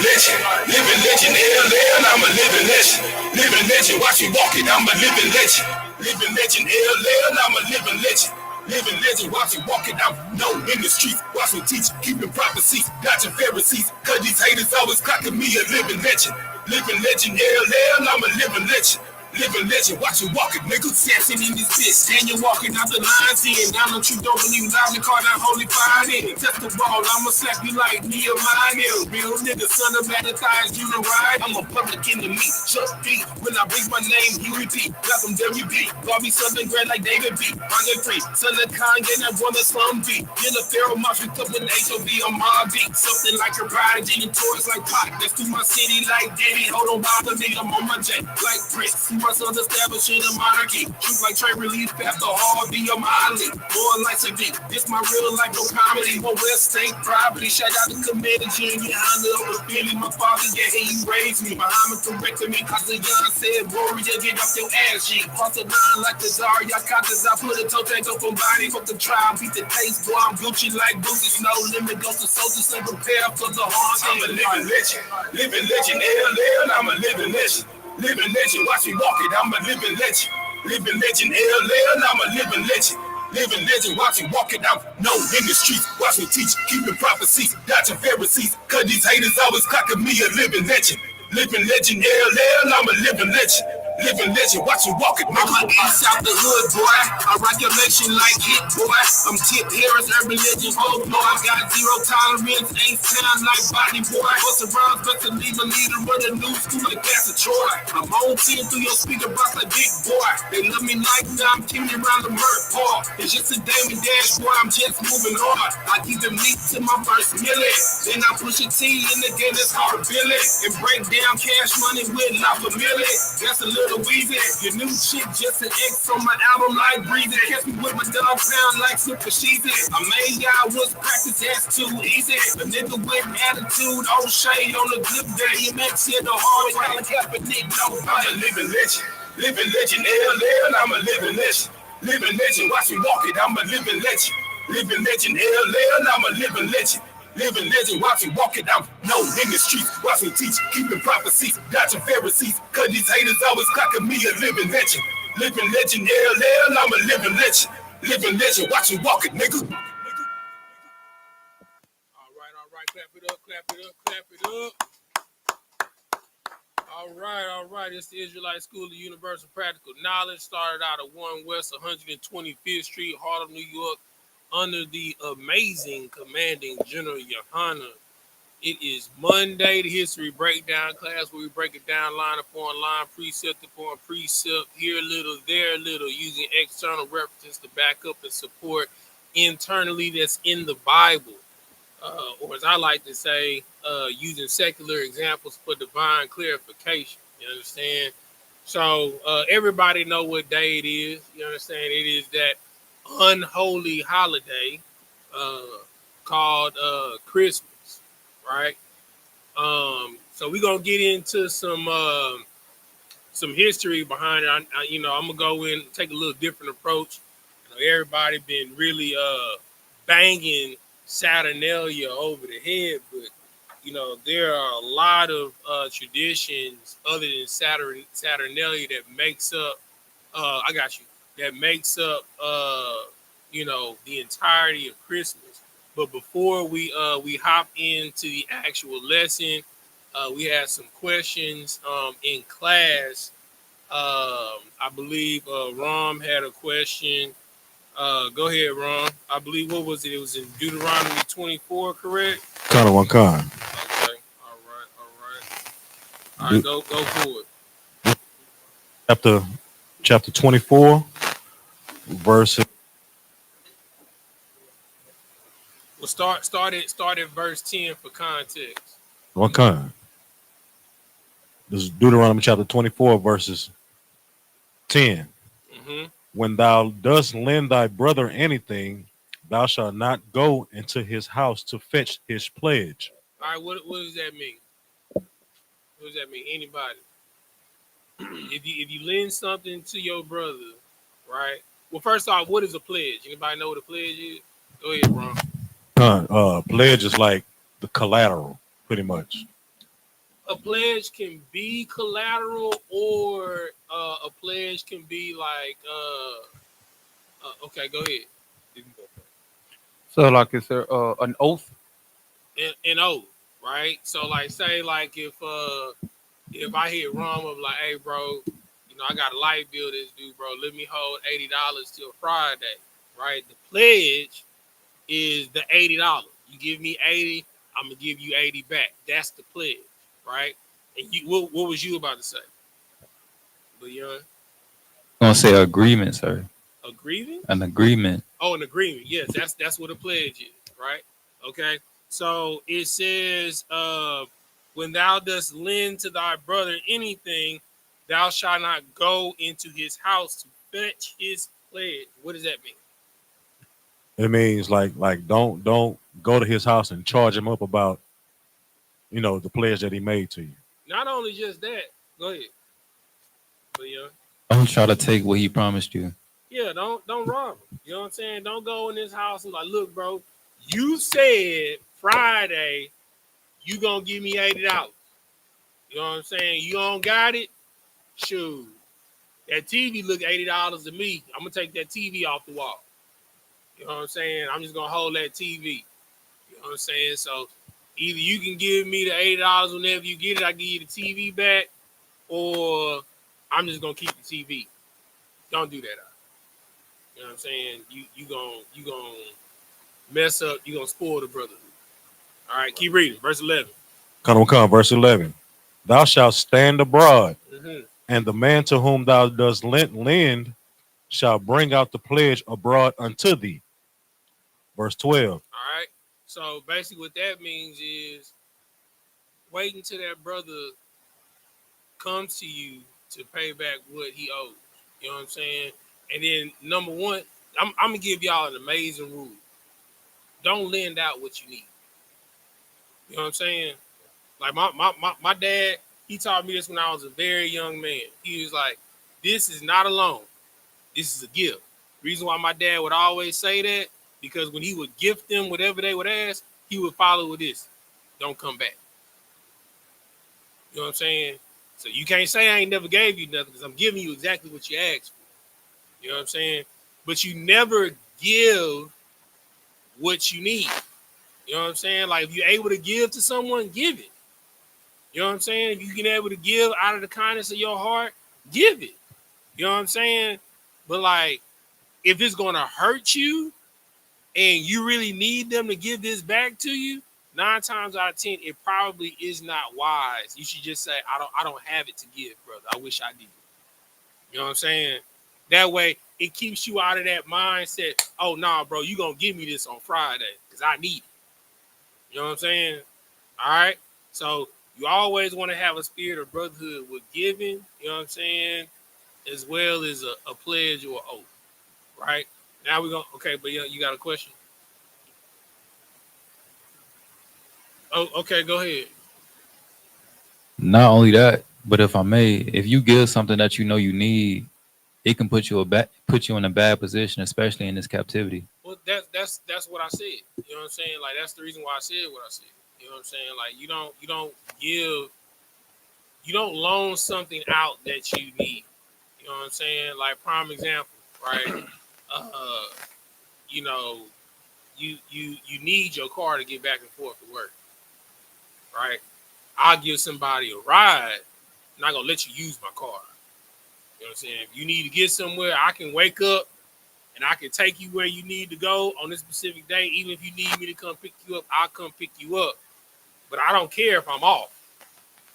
living legend, LL, I'm a living legend. Living legend, watch me walking, I'm a living legend. Living legend, LL, I'm a living legend. Living legend, watch me walking, I'm known in the streets. Watch me teach, keeping prophecies, dodging Pharisees. Cause these haters always clocking me a living legend. Living legend, LL, I'm a living legend. Living legend, watch you walking, nigga. Sassing in this bitch, and you're walking out the lines in. I know you don't believe loud and call that holy fire in. Test the ball, I'ma slap you like Nehemiah. Real nigga, son of bad thighs, you the ride. I'm a public enemy, Chuck D. When I bring my name, UEP, got some WB. Bobby Southern grad like David B. Andre Free, son of Kanye, that one of Slum B. In the Pharaoh Mosh, we come with HOV on my beat. Something like a prodigy and toys like Pop. That's through my city like Diddy. Hold on, bother me, I'm on my jet like Prince. My son's establishing a monarchy. Shoot like Trey Release, Pastor Hall, be a Molly. More like a D. This my real life, no comedy. More West State property. Shout out to Commander Junior YAHANNA over Philly. My father, yeah, he raised me. Muhammad corrected me. Cause the young said, warrior, get off your ass, G. Cross the line like the Zarya Katas. I put a toe tag up on body. Fuck the trial, beat the taste, boy. I'm Gucci like Bootsy. No limit, goes to soldiers and prepare for the hard. I'm a living legend. Living legend, LL, I'm a living legend. Living legend, watch me walk it, I'm a living legend. Living legend, LL, I'm a living legend. Living legend, watch me walk it, I'm known in the streets. Watch me teach, keeping prophecies, dodging Pharisees. Cause these haters always clocking me a living legend. Living legend, LL, I'm a living legend. Living legend, watch you walk it, nigga. East out the hood, boy. I rock your nation like hit, boy. I'm Tip Harris, urban legend, whole boy. I got zero tolerance, ain't sound like body, boy. Bust around, best to leave a leader, run a new school like that's a Troy. I'm on 10 through your speaker box like big boy. They love me like now, I'm keeping around the murk, Paul. It's just a Damon Dash, boy. I'm just moving hard. I keep them leak to my first milli. Then I push a T in the game, it's hard to bill it. And break down cash money with La Familia. That's a little Weezy. Your new chick just an X on my album like Breezy. Catch me with my dog pound like Super Sheezy. I made y'all was practice, that's too easy. A nigga with attitude, old shade on the good day. You make shit the hard way, like Kaepernick, no fight. I'm a living legend. Living legend, LL, I'm a living legend. Living legend, watch me walk it, I'm a living legend. Living legend, LL, I'm a living legend. Living legend, watch me walk it, I'm known in the streets. Watch me teach, keeping prophecies, dodging Pharisees. Cause these haters always clocking me a living legend. Living legend, LL, I'm a living legend. Living legend, watch me walk it, nigga. All right, clap it up, clap it up, clap it up. All right. It's the Israelite School of Universal Practical Knowledge. Started out at 1 West 125th Street, Harlem, New York, under the amazing commanding General YAHANNA. It is Monday, the history breakdown class, where we break it down line upon line, precept upon precept, here a little, there a little, using external references to back up and support internally that's in the Bible. Or as I like to say, using secular examples for divine clarification. You understand? So everybody know what day it is. You understand? It is that unholy holiday called Christmas, right? So we're gonna get into some history behind it. I'm gonna go in and take a little different approach. Everybody been really banging Saturnalia over the head, but there are a lot of traditions other than Saturnalia that makes up. That makes up the entirety of Christmas. But before we hop into the actual lesson, we had some questions in class. I believe Rom had a question. Go ahead, Ron. I believe, what was it? It was in Deuteronomy 24, correct? Kind of one kind. Okay. All right. Go for it. Chapter 24, verse. Well, start at verse 10 for context. One kind. This is Deuteronomy chapter 24, verses 10. Mm-hmm. When thou dost lend thy brother anything, thou shalt not go into his house to fetch his pledge. All right, what does that mean? What does that mean? Anybody? If you lend something to your brother, right? Well, first off, what is a pledge? Anybody know what a pledge is? Go ahead, Ron. Pledge is like the collateral, pretty much. a pledge can be collateral, or a pledge can be like okay, go ahead. You can go first. So like it's an oath. An oath, right? So like say like if I hit Rum of like, hey bro, you know I got a light bill this dude, bro. Let me hold $80 till Friday, right? The pledge is the $80. You give me 80, I'm gonna give you 80 back. That's the pledge, right? And you, what was you about to say, Leon? I'm gonna say agreement, sir. Agreement? An agreement. Oh, an agreement. Yes, that's what a pledge is, right? Okay. So it says, when thou dost lend to thy brother anything, thou shalt not go into his house to fetch his pledge. What does that mean? It means like don't go to his house and charge him up about the pledge that he made to you. Not only just that, go ahead. But yeah. Don't try to take what he promised you. Yeah, don't rob him. You know what I'm saying? Don't go in this house and like, look, bro, you said Friday you gonna give me $80. You know what I'm saying? You don't got it? Shoot. That TV look $80 to me. I'm gonna take that TV off the wall. You know what I'm saying? I'm just gonna hold that TV. You know what I'm saying? So either you can give me the $80 whenever you get it, I give you the TV back, or I'm just gonna keep the TV. Don't do that. You know what I'm saying? You gonna mess up. You gonna spoil the brotherhood. All right, keep reading. Verse 11. Come, verse 11. Thou shalt stand abroad, Mm-hmm. and the man to whom thou dost lend shall bring out the pledge abroad unto thee. Verse 12. All right. So basically, what that means is wait until that brother comes to you to pay back what he owes. You know what I'm saying? And then number one, I'm gonna give y'all an amazing rule. Don't lend out what you need. You know what I'm saying? Like my dad, he taught me this when I was a very young man. He was like, this is not a loan. This is a gift. Reason why my dad would always say that, because when he would gift them whatever they would ask, he would follow with this. Don't come back. You know what I'm saying? So you can't say I ain't never gave you nothing, because I'm giving you exactly what you asked for. You know what I'm saying? But you never give what you need. You know what I'm saying? Like if you're able to give to someone, give it. You know what I'm saying? If you can able to give out of the kindness of your heart, give it. You know what I'm saying? But like, if it's gonna hurt you and you really need them to give this back to you, 9 times out of 10, it probably is not wise. You should just say, I don't have it to give, brother. I wish I did. You know what I'm saying? That way, it keeps you out of that mindset. Oh, nah, bro, you gonna give me this on Friday because I need it. You know what I'm saying? All right. So you always want to have a spirit of brotherhood with giving. You know what I'm saying? As well as a pledge or oath. Right. Now we're gonna but yeah, you got a question? Oh, okay, go ahead. Not only that, but if I may, if you give something that you know you need, it can put you in a bad position, especially in this captivity. Well, that's what I said. You know what I'm saying? Like that's the reason why I said what I said. You know what I'm saying? Like you don't loan something out that you need. You know what I'm saying? Like prime example, right? Uh, you know, you need your car to get back and forth to work, right? I'll give somebody a ride. I'm not gonna let you use my car. You know what I'm saying? If you need to get somewhere, I can wake up and I can take you where you need to go on this specific day. Even if you need me to come pick you up, I'll come pick you up. But I don't care if I'm off.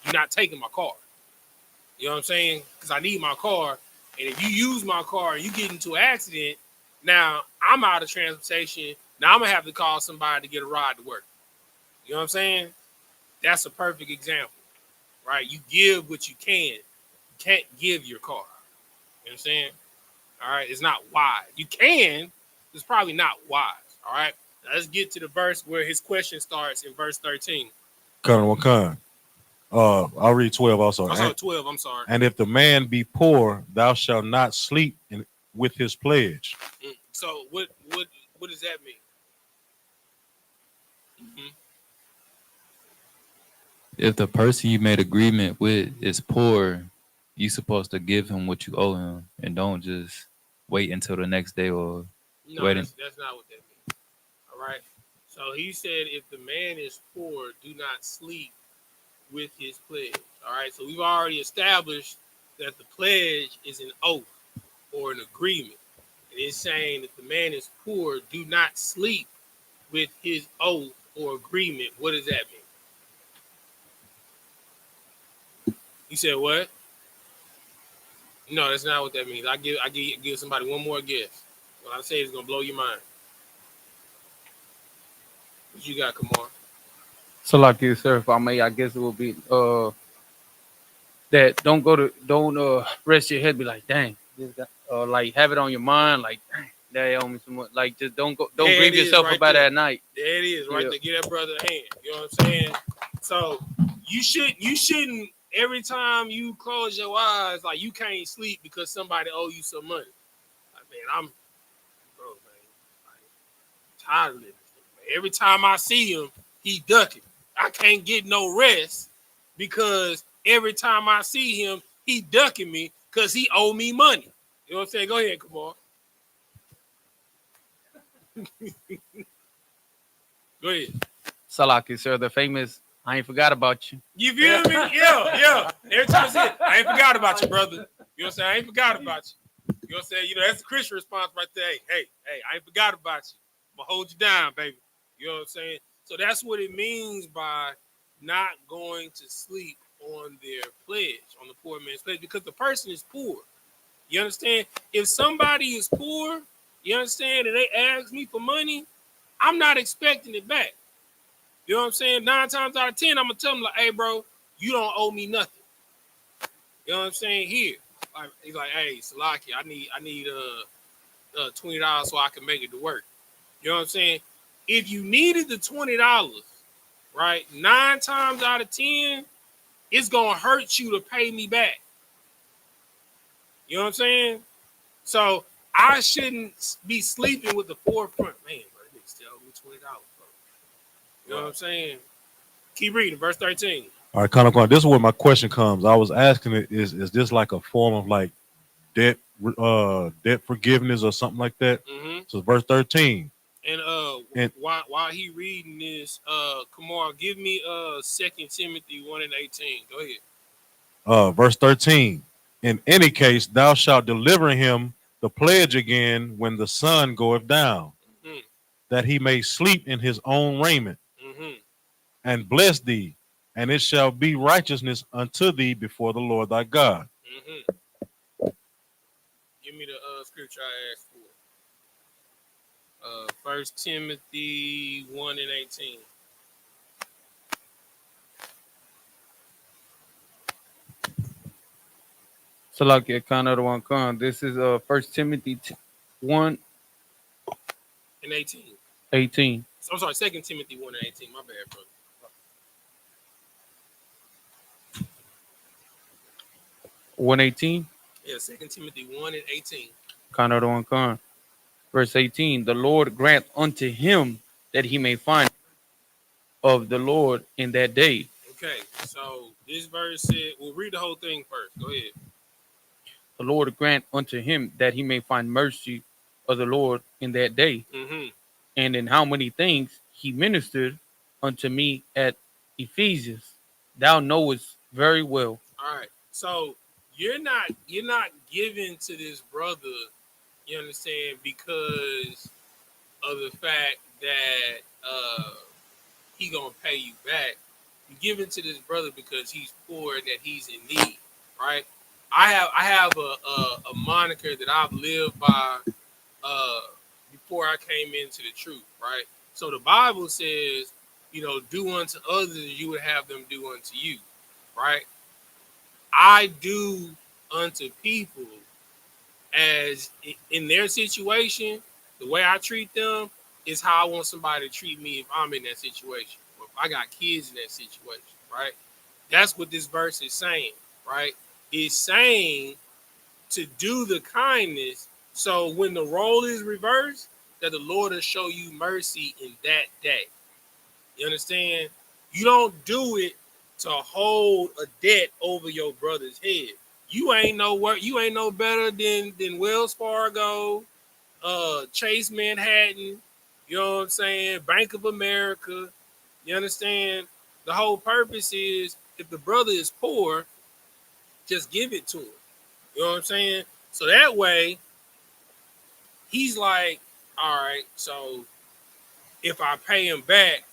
You're not taking my car. You know what I'm saying? Because I need my car. And if you use my car and you get into an accident, now I'm out of transportation. Now I'm going to have to call somebody to get a ride to work. You know what I'm saying? That's a perfect example, right? You give what you can. You can't give your car. You know what I'm saying? All right? It's not wise. You can. It's probably not wise. All right? Now let's get to the verse where his question starts in verse 13. Con. I'll read 12 also. I'm sorry, 12. I'm sorry. And if the man be poor, thou shalt not sleep with his pledge. So what does that mean? Mm-hmm. If the person you made agreement with is poor, you supposed to give him what you owe him, and don't just wait until the next day or No, wait. that's not what that means. All right. So he said, if the man is poor, do not sleep with his pledge. All right. So we've already established that the pledge is an oath or an agreement. And it's saying if the man is poor, do not sleep with his oath or agreement. What does that mean? You said what? No, that's not what that means. I give somebody one more guess. What I say is gonna blow your mind. What you got, Kamar? So like you, sir, if I may, I guess it will be that don't rest your head, be like, dang, this guy, like have it on your mind, like, dang, they owe me some money. Like just don't There grieve it is, yourself right about there. it at night. There it is, right Yeah. there. Give that brother a hand. You know what I'm saying? So you shouldn't every time you close your eyes, like you can't sleep because somebody owe you some money. Like, man, I'm bro, man, like, tired of living. Every time I see him, he ducking. I can't get no rest because every time I see him, he ducking me because he owe me money. You know what I'm saying? Go ahead, Kamar. Go ahead. Salaki, sir, the famous I ain't forgot about you. You feel me? Yeah. Every time I see it, I ain't forgot about you, brother. You know what I'm saying? I ain't forgot about you. You know what I'm saying? You know, that's the Christian response right there. Hey, I ain't forgot about you. I'm gonna hold you down, baby. You know what I'm saying? So that's what it means by not going to sleep on their pledge, on the poor man's pledge, because the person is poor. You understand? If somebody is poor, you understand, and they ask me for money, I'm not expecting it back. You know what I'm saying? 9 times out of 10, I'm gonna tell them like, "Hey, bro, you don't owe me nothing." You know what I'm saying? Here, like, he's like, "Hey, Salaki, I need $20 so I can make it to work." You know what I'm saying? If you needed the $20, right, 9 times out of 10, it's gonna hurt you to pay me back. You know what I'm saying? So I shouldn't be sleeping with the forefront. Man, bro, they still owe me $20, bro. You know what I'm saying? Keep reading, verse 13. All right, Conor, this is where my question comes. I was asking it, is this like a form of like debt debt forgiveness or something like that? Mm-hmm. So verse 13. And while he reading this, Kamar, give me 2 Timothy 1:18. Go ahead. Verse 13. In any case, thou shalt deliver him the pledge again when the sun goeth down, Mm-hmm. that he may sleep in his own raiment, Mm-hmm. and bless thee, and it shall be righteousness unto thee before the Lord thy God. Mm-hmm. Give me the scripture I asked for. 1 Timothy 1:18. Salaki, Kana one Khan. This is 1 Timothy 1:18. And 18. I'm sorry, 2 Timothy 1:18. My bad, brother. 1:18. Yeah, 2 Timothy 1:18. Kana one Khan. Verse 18. The Lord grant unto him that he may find of the Lord in that day. Okay, so this verse said, we'll read the whole thing first. Go ahead. The Lord grant unto him that he may find mercy of the Lord in that day. Mm-hmm. And in how many things he ministered unto me at Ephesians, thou knowest very well. All right. So you're not giving to this brother, you understand, because of the fact that he gonna pay you back. You're giving to this brother because he's poor and that he's in need, right? I have a moniker that I've lived by before I came into the truth, right? So the Bible says, you know, do unto others as you would have them do unto you, right? I do unto people as in their situation, the way I treat them is how I want somebody to treat me if I'm in that situation. Or if I got kids in that situation, right? That's what this verse is saying, right? It's saying to do the kindness so when the role is reversed, that the Lord will show you mercy in that day. You understand? You don't do it to hold a debt over your brother's head. You ain't no work. You ain't no better than Wells Fargo, Chase Manhattan. You know what I'm saying? Bank of America. You understand? The whole purpose is if the brother is poor, just give it to him. You know what I'm saying? So that way, he's like, all right, so if I pay him back,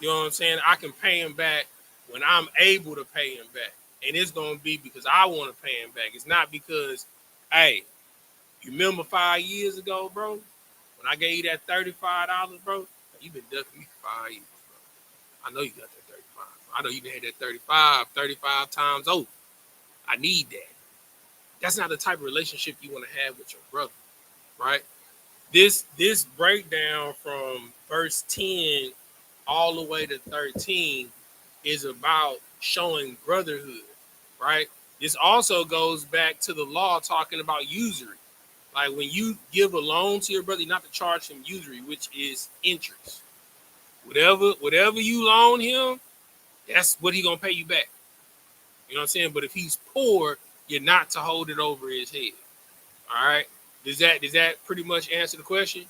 you know what I'm saying? I can pay him back when I'm able to pay him back. And it's going to be because I want to pay him back. It's not because, hey, you remember 5 years ago, bro, when I gave you that $35, bro? You've been ducking me for 5 years, bro. I know you got that 35. I know you had that 35 times over. I need that. That's not the type of relationship you want to have with your brother, right? This breakdown from verse 10 all the way to 13 is about showing brotherhood, right? This also goes back to the law talking about usury. Like when you give a loan to your brother, not to charge him usury, which is interest. Whatever you loan him, that's what he gonna pay you back. You know what I'm saying? But if he's poor, you're not to hold it over his head. All right. Does that pretty much answer the question?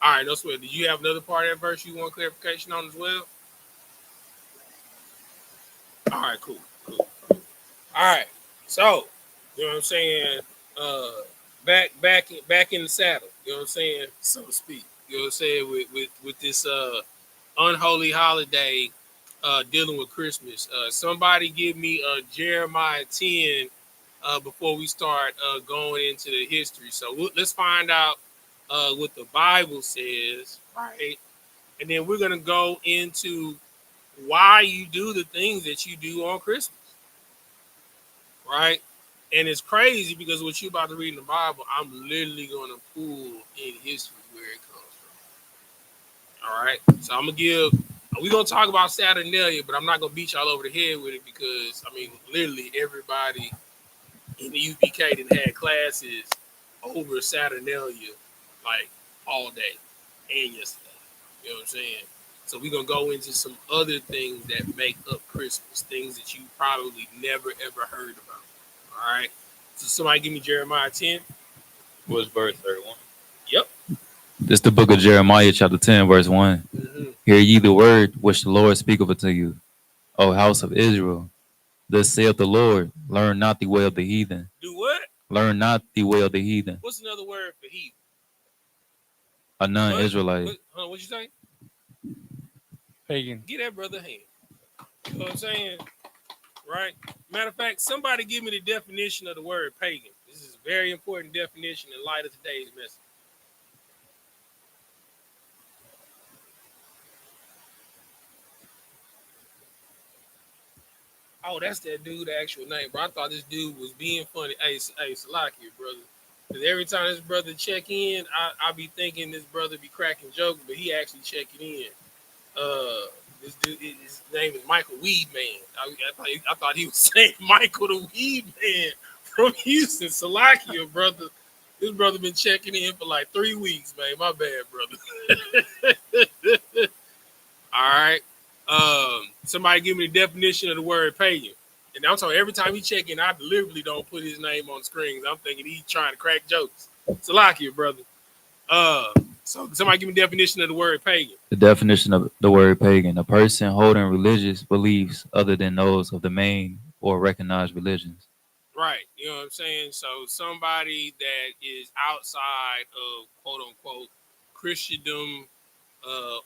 All right, no sweat. Did you have another part of that verse you want clarification on as well? All right, cool. All right. So, you know what I'm saying? Back in the saddle, you know what I'm saying, so to speak. You know what I'm saying, with this unholy holiday dealing with Christmas. Somebody give me Jeremiah 10 before we start going into the history. So let's find out what the Bible says, right? And then we're going to go into why you do the things that you do on Christmas, right? And it's crazy because what you're about to read in the Bible, I'm literally going to pull in history where it comes from. All right. So we're going to talk about Saturnalia, but I'm not going to beat y'all over the head with it because, I mean, literally everybody in the UPK that had classes over Saturnalia like all day and yesterday. You know what I'm saying? So we're going to go into some other things that make up Christmas, things that you probably never, ever heard about. All right? So somebody give me Jeremiah 10. What's verse 31? Yep. This is the book of Jeremiah, chapter 10, verse 1. Mm-hmm. Hear ye the word which the Lord speaketh unto you, O house of Israel. Thus saith the Lord, learn not the way of the heathen. Do what? Learn not the way of the heathen. What's another word for heathen? A non-Israelite. What you say? Pagan. Get that brother a hand. You know what I'm saying? Right? Matter of fact, somebody give me the definition of the word pagan. This is a very important definition in light of today's message. Oh, that's that dude, the actual name, bro. I thought this dude was being funny. Hey, Salakia, brother. Because every time this brother check in, I be thinking this brother be cracking jokes, but he actually checking in. This dude, his name is Michael Weedman. I thought he was saying Michael the Weedman from Houston. Salakia, brother. This brother been checking in for like 3 weeks, man. My bad, brother. All right. Somebody give me the definition of the word pagan. And I'm talking every time he check in, I deliberately don't put his name on the screen. I'm thinking he's trying to crack jokes. Salakia, brother. So somebody give me the definition of the word pagan. The definition of the word pagan, a person holding religious beliefs other than those of the main or recognized religions. Right. You know what I'm saying? So somebody that is outside of quote unquote Christendom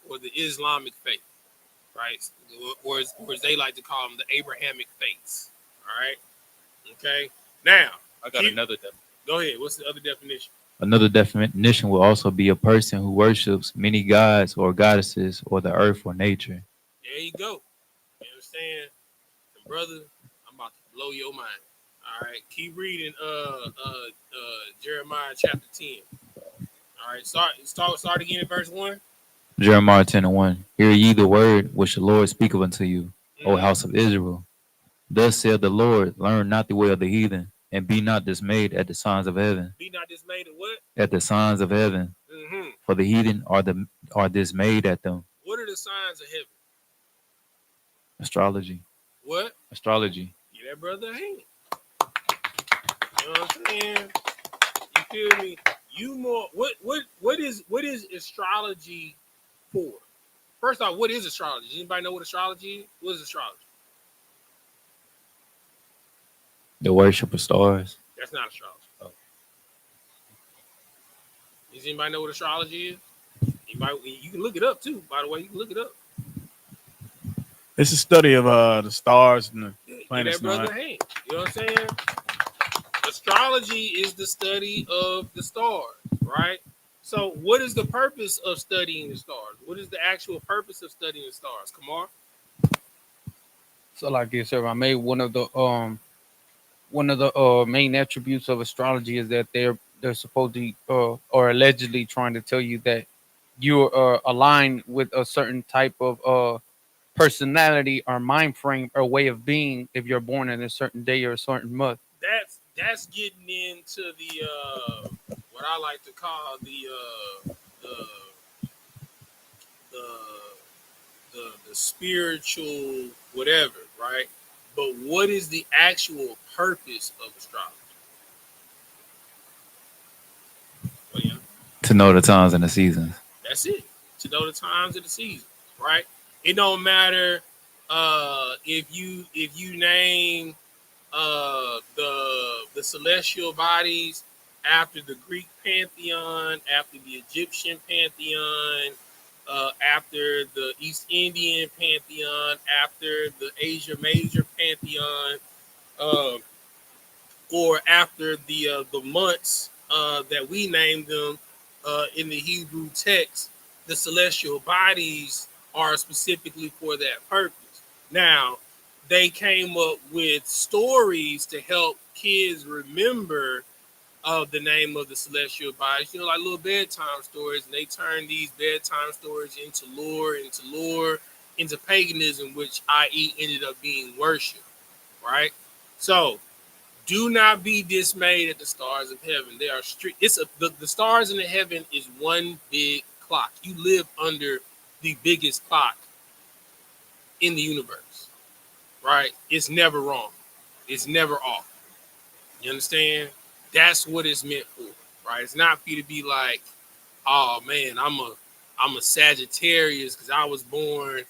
or the Islamic faith, right? Or as they like to call them, the Abrahamic faiths. All right. Okay. Now I got another definition. Go ahead. What's the other definition? Another definition will also be a person who worships many gods or goddesses or the earth or nature. There you go. You understand? And brother, I'm about to blow your mind. All right. Keep reading Jeremiah chapter 10. All right. Start again at verse 1. Jeremiah 10:1. Hear ye the word which the Lord speaketh unto you, O house of Israel. Thus saith the Lord, learn not the way of the heathen, and be not dismayed at the signs of heaven. Be not dismayed at what? At the signs of heaven. Mm-hmm. For the heathen are dismayed at them. What are the signs of heaven? Astrology. What? Astrology. Get that brother a hand. You know what I'm saying? You feel me? You more what is astrology for? First off, what is astrology? Anybody know what astrology is? What is astrology? The worship of stars. That's not astrology. Oh. Does anybody know what astrology is? Anybody, you can look it up too, by the way. You can look it up. It's a study of the stars and the planets. Get that brother a hand. You know what I'm saying? Astrology is the study of the stars, right? So what is the purpose of studying the stars? What is the actual purpose of studying the stars? Kamar? So like this, sir, I made one of the main attributes of astrology is that they're supposed to or allegedly trying to tell you that you're aligned with a certain type of personality or mind frame or way of being if you're born in a certain day or a certain month. That's getting into the what I like to call the the the spiritual whatever, right? But what is the actual purpose of astrology? Well, yeah, To know the times and the seasons. that's it. To know the times of the season, right? It don't matter if you name the celestial bodies after the Greek pantheon, after the Egyptian pantheon, after the East Indian pantheon, after the Asia Major pantheon, uh, or after the months that we named them in the Hebrew text. The celestial bodies are specifically for that purpose. Now, they came up with stories to help kids remember the name of the celestial bodies, like little bedtime stories, and they turned these bedtime stories into lore, into paganism, which i.e. ended up being worship, right? So do not be dismayed at the stars of heaven. They are strict. The stars in the heaven is one big clock. You live under the biggest clock in the universe, right? It's never wrong. It's never off. You understand? That's what it's meant for, right? It's not for you to be like, oh man, I'm a Sagittarius because I was born,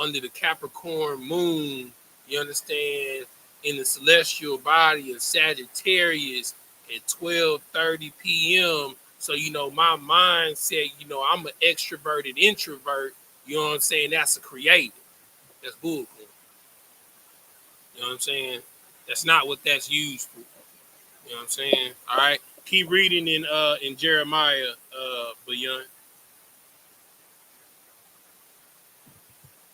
under the Capricorn moon. You understand? In the celestial body of Sagittarius at 12:30 p.m. So my mind said, I'm an extroverted introvert. You know what I'm saying? That's a creative. That's bullcrap. You know what I'm saying? That's not what that's used for. You know what I'm saying? All right. Keep reading in Jeremiah, Bayon.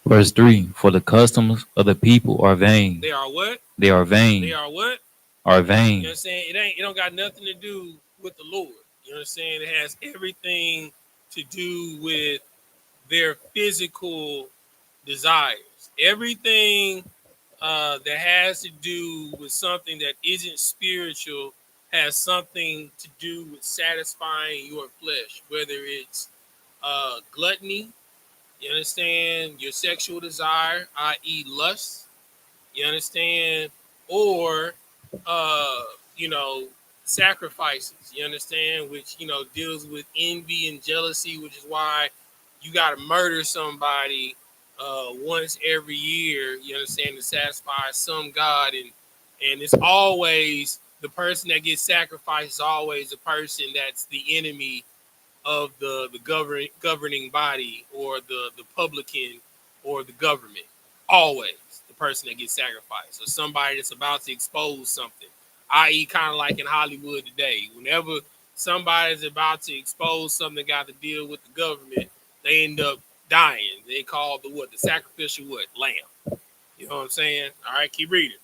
Verse 3. For the customs of the people are vain. They are what? They are vain. They are what? Are You vain. know what I'm saying? It don't got nothing to do with the Lord. You know what I'm saying? It has everything to do with their physical desires. Everything that has to do with something that isn't spiritual has something to do with satisfying your flesh, whether it's gluttony, you understand, your sexual desire, i.e. lust, you understand, or uh, you know, sacrifices, you understand, which deals with envy and jealousy, which is why you got to murder somebody once every year, you understand, to satisfy some god, and it's always the person that gets sacrificed is always the person that's the enemy of the governing body, or the publican, or the government. Always the person that gets sacrificed, or somebody that's about to expose something, i.e. kind of like in Hollywood today. Whenever somebody's about to expose something got to deal with the government, they end up dying. They call the sacrificial lamb. You know what I'm saying? All right, keep reading.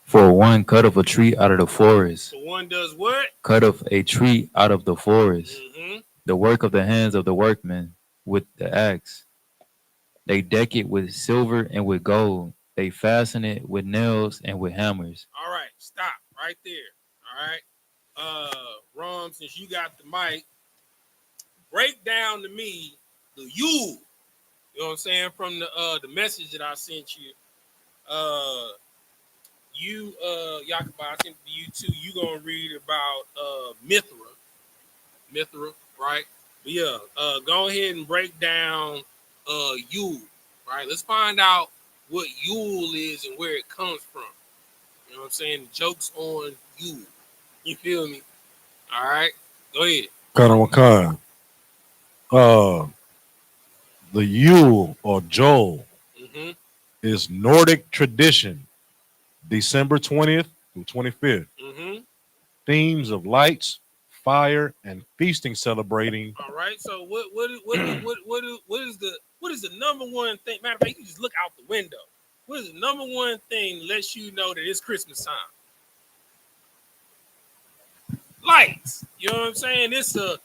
For one cut off a tree out of the forest. So one does what? Cut off a tree out of the forest. Mm-hmm. The work of the hands of the workmen with the axe. They deck it with silver and with gold. They fasten it with nails and with hammers. All right, stop right there. All right. Rom, since you got the mic, break down to me the Yule. You know what I'm saying? From the message that I sent you. Yakuba, I sent to you too. You gonna read about Mithra, right? But yeah, go ahead and break down Yule, right? Let's find out what Yule is and where it comes from. You know what I'm saying? The joke's on Yule. You feel me? All right, go ahead. Kanawakan. The Yule or Joel Mm-hmm. is Nordic tradition, December 20th through 25th. Mm-hmm. Themes of lights, fire, and feasting celebrating. All right. So what is the number one thing? Matter of fact, you can just look out the window. What is the number one thing that lets you know that it's Christmas time? Lights. You know what I'm saying? It's a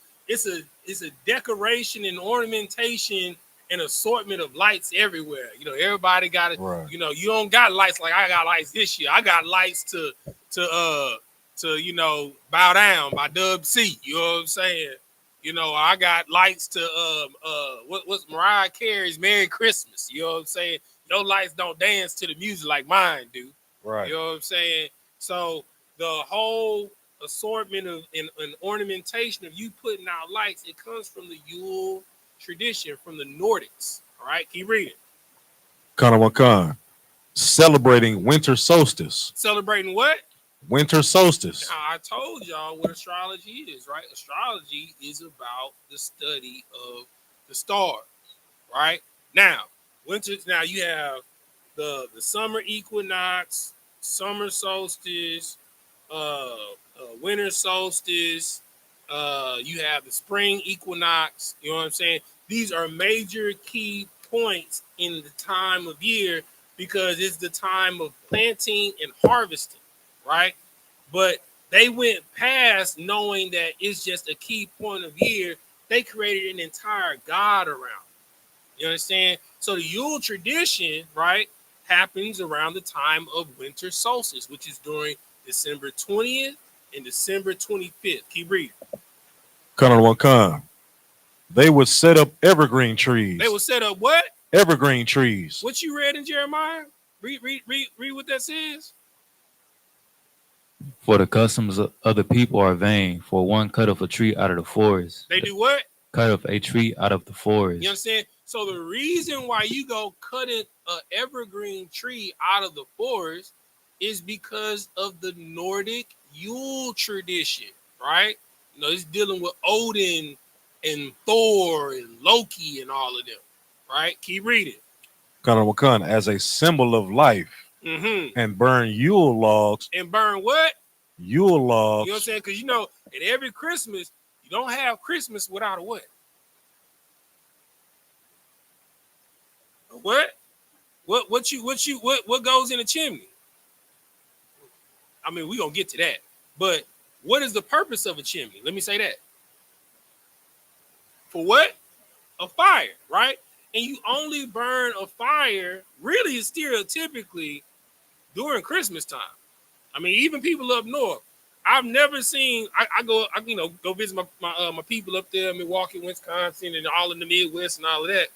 decoration and ornamentation and assortment of lights everywhere. You know, everybody got it. Right. You know, you don't got lights like I got lights this year. I got lights to bow down by Dub C. You know what I'm saying? You know, I got lights to what's Mariah Carey's Merry Christmas. You know what I'm saying? Your lights don't dance to the music like mine do. Right. You know what I'm saying? So the whole assortment of and ornamentation of you putting out lights, it comes from the Yule tradition from the Nordics. All right, keep reading. Kanawakan. Celebrating winter solstice. Celebrating what? Winter solstice. Now, I told y'all what astrology is, right? Astrology is about the study of the stars, right? Now, now you have the summer equinox, summer solstice, winter solstice, you have the spring equinox, you know what I'm saying? These are major key points in the time of year because it's the time of planting and harvesting, right? But they went past knowing that it's just a key point of year. They created an entire god around. You understand? So the Yule tradition, right, happens around the time of winter solstice, which is during December 20th and December 25th. Keep reading. Kanawakan. They would set up evergreen trees. They will set up what? Evergreen trees. What you read in Jeremiah? Read what that says. For the customs of the people are vain. For one cut off a tree out of the forest. They do what? Cut off a tree out of the forest. You understand? So the reason why you go cutting an evergreen tree out of the forest is because of the Nordic Yule tradition, right? You know, it's dealing with Odin and Thor and Loki and all of them, right? Keep reading. Kanawakan. As a symbol of life. Mm-hmm. And burn Yule logs. And burn what? Yule logs. You know what I'm saying? Because you know, at every Christmas, you don't have Christmas without a what? A what? What goes in a chimney? I mean, we're gonna get to that. But what is the purpose of a chimney? Let me say that. For what? A fire, right? And you only burn a fire, really stereotypically, during Christmas time. I mean, even people up north, I've never seen. I go visit my people up there in Milwaukee, Wisconsin, and all in the Midwest and all of that.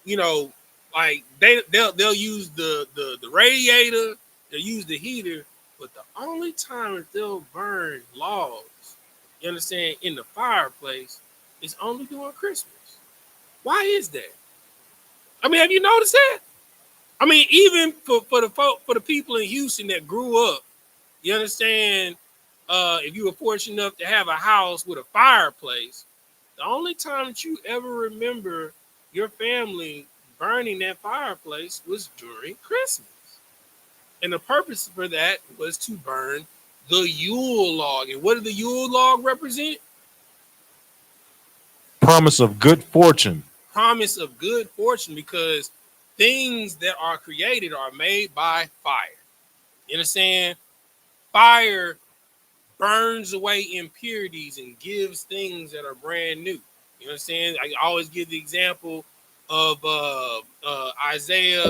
You know, like they'll use the radiator, they'll use the heater, but the only time that they'll burn logs, you understand, in the fireplace is only during Christmas. Why is that? I mean, have you noticed that? I mean, even for the people in Houston that grew up, you understand, if you were fortunate enough to have a house with a fireplace, the only time that you ever remember your family burning that fireplace was during Christmas. And the purpose for that was to burn the Yule log. And what did the Yule log represent? Promise of good fortune. Promise of good fortune, because things that are created are made by fire. You understand? Fire burns away impurities and gives things that are brand new. You understand? I always give the example of Isaiah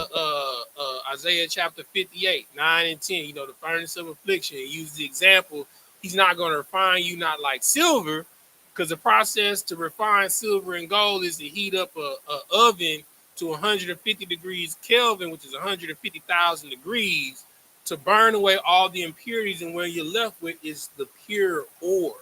chapter 58, 9 and 10. You know, the furnace of affliction. He uses the example. He's not going to refine you not like silver, Because the process to refine silver and gold is to heat up a oven to 150 degrees Kelvin, which is 150,000 degrees, to burn away all the impurities, and where you're left with is the pure ore.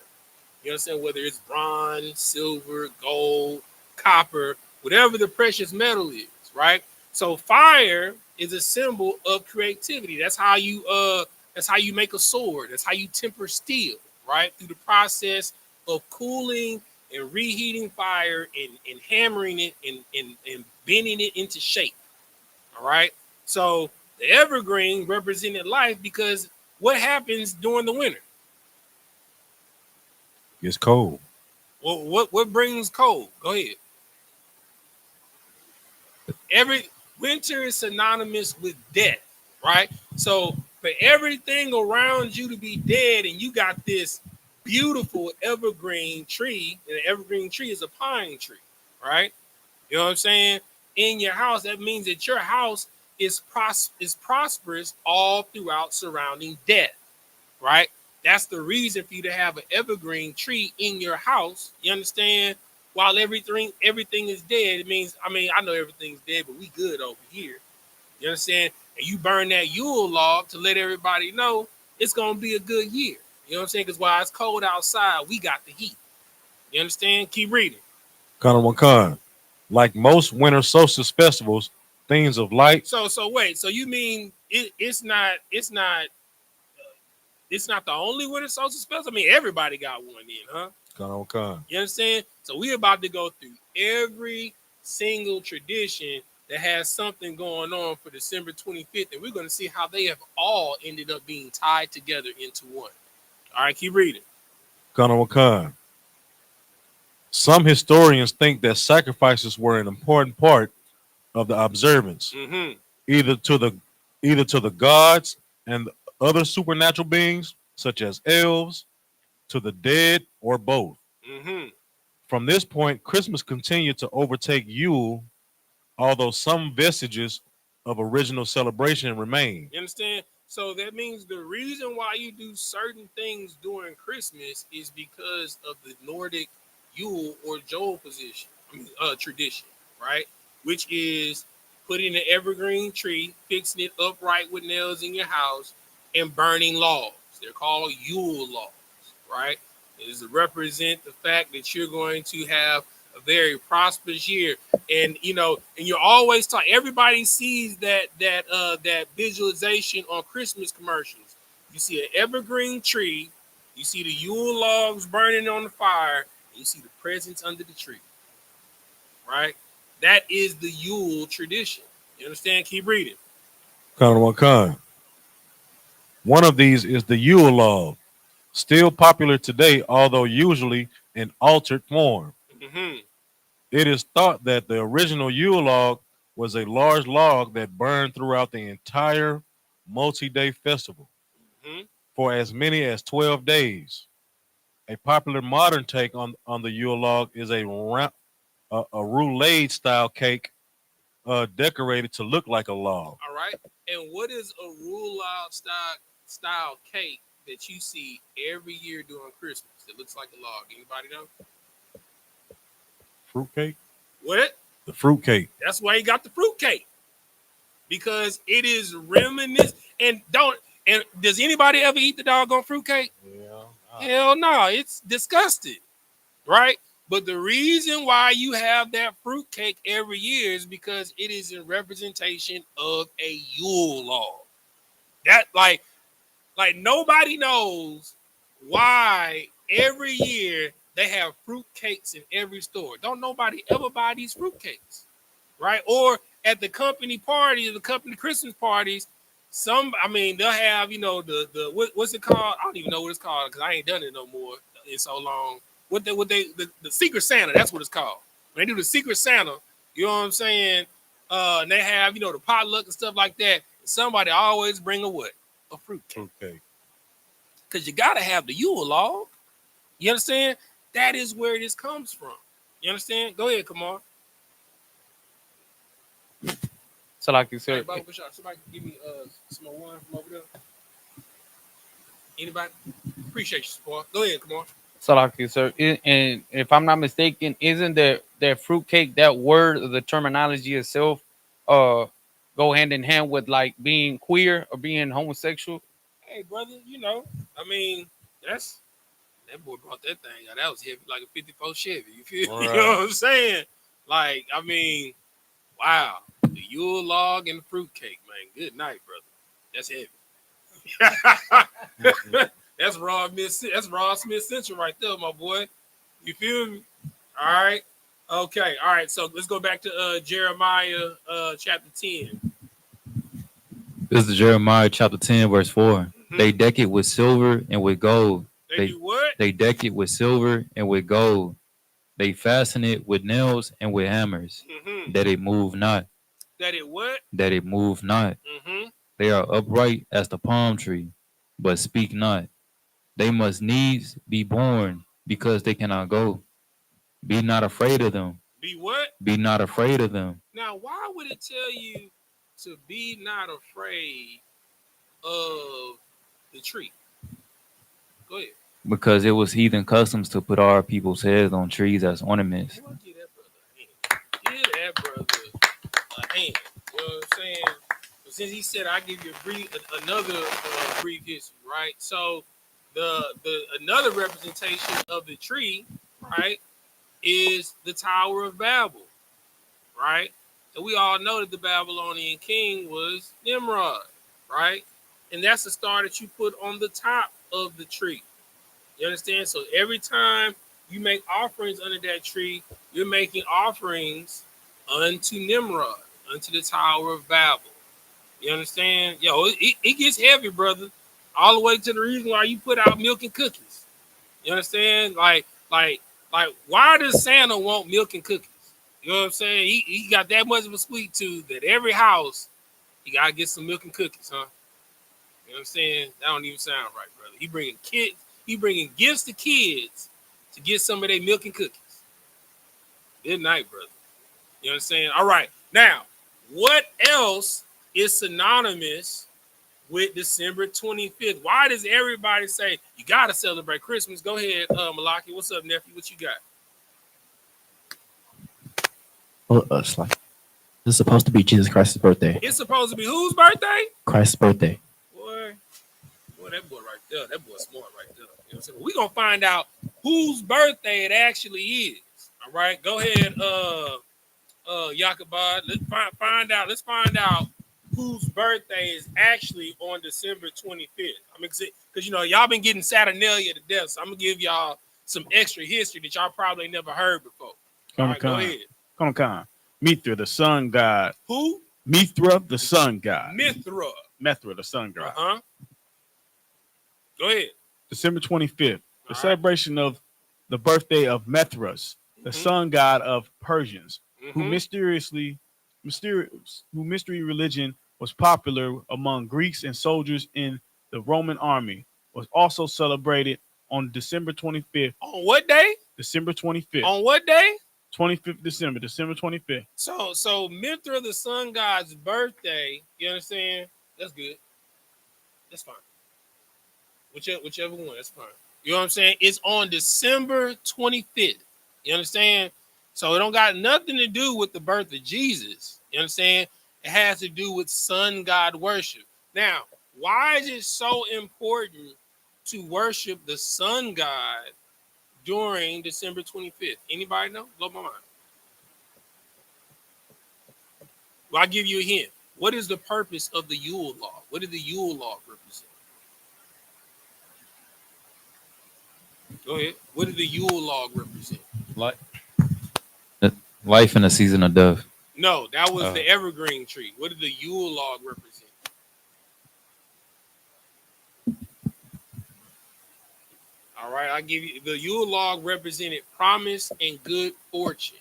You understand? Whether it's bronze, silver, gold, copper, whatever the precious metal is, right? So fire is a symbol of creativity. That's how you make a sword. That's how you temper steel, right? Through the process of cooling and reheating fire and hammering it and bending it into shape. All right. So the evergreen represented life, because what happens during the winter? It's cold. Well, what brings cold? Go ahead. Every winter is synonymous with death, right? So for everything around you to be dead, and you got this beautiful evergreen tree, and an evergreen tree is a pine tree, right? You know what I'm saying? In your house, that means that your house is prosperous all throughout surrounding death, right? That's the reason for you to have an evergreen tree in your house. You understand? While everything is dead, it means, I know everything's dead, but we good over here. You understand? And you burn that Yule log to let everybody know it's gonna be a good year. You know what I'm saying? Because while it's cold outside, we got the heat. You understand? Keep reading. Kanawakan. Like most winter solstice festivals, things of light. So wait. So you mean it's not the only winter solstice festival? I mean, everybody got one in, huh? Kanawakan. You understand? So we're about to go through every single tradition that has something going on for December 25th, and we're going to see how they have all ended up being tied together into one. All right, keep reading. Kanawakan. Some historians think that sacrifices were an important part of the observance, Mm-hmm. either to the gods and other supernatural beings, such as elves, to the dead, or both. Mm-hmm. From this point, Christmas continued to overtake Yule, although some vestiges of original celebration remain. You understand? So that means the reason why you do certain things during Christmas is because of the Nordic Yule or Joel tradition, right? Which is putting an evergreen tree, fixing it upright with nails in your house, and burning logs. They're called Yule logs, right? It is to represent the fact that you're going to have a very prosperous year. And and you're always taught. Everybody sees that visualization on Christmas commercials. You see an evergreen tree, you see the Yule logs burning on the fire, and you see the presents under the tree. Right? That is the Yule tradition. You understand? Keep reading. Kanawakan. One of these is the Yule log, still popular today, although usually in altered form. Mm-hmm. It is thought that the original Yule log was a large log that burned throughout the entire multi-day festival Mm-hmm. for as many as 12 days. A popular modern take on the Yule log is a roulade style cake decorated to look like a log. All right. And what is a roulade style cake that you see every year during Christmas that looks like a log? Anybody know? Fruitcake? What? The fruitcake. That's why you got the fruitcake, because it is reminiscent. And does anybody ever eat the doggone fruitcake? Yeah. Hell no, it's disgusting, right? But the reason why you have that fruitcake every year is because it is in representation of a Yule log. That like nobody knows why every year they have fruitcakes in every store. Don't nobody ever buy these fruitcakes, right? Or at the company parties, the company Christmas parties, they'll have what's it called? I don't even know what it's called because I ain't done it no more in so long. The Secret Santa, that's what it's called. When they do the Secret Santa, you know what I'm saying? And they have the potluck and stuff like that. Somebody always bring a what? A fruitcake. Because you gotta have the Yule log. You understand? That is where this comes from. You understand? Go ahead, come on. So like you Hey, said, Bubba, somebody give me some more wine from over there. Anybody? Appreciate your support. Go ahead, come on. Salaki, sir. And if I'm not mistaken, isn't that fruitcake, that word, the terminology itself, go hand in hand with like being queer or being homosexual? Hey, brother, you know, I mean, that's that boy brought that thing out. That was heavy, like a '54 Chevy. You feel? You know Right. what I'm saying? Like, I mean, wow, the Yule log and the fruitcake, man. Good night, brother. That's heavy. That's raw That's raw Smith Central right there, my boy. You feel me? All right. Okay. All right. So let's go back to Jeremiah chapter 10. This is Jeremiah chapter 10, verse 4. Mhm. They deck it with silver and with gold. They do what? They deck it with silver and with gold. They fasten it with nails and with hammers, Mm-hmm. that it move not, That it what? that it move not. Mm-hmm. They are upright as the palm tree, but speak not. They must needs be born, because they cannot go. Be not afraid of them. Be what? Be not afraid of them. Now, why would it tell you to be not afraid of the tree? Go ahead. Because it was heathen customs to put our people's heads on trees as ornaments. Boy, give that brother a hand. Give that brother a hand. You know what I'm saying? But since he said I give you another brief history, right? So the another representation of the tree, right, is the Tower of Babel, right? And we all know that the Babylonian king was Nimrod, right? And that's the star that you put on the top of the tree. You understand? So every time you make offerings under that tree, you're making offerings unto Nimrod, unto the Tower of Babel. You understand? Yo, it gets heavy, brother. All the way to the reason why you put out milk and cookies. You understand? Like, why does Santa want milk and cookies? You know what I'm saying? He got that much of a sweet tooth that every house, you gotta get some milk and cookies, huh? You know what I'm saying? That don't even sound right, brother. He bringing gifts to kids to get some of their milk and cookies. Good night, brother. You know what I'm saying? All right. Now, what else is synonymous with December 25th? Why does everybody say you gotta celebrate Christmas? Go ahead, Malaki. What's up, nephew? What you got? Well, it's like this is supposed to be Jesus Christ's birthday. It's supposed to be whose birthday? Christ's birthday. Boy, that boy right there. That boy smart right there. You know what I'm saying? We're gonna find out whose birthday it actually is. All right, go ahead, Yakubad. Let's find out. Let's find out whose birthday is actually on December 25th. I mean, because you know y'all been getting Saturnalia to death, so I'm gonna give y'all some extra history that y'all probably never heard before. All right, go ahead. Come. Mithra, the sun god. Who? Mithra, the sun god. Mithra. Mithra, the sun god. Uh-huh. Go ahead. December 25th, the All celebration of the birthday of Mithras, the sun god of Persians, who mystery religion was popular among Greeks and soldiers in the Roman army, was also celebrated on December 25th. On what day? December 25th. On what day? 25th December 25th. So Mithra, the sun god's birthday, you understand? That's good. That's fine. Whichever one, that's fine. You know what I'm saying? It's on December 25th. You understand? So it don't got nothing to do with the birth of Jesus. You understand? It has to do with sun god worship. Now, why is it so important to worship the sun god during December 25th? Anybody know? Blow my mind. Well, I'll give you a hint. What is the purpose of the Yule log? What did the Yule log represent? Go ahead. What did the Yule log represent? Life in a season of death. No, that was the evergreen tree. What did the Yule log represent? All right, I'll give you the Yule log represented promise and good fortune,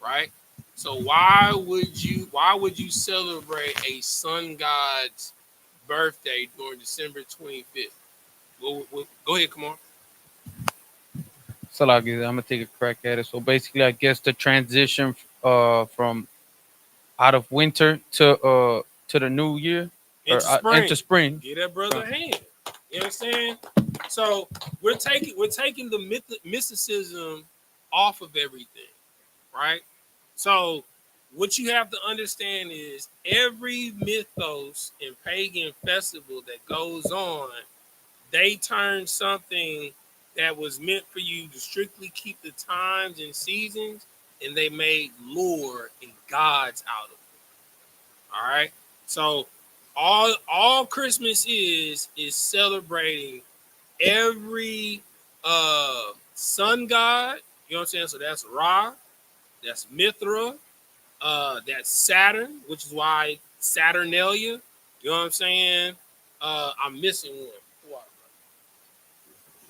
right? So why would you celebrate a sun god's birthday during December 25th? Go ahead, come on. So like, I'm gonna take a crack at it. So basically, I guess the transition from out of winter to the new year Into spring. Into spring. Give that brother a hand. You know what I'm saying? So we're taking the mysticism off of everything, right? So what you have to understand is every mythos and pagan festival that goes on, they turn something that was meant for you to strictly keep the times and seasons, and they made lore and gods out of it. All right. So all Christmas is celebrating every sun god. You know what I'm saying? So that's Ra, that's Mithra, that's Saturn, which is why Saturnalia. You know what I'm saying? I'm missing one.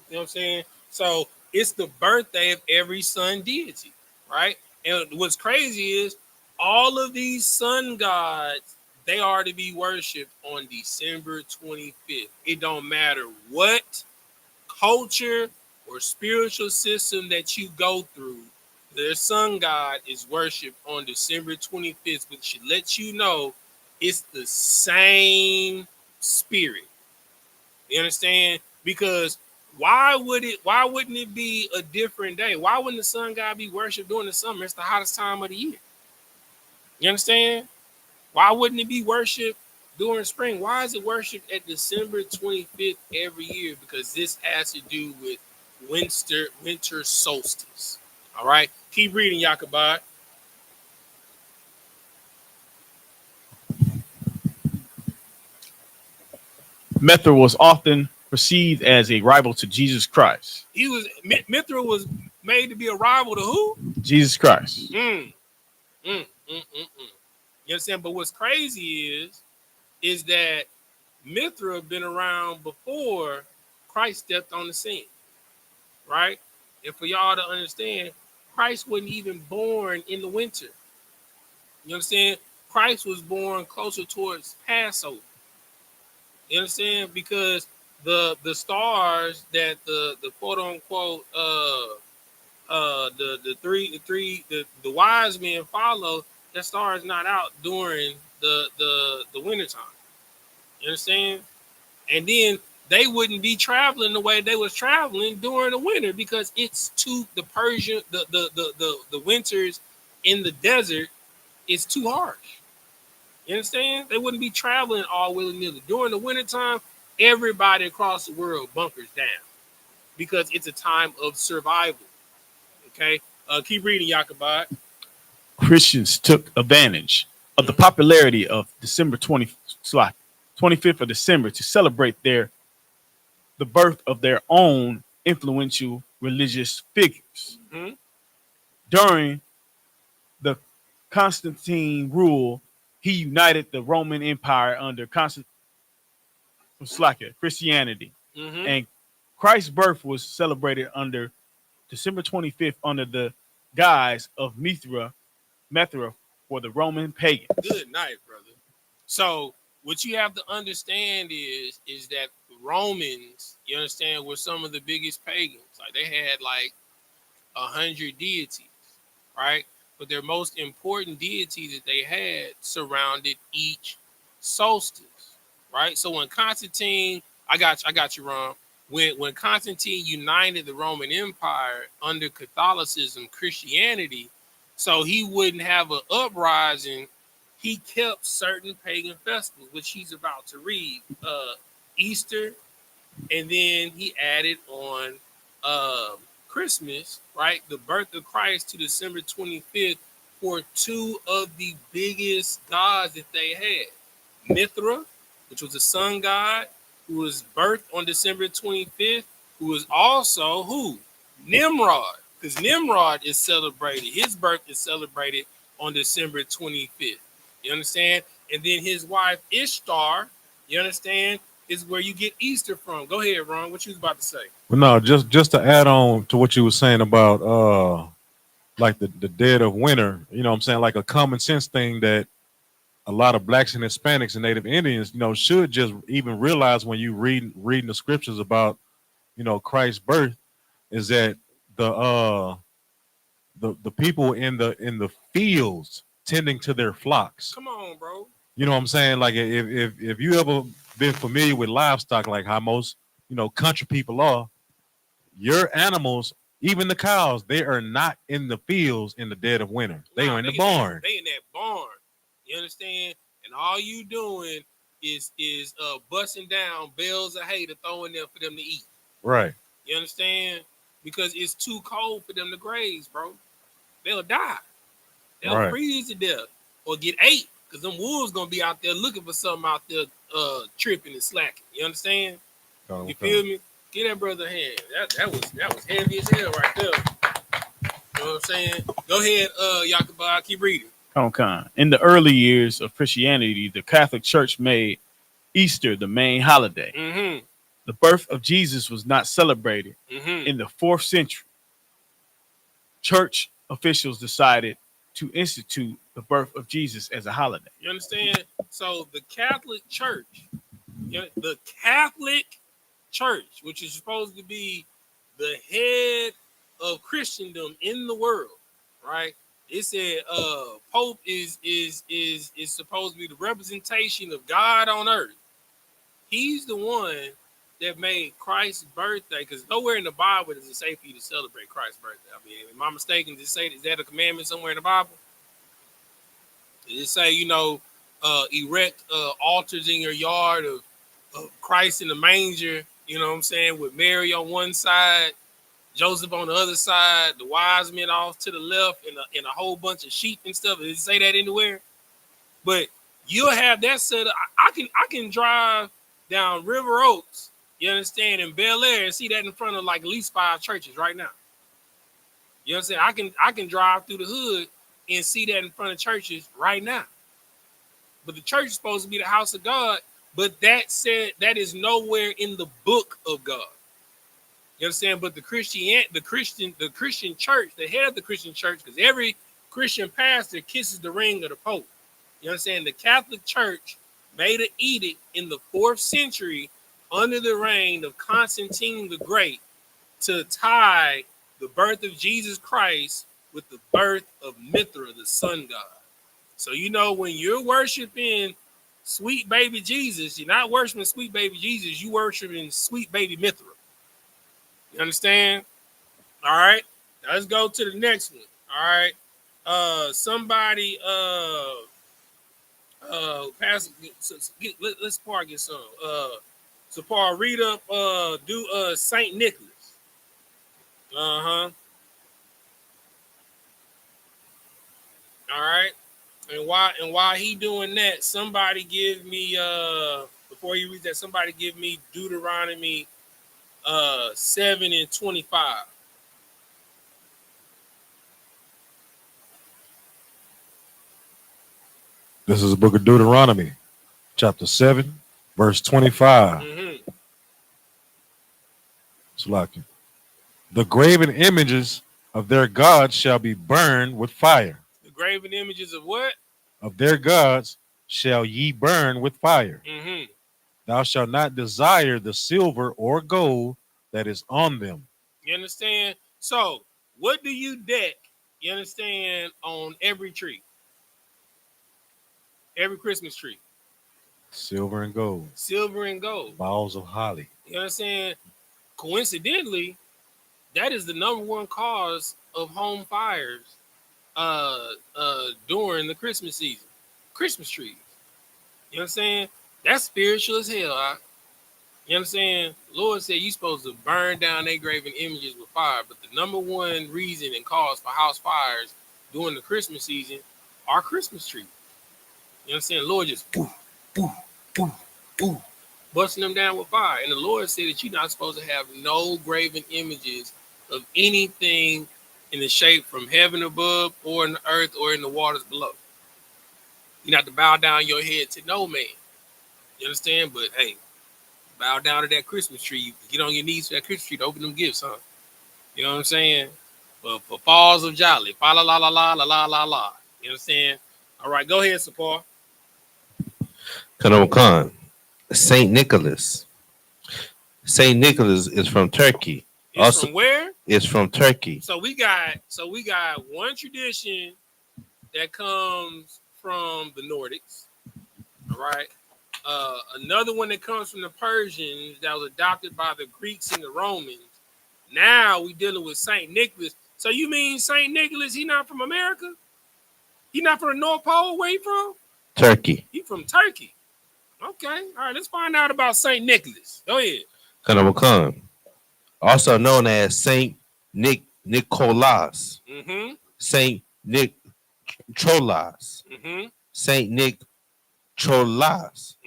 You know what I'm saying? So it's the birthday of every sun deity, right? And what's crazy is all of these sun gods, they are to be worshipped on December 25th. It don't matter what culture or spiritual system that you go through, their sun god is worshipped on December 25th, which should let you know it's the same spirit. You understand? Because why wouldn't it be a different day? Why wouldn't the sun god be worshipped during the summer? It's the hottest time of the year. You understand? Why wouldn't it be worshipped during spring? Why is it worshipped at December 25th every year? Because this has to do with winter solstice. All right. Keep reading, Yakubad. Mithra was often perceived as a rival to Jesus Christ. Mithra was made to be a rival to who? Jesus Christ. You understand? But what's crazy is that Mithra been around before Christ stepped on the scene, right? And for y'all to understand, Christ wasn't even born in the winter. You understand? Christ was born closer towards Passover. You understand? Because the stars that the quote unquote the wise men follow, that star is not out during the winter time. You understand? And then they wouldn't be traveling the way they was traveling during the winter because it's too the winters in the desert is too harsh. You understand? They wouldn't be traveling all willy-nilly. During the wintertime, everybody across the world bunkers down because it's a time of survival. Okay? Keep reading, Yakubad. Christians took advantage of the popularity of December 25th of December to celebrate the birth of their own influential religious figures. Mm-hmm. During the Constantine rule, he united the Roman Empire under Christianity. Mm-hmm. And Christ's birth was celebrated under December 25th under the guise of Mithra for the Roman pagans. Good night, brother. So what you have to understand is that the Romans, you understand, were some of the biggest pagans. Like they had like 100 deities, right? But their most important deity that they had surrounded each solstice, right? So when Constantine, I got you wrong. When Constantine united the Roman Empire under Catholicism, Christianity, so he wouldn't have an uprising, he kept certain pagan festivals, which he's about to read. Easter, and then he added on Christmas, right? The birth of Christ to December 25th for two of the biggest gods that they had. Mithra, which was a sun god, who was birthed on December 25th, who was also who? Nimrod, because Nimrod is celebrated. His birth is celebrated on December 25th. You understand? And then his wife Ishtar, you understand, is where you get Easter from. Go ahead, Ron. What you was about to say? Well, no, just to add on to what you were saying about like the dead of winter, you know what I'm saying, like a common sense thing that a lot of blacks and Hispanics and Native Indians, you know, should just even realize when you reading the scriptures about, you know, Christ's birth, is that the people in the fields tending to their flocks. Come on, bro. You know what I'm saying? Like if you ever been familiar with livestock, like how most country people are. Your animals, even the cows, they are not in the fields in the dead of winter. They are in the barn. They in that barn. You understand? And all you doing is busting down bales of hay to throw in there for them to eat. Right. You understand? Because it's too cold for them to graze, bro. They'll die. They'll freeze to death or get ate. Because them wolves gonna be out there looking for something out there tripping and slacking. You understand? You feel me? Get that brother a hand. That was heavy as hell right there. You know what I'm saying? Go ahead, Yakuba, keep reading. In the early years of Christianity, the Catholic Church made Easter the main holiday. Mm-hmm. The birth of Jesus was not celebrated. Mm-hmm. In the 4th century, church officials decided to institute the birth of Jesus as a holiday. You understand? So the Catholic Church, which is supposed to be the head of Christendom in the world, right? It said Pope is supposed to be the representation of God on earth. He's the one that made Christ's birthday, because nowhere in the Bible does it say for you to celebrate Christ's birthday. I mean, am I mistaken? Does it say, is that a commandment somewhere in the Bible? Does it say, erect altars in your yard of Christ in the manger, you know what I'm saying, with Mary on one side, Joseph on the other side, the wise men off to the left, and a whole bunch of sheep and stuff? Does it say that anywhere? But you'll have that set up. I can drive down River Oaks, you understand, in Bel Air, and see that in front of like at least 5 churches right now. You know what I'm saying? I can drive through the hood and see that in front of churches right now. But the church is supposed to be the house of God, but that is nowhere in the book of God. You understand? But the Christian church, the head of the Christian church, because every Christian pastor kisses the ring of the Pope. You understand? The Catholic Church made an edict in the 4th century under the reign of Constantine the Great to tie the birth of Jesus Christ with the birth of Mithra, the sun god. So, when you're worshiping sweet baby Jesus, you're not worshiping sweet baby Jesus, you're worshiping sweet baby Mithra. You understand? All right. Now let's go to the next one. All right. Somebody, pass. Let's Paul get some. So Paul, read up. Do Saint Nicholas. All right. And while he doing that, somebody give me before you read that, somebody give me Deuteronomy 7:25. This is the book of Deuteronomy, chapter 7, verse 25. Mm-hmm. It's like the graven images of their gods shall be burned with fire. The graven images of what? Of their gods shall ye burn with fire. Mm-hmm. Thou shalt not desire the silver or gold that is on them. You understand? So, what do you deck, you understand, on every tree? Every Christmas tree. Silver and gold. Silver and gold. Boughs of holly. You understand? Coincidentally, that is the number one cause of home fires during the Christmas season. Christmas trees. You know what I'm saying? That's spiritual as hell. You know what I'm saying? Lord said you're supposed to burn down their graven images with fire, but the number one reason and cause for house fires during the Christmas season are Christmas trees. You know what I'm saying? Lord just busting them down with fire. And the Lord said that you're not supposed to have no graven images of anything in the shape from heaven above or in the earth or in the waters below. You not to bow down your head to no man. You understand? But hey, bow down to that Christmas tree. You get on your knees for that Christmas tree to open them gifts, huh? You know what I'm saying? For falls of jolly. Fa la la la la la la la la. You know what I'm saying? All right, go ahead, Sapar. Khan. Saint Nicholas. Saint Nicholas is from Turkey. It's from where? It's from Turkey. So we got one tradition that comes from the Nordics. All right. Another one that comes from the Persians that was adopted by the Greeks and the Romans. Now we dealing with Saint Nicholas. So you mean Saint Nicholas? He not from America? He not from the North Pole? Where he from? Turkey. He from Turkey. Okay. All right. Let's find out about Saint Nicholas. Go ahead. Kanawakan. Also known as Saint Nicholas. Mm-hmm. Saint Nicholas. Mm-hmm. Saint Nicholas.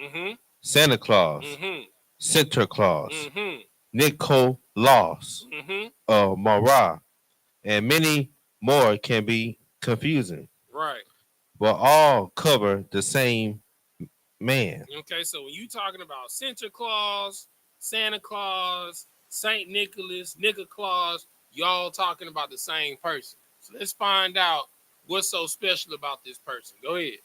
Mm-hmm. Santa Claus. Mm-hmm. Santa Claus. Mm-hmm. Nicholas. Mm-hmm. Mara. And many more can be confusing, Right. but all cover the same man. Okay, so when you talking about Santa Claus, Saint Nicholas, Claus, y'all talking about the same person. So let's find out what's so special about this person. Go ahead.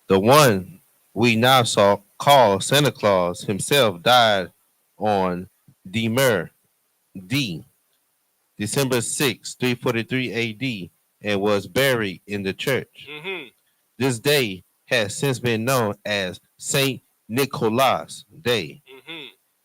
The one we now saw called Santa Claus himself died on December 6, 343 AD, and was buried in the church. Mm-hmm. This day has since been known as Saint Nicholas Day,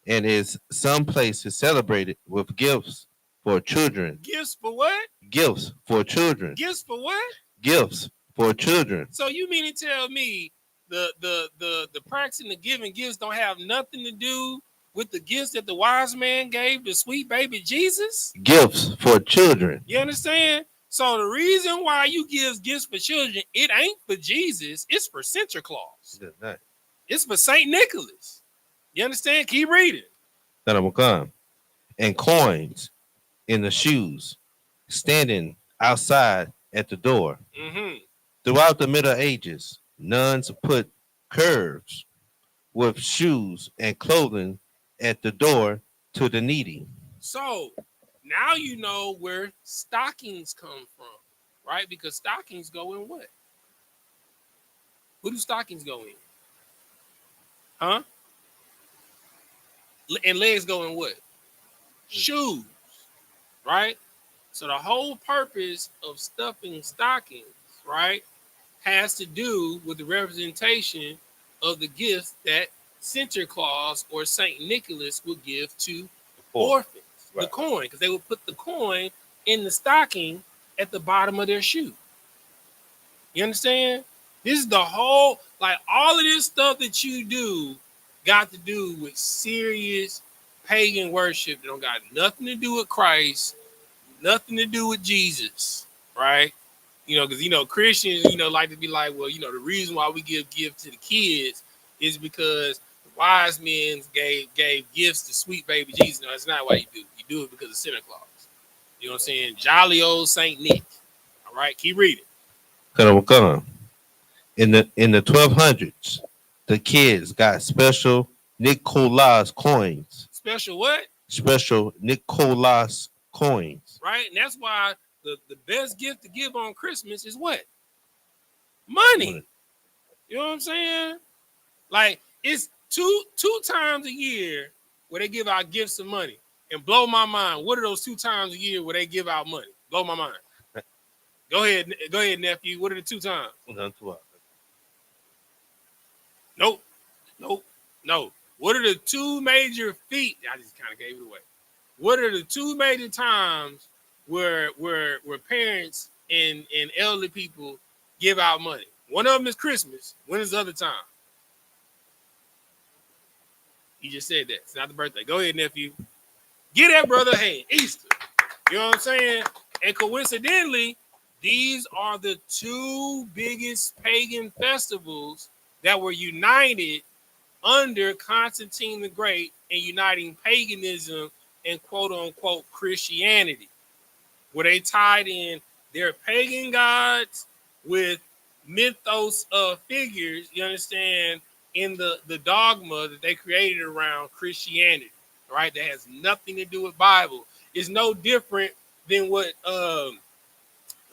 and is some places celebrated with gifts for children. Gifts for what? Gifts for children. Gifts for what? Gifts for children. So you mean to tell me the practicing the giving gifts don't have nothing to do with the gifts that the wise man gave the sweet baby Jesus? Gifts for children. You understand? So the reason why you give gifts for children, it ain't for Jesus, it's for Santa Claus. It's for Saint Nicholas. You understand? Keep reading. And coins in the shoes, standing outside at the door. Mm-hmm. Throughout the Middle Ages, nuns put curves with shoes and clothing at the door to the needy. So now you know where stockings come from, right? Because stockings go in what? Who do stockings go in? Huh? And legs go in what? Shoes, right? So the whole purpose of stuffing stockings, right, has to do with the representation of the gifts that Santa Claus or Saint Nicholas would give to orphans. Right. The coin, because they would put the coin in the stocking at the bottom of their shoe. You understand? This is the whole, like all of this stuff that you do got to do with serious pagan worship that don't got nothing to do with Christ, nothing to do with Jesus, right? You know, because, you know, Christians, you know, like to be like, well, you know, the reason why we give gifts to the kids is because the wise men gave gifts to sweet baby Jesus. No, that's not why you do it. You do it because of Santa Claus. You know what I'm saying? Jolly old Saint Nick. All right, keep reading. In the 1200s, the kids got special Nicholas coins. Special what? Special Nicholas coins. Right, and that's why the best gift to give on Christmas is what? Money. You know what I'm saying? Like, it's two times a year where they give out gifts of money. And blow my mind, what are those 2 times a year where they give out money? Blow my mind. Go ahead, nephew. What are the 2 times? Nope. What are the 2 major feet? I just kind of gave it away. What are the 2 major times where parents and elderly people give out money? One of them is Christmas. When is the other time? You just said that. It's not the birthday. Go ahead, nephew. Get that brother a hand. Easter. You know what I'm saying? And coincidentally, these are the 2 biggest pagan festivals that were united under Constantine the Great and uniting paganism and quote unquote Christianity, where they tied in their pagan gods with mythos of figures, you understand, in the dogma that they created around Christianity, right? That has nothing to do with Bible. It's no different than what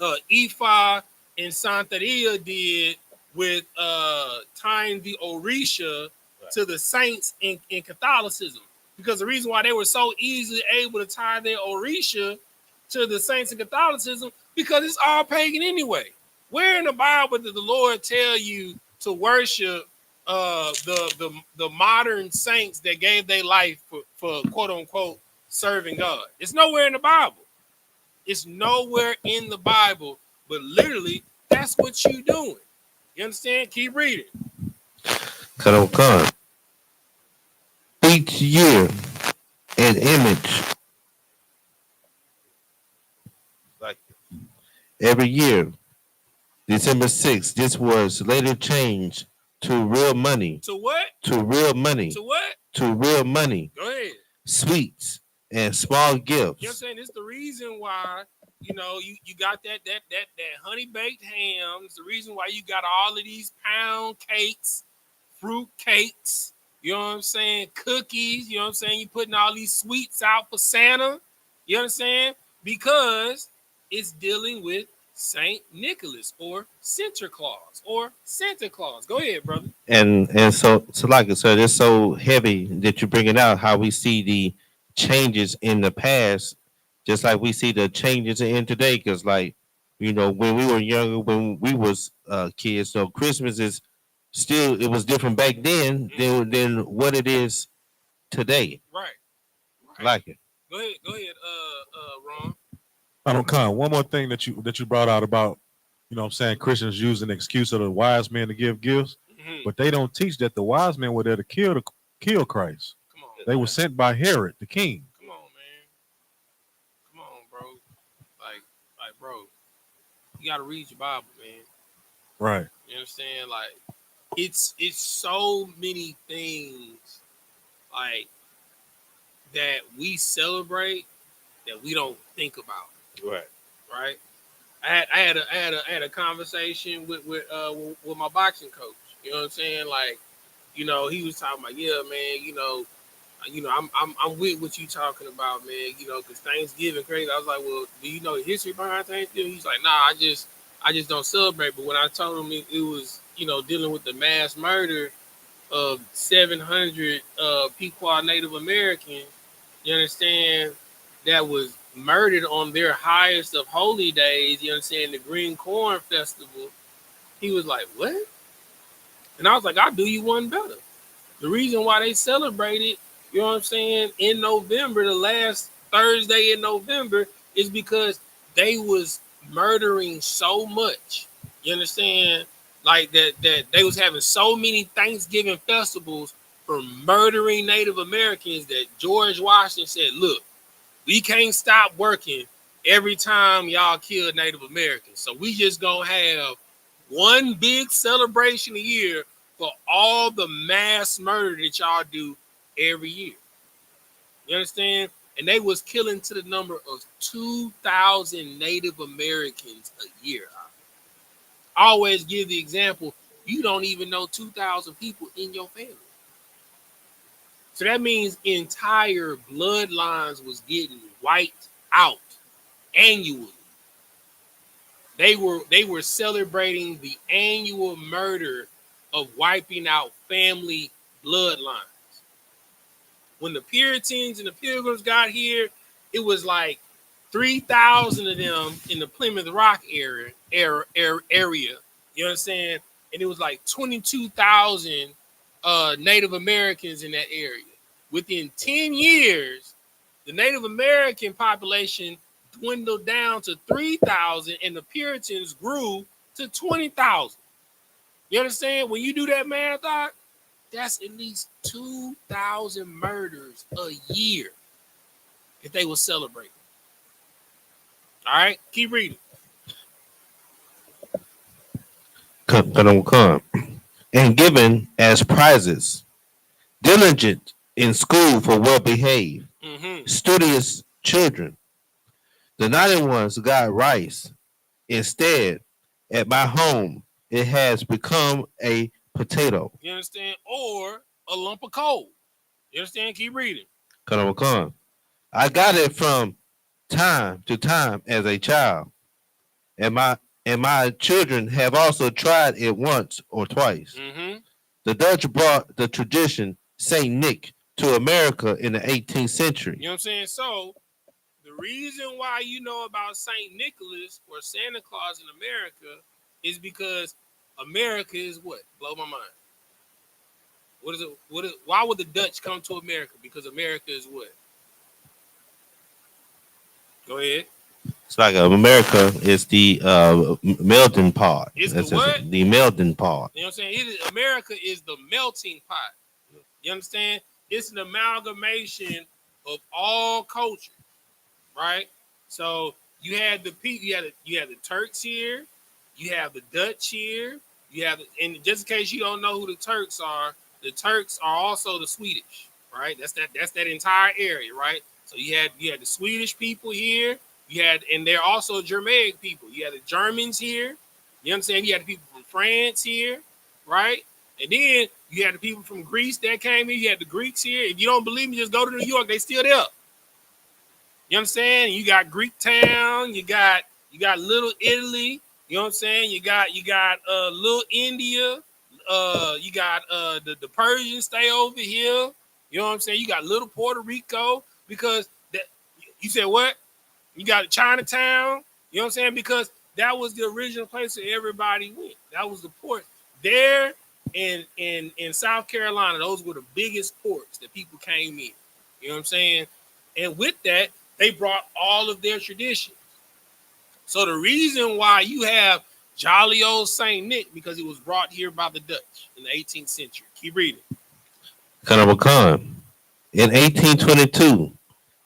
I.S.U.P.K and Santeria did with tying the Orisha to the saints in Catholicism. Because the reason why they were so easily able to tie their Orisha to the saints in Catholicism, because it's all pagan anyway. Where in the Bible did the Lord tell you to worship the modern saints that gave their life for quote unquote serving God. It's nowhere in the Bible. It's nowhere in the Bible, but literally that's what you doing. You understand? Keep reading. Come. Each year, an image. Like every year, December 6th, this was later changed to real money. To what? To real money. To what? To real money. Go ahead. Sweets and small gifts. You know what I'm saying? It's the reason why, you got that honey baked ham. It's the reason why you got all of these pound cakes, fruit cakes, you know what I'm saying? Cookies, you know what I'm saying? You putting all these sweets out for Santa. You understand? Because it's dealing with Saint Nicholas or Santa Claus or Santa Claus. Go ahead, brother. And so like I said, it's so heavy that you bring it out how we see the changes in the past, just like we see the changes in today. Because like when we were younger, when we was kids, so Christmas is still, it was different back then than what it is today. Right. Like it. Go ahead, Ron. I don't kind. One more thing that you brought out about, Christians use an excuse of the wise men to give gifts, but they don't teach that the wise men were there to kill Christ. Come on. They were sent by Herod, the king. Come on, man. Come on, bro. Like, bro, you gotta read your Bible, man. Right. You understand? Like, it's so many things like that we celebrate that we don't think about. Right. I had a conversation with my boxing coach. You know what I'm saying? Like, he was talking about, yeah, man, I'm with what you talking about, man. Because Thanksgiving crazy. I was like, well, do you know the history behind Thanksgiving? He's like, nah, I just don't celebrate. But when I told him it was, dealing with the mass murder of 700 Pequot Native Americans, you understand, that was murdered on their highest of holy days, you understand, the Green Corn Festival. He was like, what? And I was like, I'll do you one better. The reason why they celebrated, you know what I'm saying, in November, the last Thursday in November, is because they was murdering so much. You understand? Like that they was having so many Thanksgiving festivals for murdering Native Americans that George Washington said, look, we can't stop working every time y'all kill Native Americans. So we just gonna have one big celebration a year for all the mass murder that y'all do every year. You understand? And they was killing to the number of 2,000 Native Americans a year. I always give the example, you don't even know 2,000 people in your family. So that means entire bloodlines was getting wiped out annually. They were celebrating the annual murder of wiping out family bloodlines. When the Puritans and the Pilgrims got here, it was like 3,000 of them in the Plymouth Rock area. You understand? And it was like 22,000 Native Americans in that area. Within 10 years, the Native American population dwindled down to 3,000 and the Puritans grew to 20,000. You understand? When you do that math, Doc, that's at least 2,000 murders a year if they were celebrating. All right, keep reading. Come. And given as prizes, diligent in school for well-behaved, studious children. The naughty ones got rice. Instead, at my home, it has become a potato. You understand? Or a lump of coal. You understand? Keep reading. Come. I got it from time to time as a child, and my children have also tried it once or twice. The Dutch brought the tradition Saint Nick to America in the 18th century. You know what I'm saying? So the reason why you know about Saint Nicholas or Santa Claus in America is because America is what? Blow my mind. What is it? Why would the Dutch come to America? Because America is what? Go ahead. It's like America is the melting pot. It's That's the what? the melting pot. You know what I'm saying? America is the melting pot. You understand? It's an amalgamation of all cultures, right? So you had the people, you had the Turks here, you have the Dutch here, you have, and just in case you don't know who the Turks are also the Swedish, right? That's that entire area, right? So you had the Swedish people here, and they're also Germanic people. You had the Germans here, you understand? You had the people from France here, right? And then you had the people from Greece that came in. You had the Greeks here. If you don't believe me, just go to New York. They still there. You understand? You got Greek town. You got Little Italy. You know what I'm saying? You got Little India. You got the Persians stay over here. You know what I'm saying? You got Little Puerto Rico because that. You said what? You got Chinatown. You know what I'm saying? Because that was the original place where everybody went. That was the port there. In South Carolina, those were the biggest ports that people came in. You know what I'm saying? And with that, they brought all of their traditions. So the reason why you have jolly old Saint Nick, because it was brought here by the Dutch in the 18th century. Keep reading. Khan. In 1822,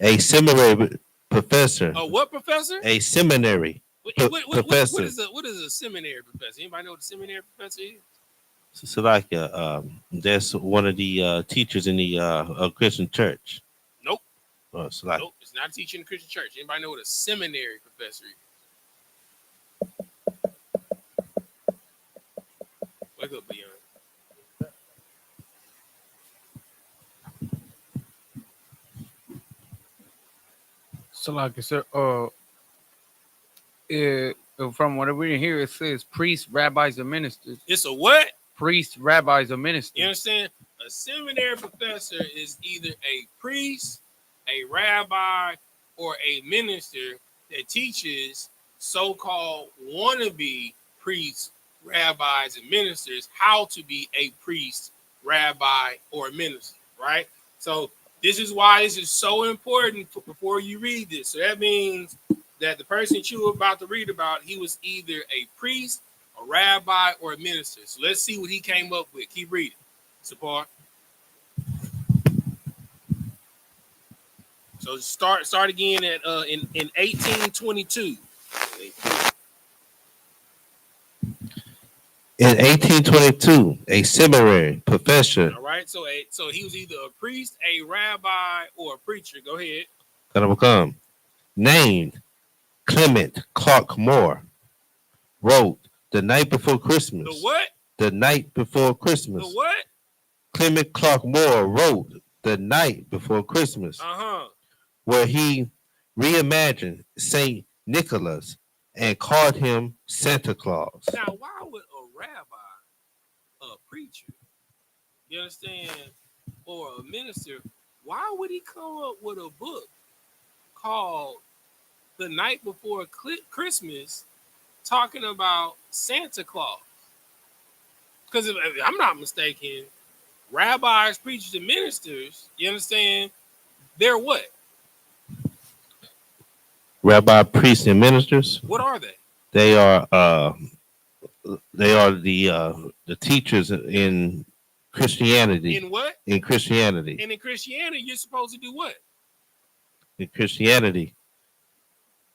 a seminary professor. A what professor? A seminary professor. What is a seminary professor? Anybody know what a seminary professor is? So like that's one of the teachers in the Christian church. Nope. Nope, it's not a teacher in the Christian church. Anybody know what a seminary professor is? Wake up, Beyond. So like I said, from what we're here, it says priests, rabbis, and ministers. It's a what? Priests, rabbis, and ministers. You understand? A seminary professor is either a priest, a rabbi, or a minister that teaches so-called wannabe priests, rabbis, and ministers how to be a priest, rabbi, or minister, right? So this is why this is so important before you read this. So that means that the person that you were about to read about, he was either a priest, a rabbi, or a minister. So let's see what he came up with. Keep reading. Support. So start again at in 1822. In 1822, a seminary professor. All right. So he was either a priest, a rabbi, or a preacher. Go ahead. Named Clement Clark Moore wrote The Night Before Christmas. The what? The Night Before Christmas. The what? Clement Clark Moore wrote The Night Before Christmas. Where he reimagined Saint Nicholas and called him Santa Claus. Now, why would a rabbi, a preacher, you understand, or a minister, why would he come up with a book called The Night Before Christmas talking about Santa Claus? Because if I'm not mistaken, rabbis, preachers, and ministers, you understand, they're what? Rabbi, priests, and ministers. What are they? They are the teachers in Christianity. In what? In Christianity. And in Christianity, you're supposed to do what? In Christianity,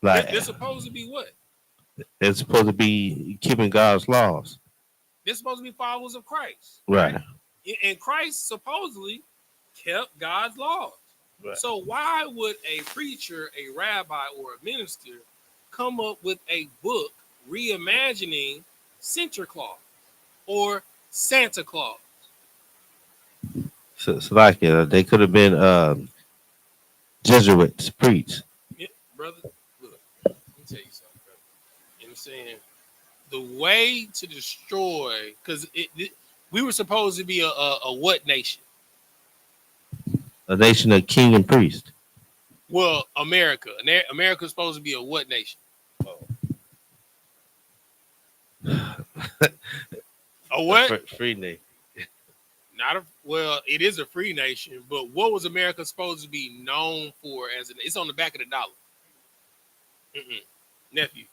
like they're supposed to be what? They're supposed to be keeping God's laws. They're supposed to be followers of Christ. Right. And Christ supposedly kept God's laws. Right. So why would a preacher, a rabbi, or a minister come up with a book reimagining Santa Claus or Santa Claus? So like they could have been Jesuits priests. Yeah, brother. Look, let me tell you something, brother. You know what I'm saying? The way to destroy, because we were supposed to be a what nation? A nation of king and priest. Well, America. America's supposed to be a what nation? A what? Free nation. Not a well. It is a free nation, but what was America supposed to be known for? It's on the back of the dollar. Nephew,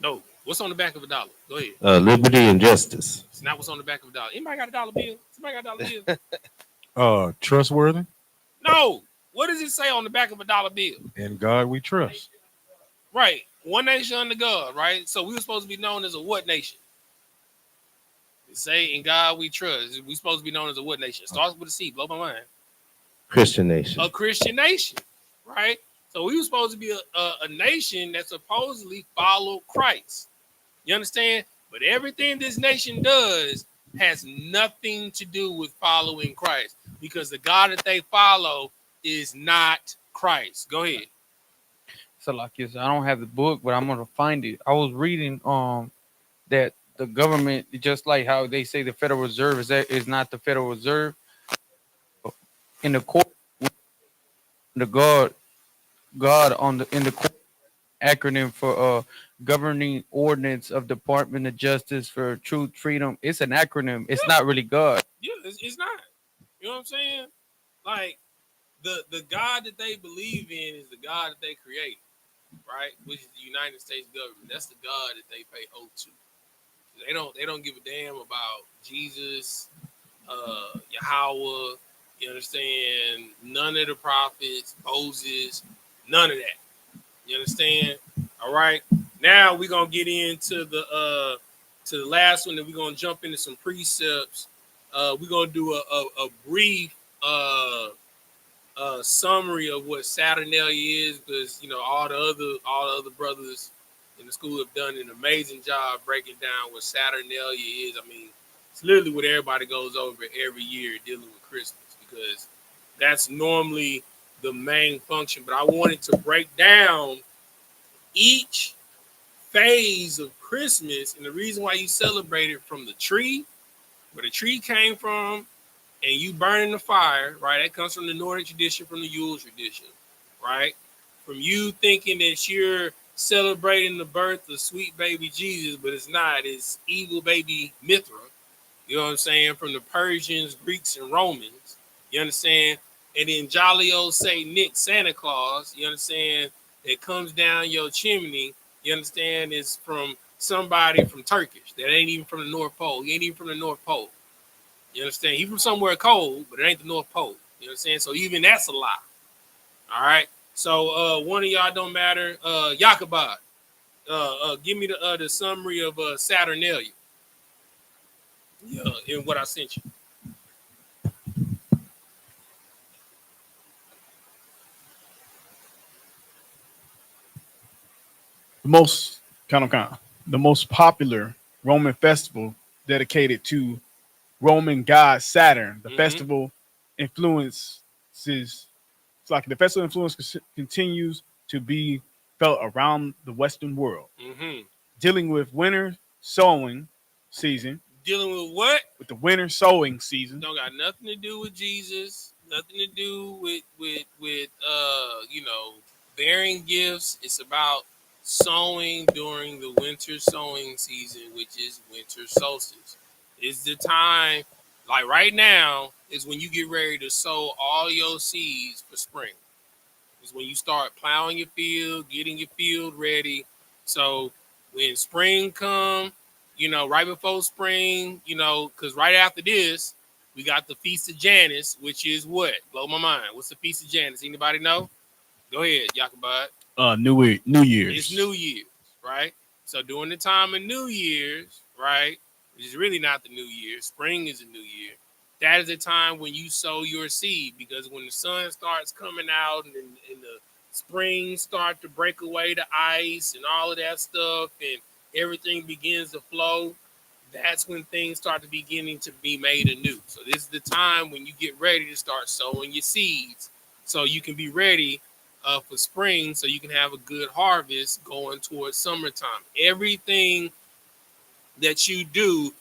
no. What's on the back of a dollar? Go ahead. Liberty and justice. It's not what's on the back of a dollar. Anybody got a dollar bill? Somebody got a dollar bill? Trustworthy. No. What does it say on the back of a dollar bill? In God we trust. Right. One nation under God, right? So we were supposed to be known as a what nation? Say in God we trust. We supposed to be known as a what nation? Starts with a C. Blow my mind. Christian nation. A Christian nation, right? So we were supposed to be a nation that supposedly followed Christ. You understand? But everything this nation does has nothing to do with following Christ, because the God that they follow is not Christ. Go ahead. So like this, I don't have the book, but I'm gonna find it. I was reading that the government, just like how they say the Federal Reserve is not the Federal Reserve, in the court, the God on the in the court acronym for governing ordinance of Department of Justice for Truth, Freedom. It's an acronym. It's not really God. Yeah, it's not. You know what I'm saying? Like the God that they believe in is the God that they create, right? Which is the United States government. That's the God that they pay oath to. They don't give a damn about Jesus, Yahweh. You understand? None of the prophets, Moses, none of that. You understand? All right. Now we're gonna get into the last one, and we're gonna jump into some precepts. We're gonna do a brief summary of what Saturnalia is, because all the other brothers in the school have done an amazing job breaking down what Saturnalia is. I mean, it's literally what everybody goes over every year dealing with Christmas, because that's normally the main function. But I wanted to break down each phase of Christmas and the reason why you celebrate it, from the tree, where the tree came from, and you burning the fire, right? That comes from the Nordic tradition, from the Yule tradition, right? From you thinking that you're celebrating the birth of sweet baby Jesus, but it's not. It's evil baby Mithra. You know what I'm saying? From the Persians, Greeks, and Romans. You understand? And then jolly old Saint Nick, Santa Claus, you understand, that comes down your chimney, you understand, is from somebody from Turkish that ain't even from the North Pole. He ain't even from the North Pole. You understand? He from somewhere cold, but it ain't the North Pole. You understand? So even that's a lie. All right. So one of y'all don't matter. Yakubad, give me the summary of Saturnalia. Yeah, in what I sent you. The most popular Roman festival dedicated to Roman god Saturn. The festival influences. It's like the festival influence continues to be felt around the Western world, dealing with winter sowing season. Dealing with what? With the winter sowing season. Don't got nothing to do with Jesus. Nothing to do with bearing gifts. It's about sowing during the winter sowing season, which is winter solstice. It's the time, like right now, is when you get ready to sow all your seeds for spring. It's when you start plowing your field, getting your field ready. So when spring come, right before spring, because right after this, we got the Feast of Janus, which is what? Blow my mind. What's the Feast of Janus? Anybody know? Go ahead, Yakubad. New Year's. It's New Year's, right? So during the time of New Year's, right, which is really not the New Year, spring is a new year. That is the time when you sow your seed, because when the sun starts coming out and the spring start to break away the ice and all of that stuff, and everything begins to flow, that's when things start to beginning to be made anew. So this is the time when you get ready to start sowing your seeds, so you can be ready for spring, so you can have a good harvest going towards summertime. Everything that you do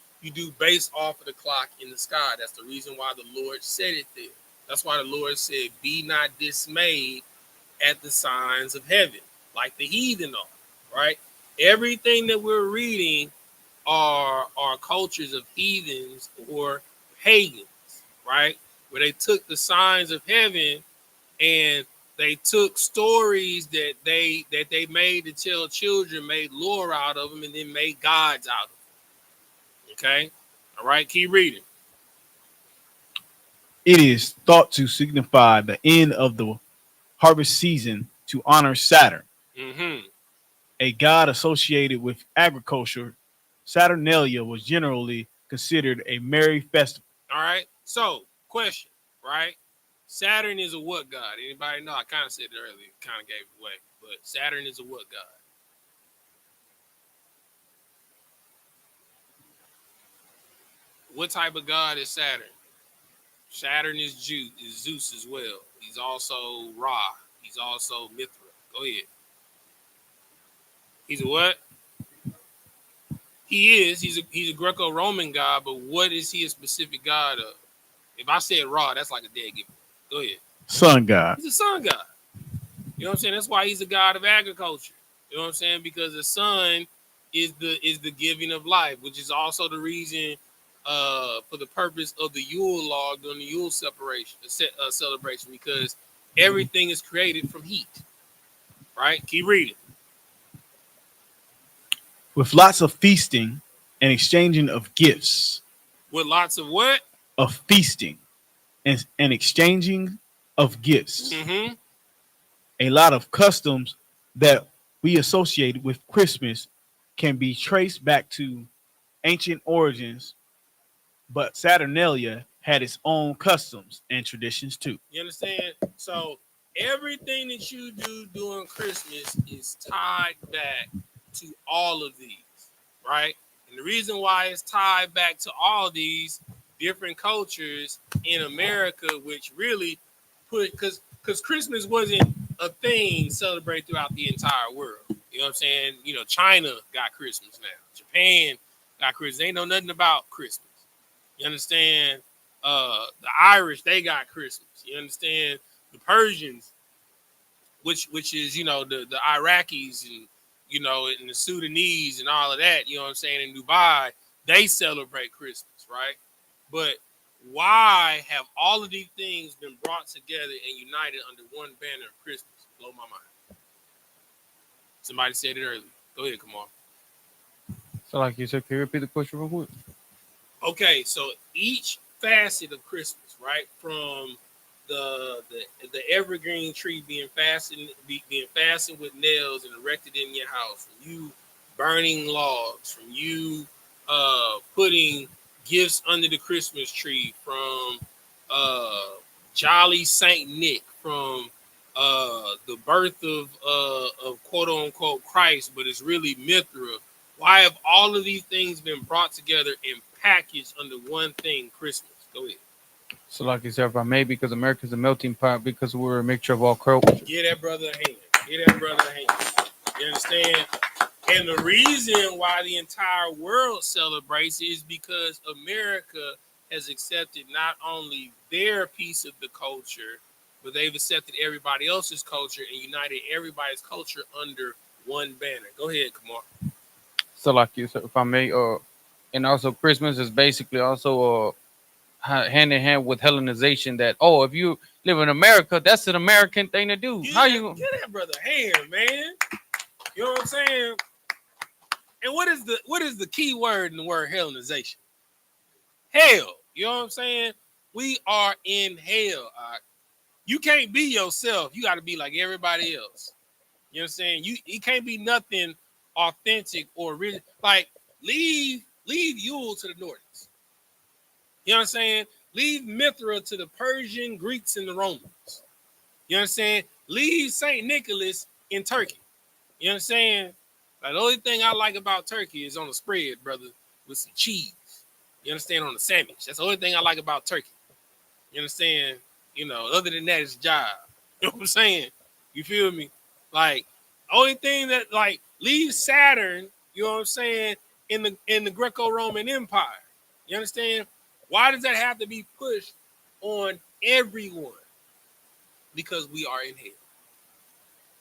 based off of the clock in the sky. That's the reason why the Lord said it there. That's why the Lord said, be not dismayed at the signs of heaven, like the heathen are, right? Everything that we're reading are cultures of heathens or pagans, right? Where they took the signs of heaven and they took stories that they made to tell children, made lore out of them, and then made gods out of them. Okay, all right, keep reading. It is thought to signify the end of the harvest season to honor Saturn, Mm-hmm. a god associated with agriculture. Saturnalia was generally considered a merry festival. All right. So, question, right? Saturn is a what god? Anybody know? I kind of said it earlier, kind of gave it away, but Saturn is a what god? What type of god is Saturn? Saturn is Zeus as well. He's also Ra. He's also Mithra. Go ahead. He's a what? He is. He's a Greco-Roman god, but what is he a specific god of? If I said Ra, that's like a dead giveaway. Go ahead. Sun god. He's a sun god. You know what I'm saying? That's why he's a god of agriculture. You know what I'm saying? Because the sun is the giving of life, which is also the reason for the purpose of the Yule log during the Yule celebration, because everything is created from heat. Right? Keep reading. With lots of feasting and exchanging of gifts. With lots of what? Of feasting and exchanging of gifts. Mm-hmm. A lot of customs that we associate with Christmas can be traced back to ancient origins, but Saturnalia had its own customs and traditions too. You understand? So everything that you do during Christmas is tied back to all of these, right? And the reason why it's tied back to all these different cultures in America, which really put, because Christmas wasn't a thing celebrated throughout the entire world. You know what I'm saying? You know, China got Christmas now. Japan got Christmas. They know nothing about Christmas. You understand? The Irish, they got Christmas. You understand? The Persians, which is, you know, the Iraqis and, you know, and the Sudanese and all of that, you know what I'm saying, in Dubai, they celebrate Christmas, right? But why have all of these things been brought together and united under one banner of Christmas? Blow my mind. Somebody said it earlier. Go ahead, come on. So, like you said, can you repeat the question real quick? Okay, so each facet of Christmas, right, from the evergreen tree being fastened with nails and erected in your house, from you burning logs, from you putting gifts under the Christmas tree, from Jolly Saint Nick, from the birth of quote unquote Christ, but it's really Mithra. Why have all of these things been brought together and packaged under one thing, Christmas? Go ahead. So, like you said, if I may, because America's a melting pot, because we're a mixture of all cultures. Give that brother a hand. Give that brother a hand. You understand? And the reason why the entire world celebrates is because America has accepted not only their piece of the culture, but they've accepted everybody else's culture and united everybody's culture under one banner. Go ahead, Kamar. So, like you said, if I may, and also Christmas is basically also hand in hand with Hellenization. That if you live in America, that's an American thing to do. Give that brother a hand, man? You know what I'm saying? And what is the key word in the word Hellenization? Hell. You know what I'm saying? We are in hell. You can't be yourself. You got to be like everybody else. You know what I'm saying? You can't be nothing authentic or really, like, leave Yule to the Nordics. You know what I'm saying? Leave Mithra to the Persian, Greeks, and the Romans. You know what I'm saying? Leave St. Nicholas in Turkey. You know what I'm saying? Like, the only thing I like about Turkey is on the spread, brother, with some cheese. You understand? On the sandwich. That's the only thing I like about Turkey. You understand? You know, other than that, it's job. You know what I'm saying? You feel me? Like, only thing that, like, leave Saturn, you know what I'm saying, in the Greco-Roman Empire. You understand? Why does that have to be pushed on everyone? Because we are in hell.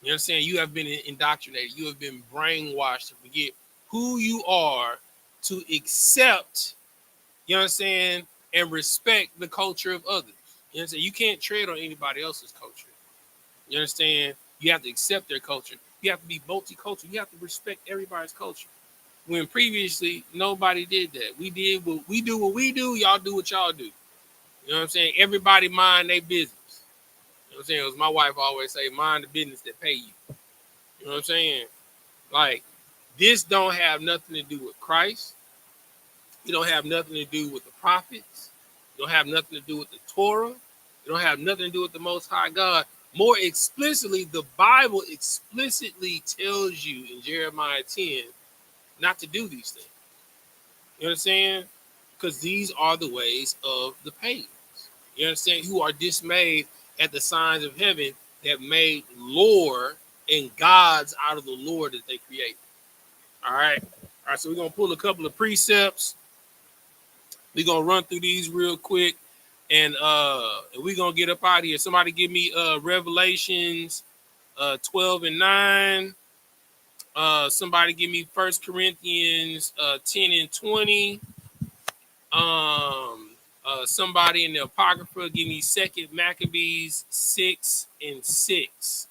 You understand? You have been indoctrinated. You have been brainwashed to forget who you are to accept, you know what I'm saying, and respect the culture of others. You know what I'm saying? You can't tread on anybody else's culture. You understand? You have to accept their culture. You have to be multicultural. You have to respect everybody's culture. When previously nobody did that. We did what we do, y'all do what y'all do. You know what I'm saying? Everybody mind their business. You know what I'm saying? As my wife always say, mind the business that pay you. You know what I'm saying? Like, this don't have nothing to do with Christ. It don't have nothing to do with the prophets. It don't have nothing to do with the Torah. It don't have nothing to do with the Most High God. More explicitly, the Bible explicitly tells you in Jeremiah 10 not to do these things. You understand? Because these are the ways of the pagans. You understand? Who are dismayed at the signs of heaven that made lore and gods out of the lore that they created. All right. All right. So we're going to pull a couple of precepts. We're going to run through these real quick. And we're going to get up out of here. Somebody give me Revelations 12 and 9. Somebody give me 1 Corinthians 10 and 20. Somebody in the Apocrypha give me 2 Maccabees 6 and 6.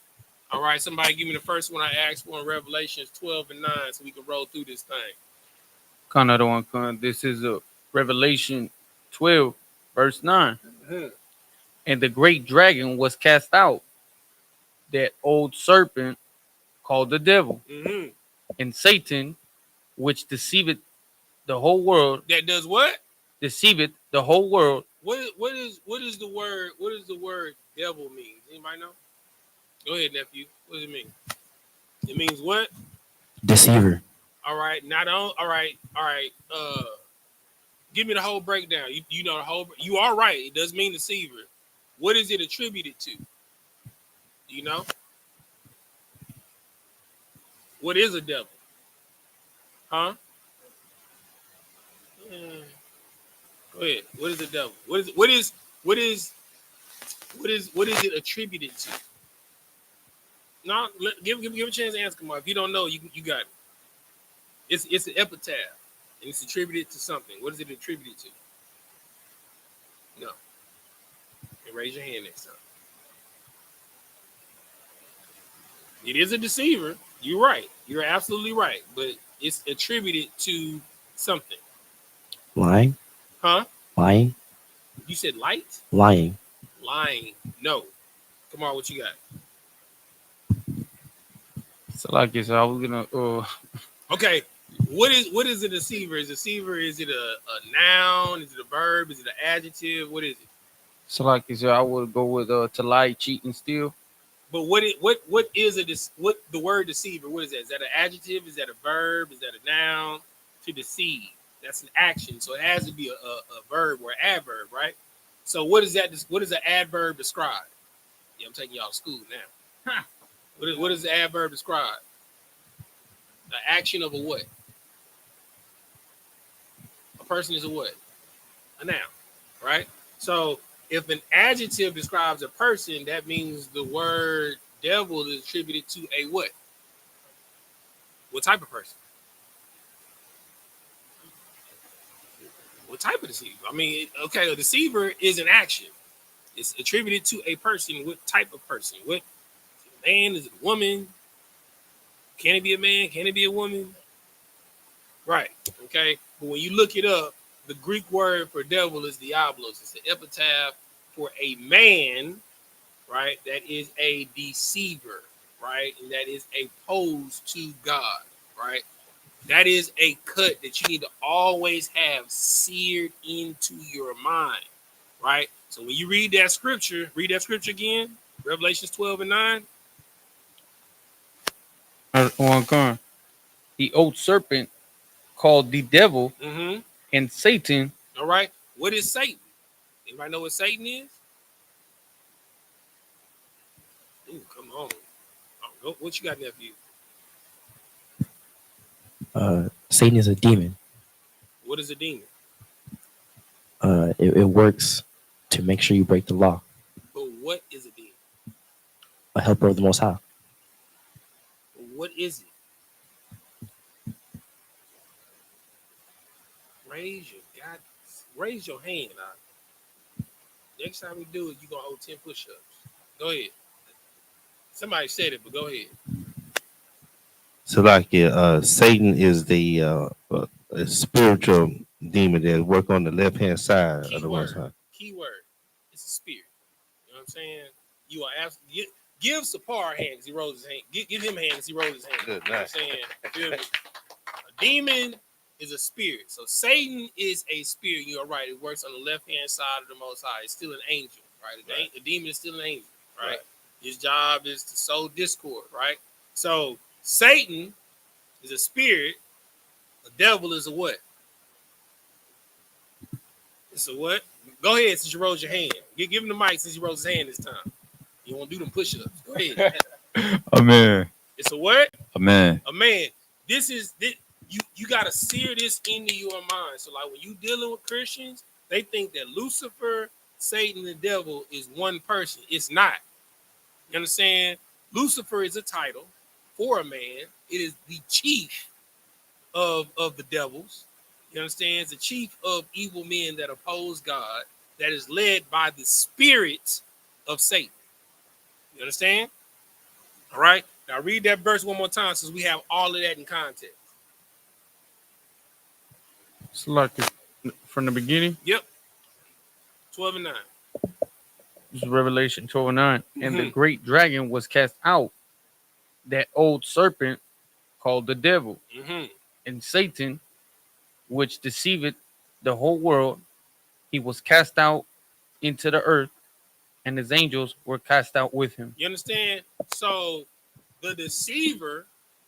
All right, somebody give me the first one I asked for in Revelations 12 and 9 so we can roll through this thing. Another one. This is a Revelation 12, verse 9. Mm-hmm. And the great dragon was cast out, that old serpent called the devil, Mm-hmm. and Satan, which deceiveth the whole world. That does what? Deceiveth the whole world. What is the word devil mean? Anybody know? Go ahead, nephew. What does it mean? It means what? Deceiver. All right, not on. All right. Give me the whole breakdown. You know the whole. You are right. It does mean deceiver. What is it attributed to? Do you know? What is a devil? Huh? Go ahead. What is the devil? What is it attributed to? No, give a chance to answer. Come on. If you don't know, you got it. It's an epitaph, and it's attributed to something. What is it attributed to? No. And raise your hand next time. It is a deceiver. You're right. You're absolutely right. But it's attributed to something. Lying. Huh? Lying. You said light? Lying. Lying. No. Come on, what you got? So like this, I was gonna Okay. What is a deceiver? Is it a noun? Is it a verb? Is it an adjective? What is it? so like this, I would go with to lie, cheat, and steal. But what is what the word deceiver? What is that? Is that an adjective? Is that a verb? Is that a noun? To deceive. That's an action. So it has to be a verb or adverb, right? So what is that? What does an adverb describe? Yeah, I'm taking y'all to school now. Huh. What does the adverb describe? The action of a what? A person is a what? A noun, right? So if an adjective describes a person, that means the word devil is attributed to a what? What type of person? What type of deceiver? I mean, okay, a deceiver is an action. It's attributed to a person. What type of person? What, is it a man? Is it a woman? Can it be a man? Can it be a woman? Right. Okay. But when you look it up, the Greek word for devil is diablos. It's the epitaph for a man, right? That is a deceiver, right? And that is opposed to God, right? That is a cut that you need to always have seared into your mind, right? So when you read that scripture again, Revelations 12 and 9. The old serpent called the devil, Mm-hmm. and Satan. All right. What is Satan? Anybody know what Satan is? Ooh, come on. Oh, what you got, nephew? Satan is a demon. What is a demon? It works to make sure you break the law. But what is a demon? A helper of the Most High. What is it? Raise your hand. Next time we do it, you're gonna hold 10 push-ups. Go ahead. Somebody said it, but go ahead. So like Satan is the a spiritual demon that work on the left hand side of the Most High. Keyword. It's a spirit. You know what I'm saying? You are asking. Give Sapar a hand because he rose his hand. Give him a hand because he rose his hand. Good, you know nice. what I'm saying? A demon is a spirit. So Satan is a spirit. You are right. It works on the left hand side of the Most High. It's still an angel, right? The demon is still an angel, right? His job is to sow discord, right? So Satan is a spirit. The devil is a what? It's a what? Go ahead since you rose your hand. Give him the mic since you rose his hand this time. You won't do them push-ups. Go ahead. Amen. It's a what? Amen. A man. This. You gotta sear this into your mind. So like when you dealing with Christians, they think that Lucifer, Satan, and the devil is one person. It's not. You understand? Lucifer is a title for a man. It is the chief of the devils. You understand? It's the chief of evil men that oppose God, that is led by the spirit of Satan. You understand? All right. Now read that verse one more time since we have all of that in context. So like from the beginning. Yep. 12 and 9. This is Revelation 12:9. And the great dragon was cast out, that old serpent called the devil and Satan, which deceiveth the whole world. He was cast out into the earth, and his angels were cast out with him. You understand? So the deceiver,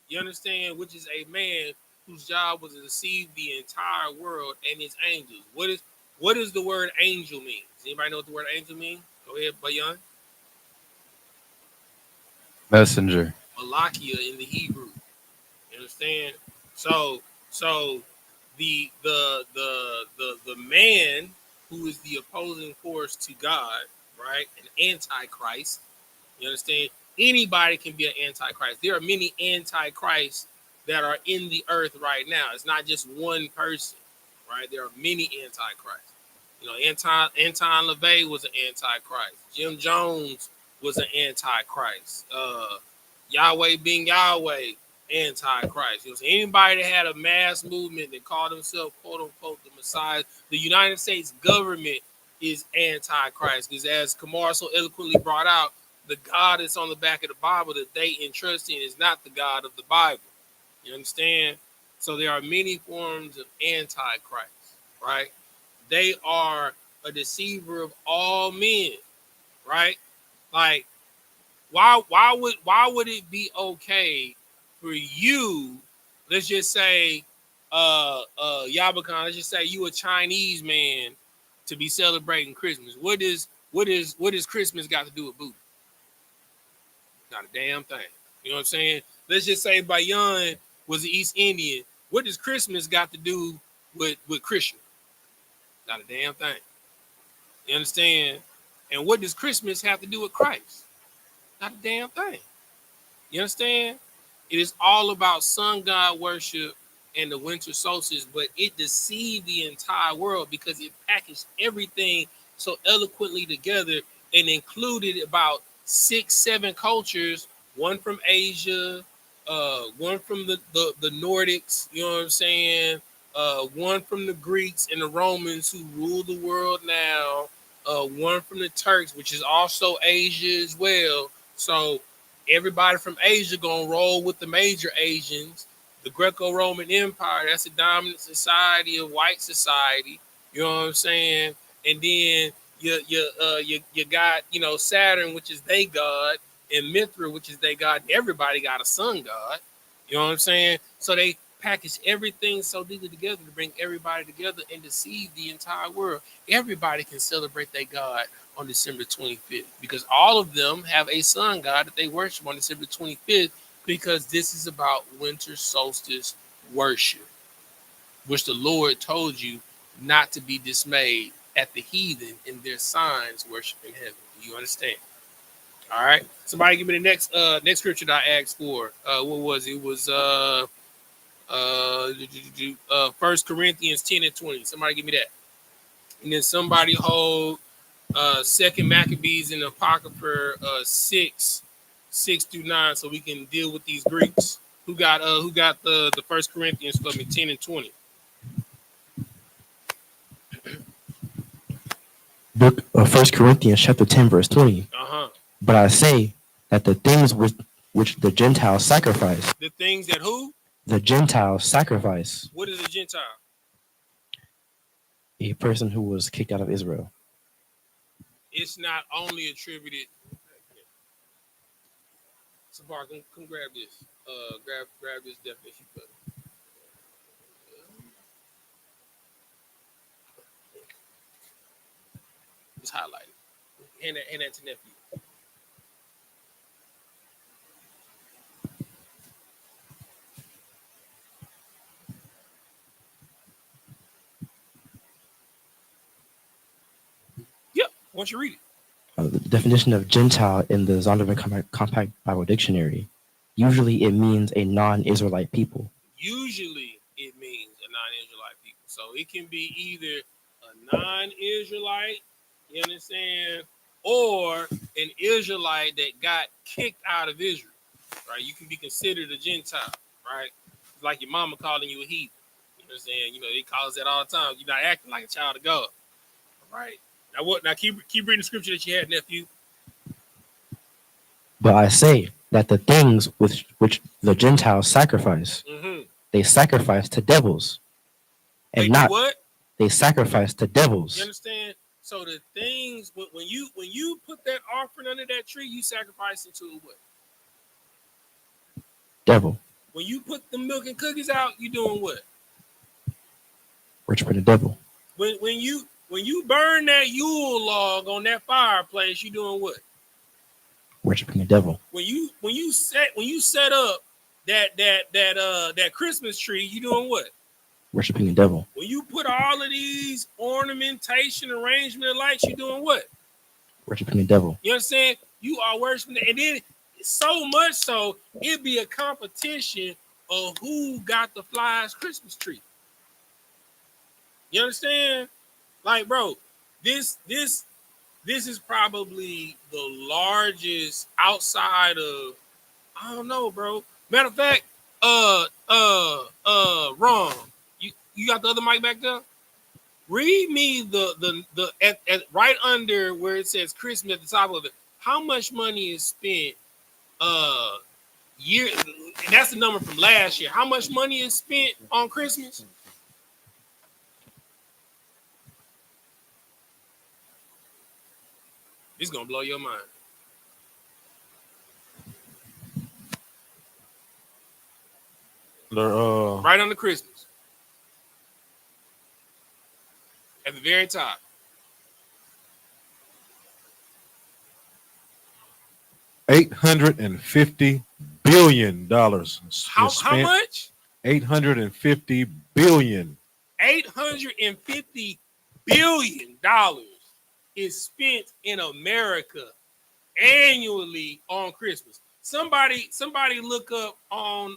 you understand, which is a man whose job was to deceive the entire world and his angels. What does the word angel mean? Does anybody know what the word angel means? Go ahead, Bayan. Messenger. Malakia in the Hebrew. You understand? So the man who is the opposing force to God, right? An antichrist. You understand? Anybody can be an antichrist. There are many antichrists that are in the earth right now. It's not just one person, right? There are many antichrists. You know, Anton LaVey was an antichrist. Jim Jones was an antichrist. Yahweh being Yahweh, antichrist. You know, so anybody that had a mass movement that called himself quote unquote the Messiah, the United States government is antichrist. Because as Kamar so eloquently brought out, the God that's on the back of the Bible that they entrust in is not the God of the Bible. You understand? So there are many forms of antichrist, right? They are a deceiver of all men, right? Like, why would it be okay for you? Let's just say, Yabakan, let's just say you a Chinese man to be celebrating Christmas. What does Christmas got to do with Buddha? Not a damn thing. You know what I'm saying? Let's just say Bayan was an East Indian. What does Christmas got to do with Christian? Not a damn thing. You understand? And what does Christmas have to do with Christ? Not a damn thing. You understand? It is all about sun god worship and the winter solstice, but it deceived the entire world because it packaged everything so eloquently together and included about 6-7 cultures, one from Asia, one from the Nordics, you know what I'm saying? One from the Greeks and the Romans who rule the world now, one from the Turks, which is also Asia as well. So everybody from Asia gonna roll with the major Asians. The Greco-Roman Empire, that's a dominant society, a white society. You know what I'm saying? And then you got, you know, Saturn, which is they god, and Mithra, which is they god. Everybody got a sun god. You know what I'm saying? So they package everything so deeply together to bring everybody together and deceive the entire world. Everybody can celebrate their God on December 25th because all of them have a sun god that they worship on December 25th because this is about winter solstice worship, which the Lord told you not to be dismayed at the heathen in their signs worship in heaven. Do you understand? All right. Somebody give me the next scripture that I asked for. What was it? It was 1 Corinthians 10 and 20. Somebody give me that. And then somebody hold 2 Maccabees and Apocrypha 6 through 9, so we can deal with these Greeks. Who got the 1 Corinthians for me, 10 and 20? Book of 1 Corinthians chapter 10 verse 20. Uh-huh. But I say that the things which the Gentiles sacrifice. The things that who? The Gentiles sacrifice. What is a Gentile? A person who was kicked out of Israel. It's not only attributed. Sabar, come grab this. Grab this definition. It's highlighted. Hand that to nephew. Yep. Why don't you read it? The definition of Gentile in the Zondervan Compact Bible Dictionary. Usually it means a non-Israelite people. Usually it means a non-Israelite people. So it can be either a non-Israelite, you understand, or an Israelite that got kicked out of Israel, right? You can be considered a Gentile, right? It's like your mama calling you a heathen. You understand? You know, they call us that all the time. You're not acting like a child of God, all right? Now what? Now keep reading the scripture that you had, nephew. But I say that the things which the Gentiles sacrifice, they sacrifice to devils, and They not do what? They sacrifice to devils. You understand? So the things when you put that offering under that tree, you sacrifice into what? Devil. When you put the milk and cookies out, you doing what? Worshiping the devil. When you burn that Yule log on that fireplace, you doing what? Worshiping the devil. When you set up that Christmas tree, you doing what? Worshiping the devil. When you put all of these ornamentation, arrangement of lights, you doing what? Worshiping the devil. You understand? You are worshiping, and then so much so it'd be a competition of who got the flyest Christmas tree. You understand? Like, bro, this is probably the largest outside of, I don't know, bro. Matter of fact, Ron, you got the other mic back there? Read me the at right under where it says Christmas at the top of it. How much money is spent year? And that's the number from last year. How much money is spent on Christmas? It's gonna blow your mind. Right under Christmas. At the very top. $850 billion. How much? $850 billion. $850 billion is spent in America annually on Christmas. Somebody look up on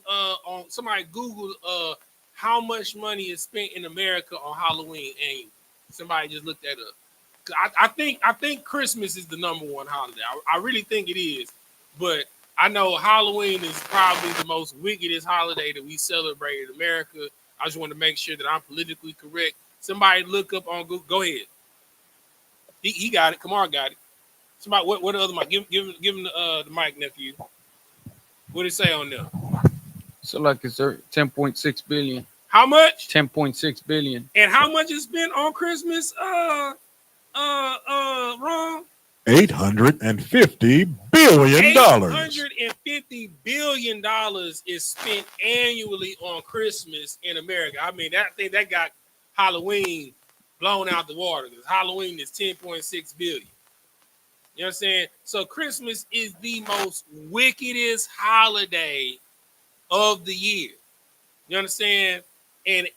somebody Google how much money is spent in America on Halloween annually. Somebody just looked that up. I think Christmas is the number one holiday. I really think it is, but I know Halloween is probably the most wickedest holiday that we celebrate in America. I just want to make sure that I'm politically correct. Somebody look up on Google. Go ahead. He got it. Kamar got it. Somebody, what other mic? Give him the mic, nephew. What did it say on there? So like it's 10.6 billion. How much? 10.6 billion. And how much is spent on Christmas? Wrong. $850 billion. $850 billion is spent annually on Christmas in America. I mean, I think that got Halloween blown out the water because Halloween is 10.6 billion. You know what I'm saying? So Christmas is the most wickedest holiday of the year. You understand? And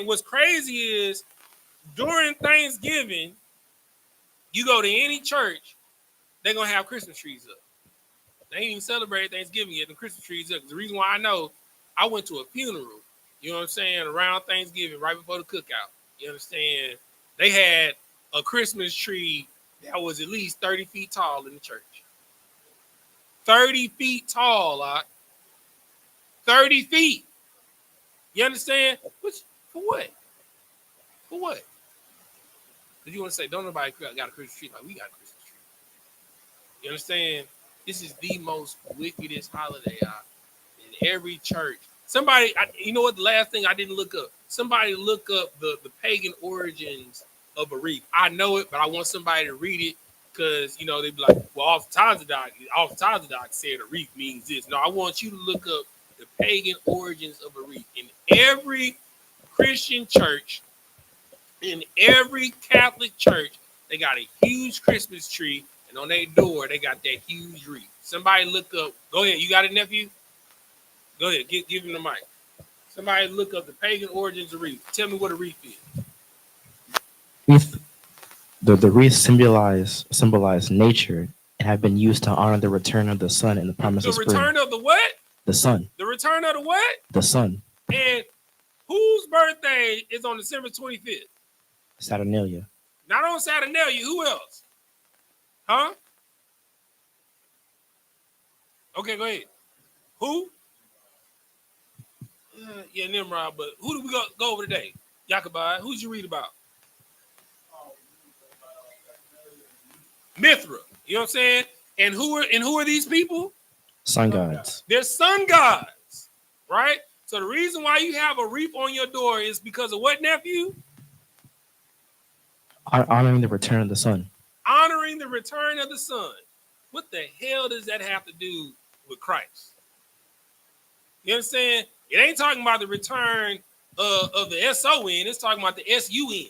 what's crazy is during Thanksgiving, you go to any church, they're gonna have Christmas trees up. They ain't even celebrated Thanksgiving yet. The Christmas trees up. The reason why I know, I went to a funeral, you know what I'm saying, around Thanksgiving, right before the cookout. You understand? They had a Christmas tree that was at least 30 feet tall in the church. 30 feet tall, 30 feet. You understand? For what? For what? Because you want to say, don't nobody got a Christmas tree like we got a Christmas tree. You understand? This is the most wickedest holiday in every church. Somebody, you know what? The last thing I didn't look up. Somebody look up the pagan origins of a wreath. I know it, but I want somebody to read it because they'd be like, well, oftentimes the doc said a wreath means this. No, I want you to look up the pagan origins of a wreath. In every Christian church, in every Catholic church, they got a huge Christmas tree, and on their door, they got that huge wreath. Somebody look up. Go ahead. You got it, nephew? Go ahead. Give him the mic. Somebody look up the pagan origins of wreath. Tell me what a wreath is. Wreath, the wreaths symbolize nature and have been used to honor the return of the sun and the promise of spring. The return of the what? The sun. The return of the what? The sun. And whose birthday is on December 25th? Saturnalia. Not on Saturnalia. Who else? Huh? Okay, go ahead. Who? Yeah, Nimrod, but who do we go over today? Yahabai, who'd you read about? Mithra. You know what I'm saying? And who are these people? Sun gods. They're sun gods, right? So the reason why you have a wreath on your door is because of what, nephew? Honoring the return of the sun. Honoring the return of the sun. What the hell does that have to do with Christ? You understand? It ain't talking about the return of the S-O-N. It's talking about the S-U-N.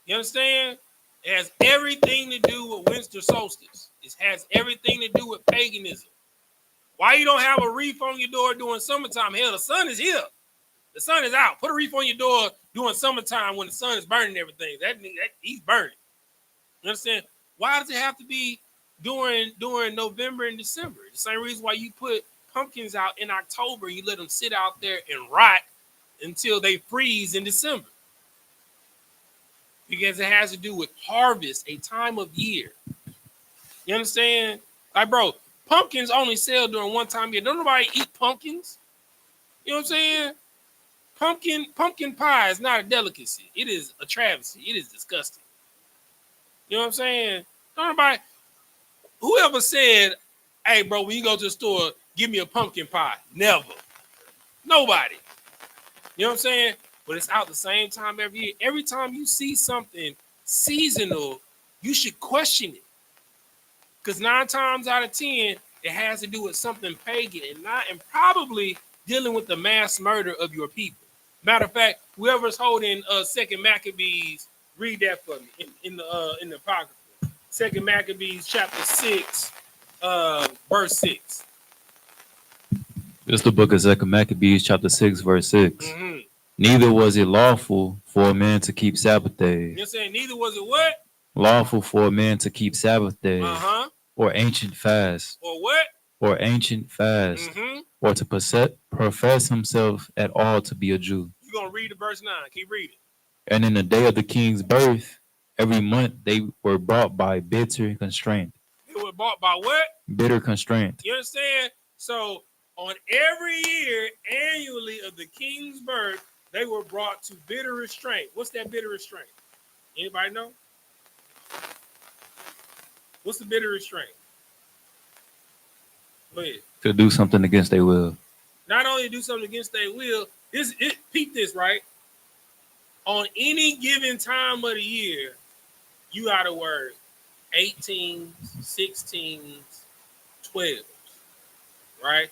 You understand? It has everything to do with winter solstice. It has everything to do with paganism. Why you don't have a wreath on your door during summertime? Hell, the sun is here. The sun is out. Put a wreath on your door during summertime when the sun is burning everything. That he's burning. You understand? Why does it have to be during November and December? The same reason why you put pumpkins out in October, you let them sit out there and rot until they freeze in December. Because it has to do with harvest, a time of year. You understand? Like, bro, pumpkins only sell during one time of year. Don't nobody eat pumpkins. You know what I'm saying? Pumpkin pie is not a delicacy. It is a travesty. It is disgusting. You know what I'm saying? Don't nobody, whoever said, hey, bro, when you go to the store, give me a pumpkin pie. Never. Nobody. You know what I'm saying? But it's out the same time every year. Every time you see something seasonal, you should question it. Because 9 times out of 10, it has to do with something pagan and probably dealing with the mass murder of your people. Matter of fact, whoever's holding Second Maccabees, read that for me in the Apocrypha. Second Maccabees chapter 6, verse 6. It's the book of Second Maccabees, chapter 6, verse 6. Mm-hmm. Neither was it lawful for a man to keep Sabbath days. You're saying neither was it what? Lawful for a man to keep Sabbath days. Uh-huh. Or ancient fast. Or what? Or ancient fast. Mm-hmm. Or to profess himself at all to be a Jew. You're going to read the verse 9. Keep reading. And in the day of the king's birth, every month they were brought by bitter constraint. They were bought by what? Bitter constraint. You understand? So on every year, annually of the king's birth, they were brought to bitter restraint. What's that bitter restraint? Anybody know? What's the bitter restraint? Go ahead. To do something against their will. Not only do something against their will, peep this, right? On any given time of the year, you got to work 18s, 16s, 12s, right?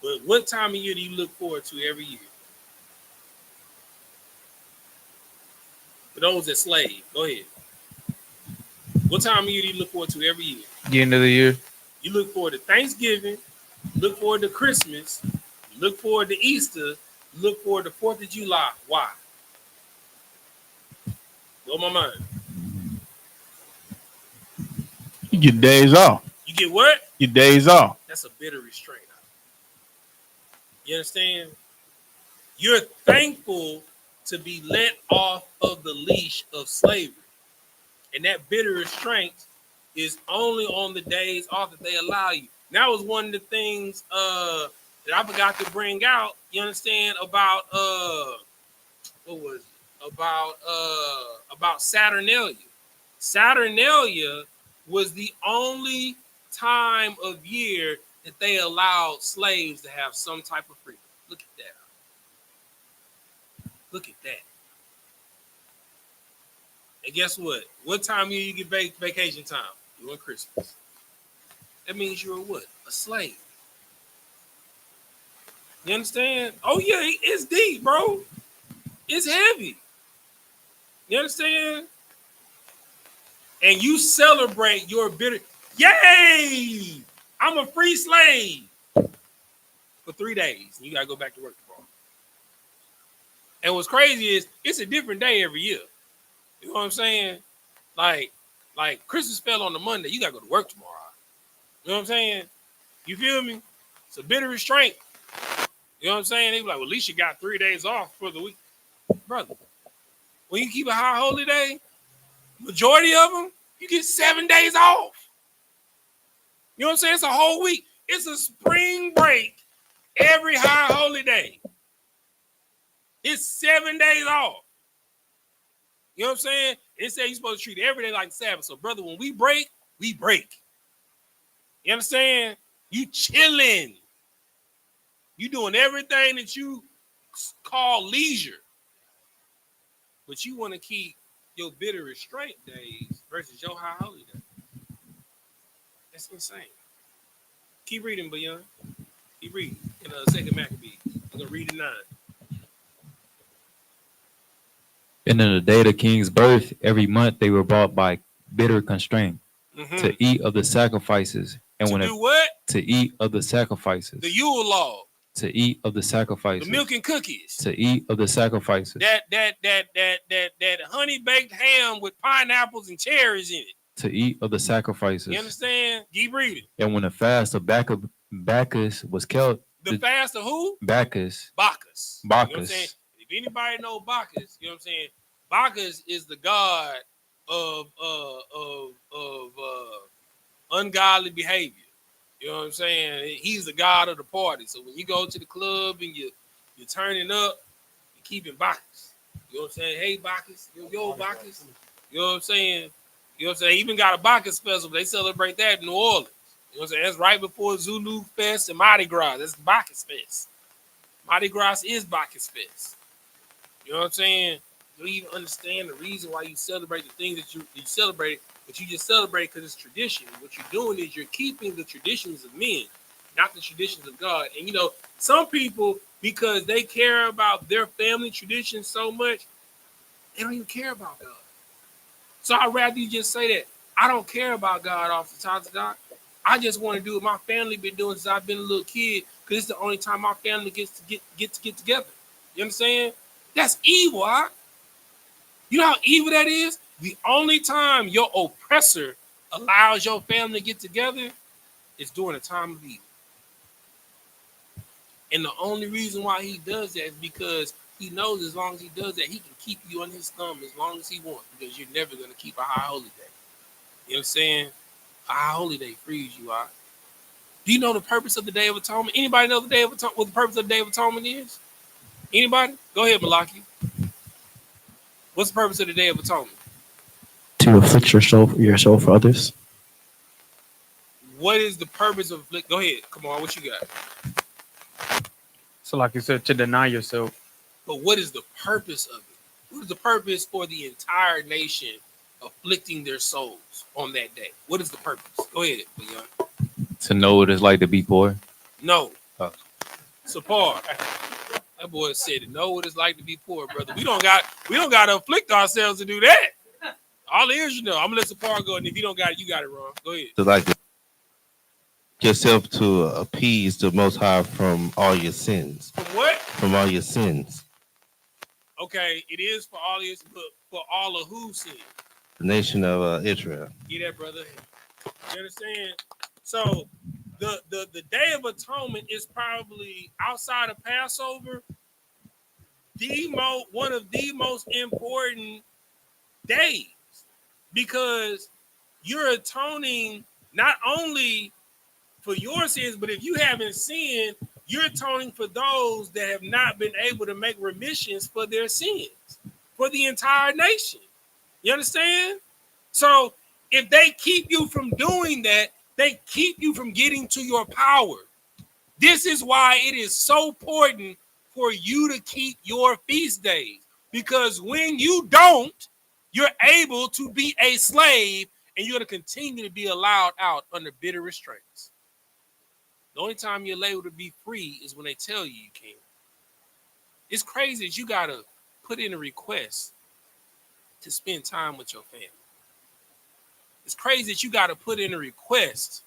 But what time of year do you look forward to every year? For those that slave, go ahead. What time of year do you look forward to every year? The end of the year. You look forward to Thanksgiving, you look forward to Christmas, you look forward to Easter, you look forward to 4th of July. Why? Blow my mind. You get days off. You get what? Your days off. That's a bitter restraint. You understand? You're thankful to be let off of the leash of slavery. And that bitter restraint is only on the days off that they allow you. And that was one of the things that I forgot to bring out, you understand, about what was it? About Saturnalia. Saturnalia was the only time of year that they allowed slaves to have some type of freedom. Look at that. Look at that. And guess what? What time of year you get vacation time? During Christmas. That means you're what? A slave. You understand? Oh yeah, it's deep, bro. It's heavy. You understand? And you celebrate your bitter. Yay! I'm a free slave for 3 days. You gotta go back to work tomorrow. And what's crazy is it's a different day every year. You know what I'm saying? Like Christmas fell on the Monday. You gotta go to work tomorrow. You know what I'm saying? You feel me? It's a bitter restraint. You know what I'm saying? They be like, well, at least you got 3 days off for the week. Brother, when you keep a high holy day, majority of them, you get 7 days off. You know what I'm saying? It's a whole week. It's a spring break every high holy day. It's 7 days off. You know what I'm saying? It said you're supposed to treat every day like Sabbath. So, brother, when we break, we break. You understand? You chilling. You doing everything that you call leisure. But you want to keep your bitter restraint days versus your high holy day. That's insane. Keep reading, Bayon. Keep reading. In Second Maccabees. I'm going to read it 9. And in the day of the king's birth, every month they were brought by bitter constraint to eat of the sacrifices. And to when do what? To eat of the sacrifices. The Yule log. To eat of the sacrifices. The milk and cookies. To eat of the sacrifices. That honey baked ham with pineapples and cherries in it. To eat of the sacrifices. You understand? Keep reading. And when the fast of Bacchus was kept. The fast of who? Bacchus. Bacchus. Bacchus. You know what I'm saying? If anybody know Bacchus, you know what I'm saying? Bacchus is the god of ungodly behavior. You know what I'm saying? He's the god of the party. So when you go to the club and you're turning up, you're keeping Bacchus. You know what I'm saying? Hey, Bacchus. Yo, Bacchus. You know what I'm saying? You know what I'm saying? Even got a Bacchus festival. They celebrate that in New Orleans. You know what I'm saying? That's right before Zulu Fest and Mardi Gras. That's Bacchus Fest. Mardi Gras is Bacchus Fest. You know what I'm saying? You don't even understand the reason why you celebrate the things that you celebrate, but you just celebrate because it's tradition. What you're doing is you're keeping the traditions of men, not the traditions of God. And you know, some people, because they care about their family traditions so much, they don't even care about God. So I'd rather you just say that I don't care about God off the top of God. I just want to do what my family been doing since I've been a little kid, because it's the only time my family gets to get together. You understand? That's evil, huh? You know how evil that is? The only time your oppressor allows your family to get together is during a time of evil. And the only reason why he does that is because he knows as long as he does that, he can keep you on his thumb as long as he wants, because you're never going to keep a high holy day. You know what I'm saying? A high holy day frees you out. Do you know the purpose of the Day of Atonement? Anybody know the Day of Atonement? What the purpose of the Day of Atonement is? Anybody? Go ahead, Malaki. What's the purpose of the Day of Atonement? To afflict your soul for others. What is the purpose of afflict? Go ahead. Come on, what you got? So, like you said, to deny yourself. But what is the purpose of it? What is the purpose for the entire nation afflicting their souls on that day? What is the purpose? Go ahead, Leon. To know what it's like to be poor. No. Oh. Sapar. That boy said to know what it's like to be poor, brother. We don't got to afflict ourselves to do that. All it is, you know. I'm gonna let Sapar go, and if you don't got it, you got it wrong. Go ahead. To like yourself to appease the Most High from all your sins. From what? From all your sins. Okay, it is for all this, but for all of whose sin? The nation of Israel. Get that, brother. You understand? So the Day of Atonement is probably outside of Passover one of the most important days, because you're atoning not only for your sins, but if you haven't sinned, you're atoning for those that have not been able to make remissions for their sins for the entire nation. You understand? So if they keep you from doing that, they keep you from getting to your power. This is why it is so important for you to keep your feast days, because when you don't, you're able to be a slave, and you're going to continue to be allowed out under bitter restraints. The only time you're able to be free is when they tell you can. It's crazy that you got to put in a request to spend time with your family. It's crazy that you got to put in a request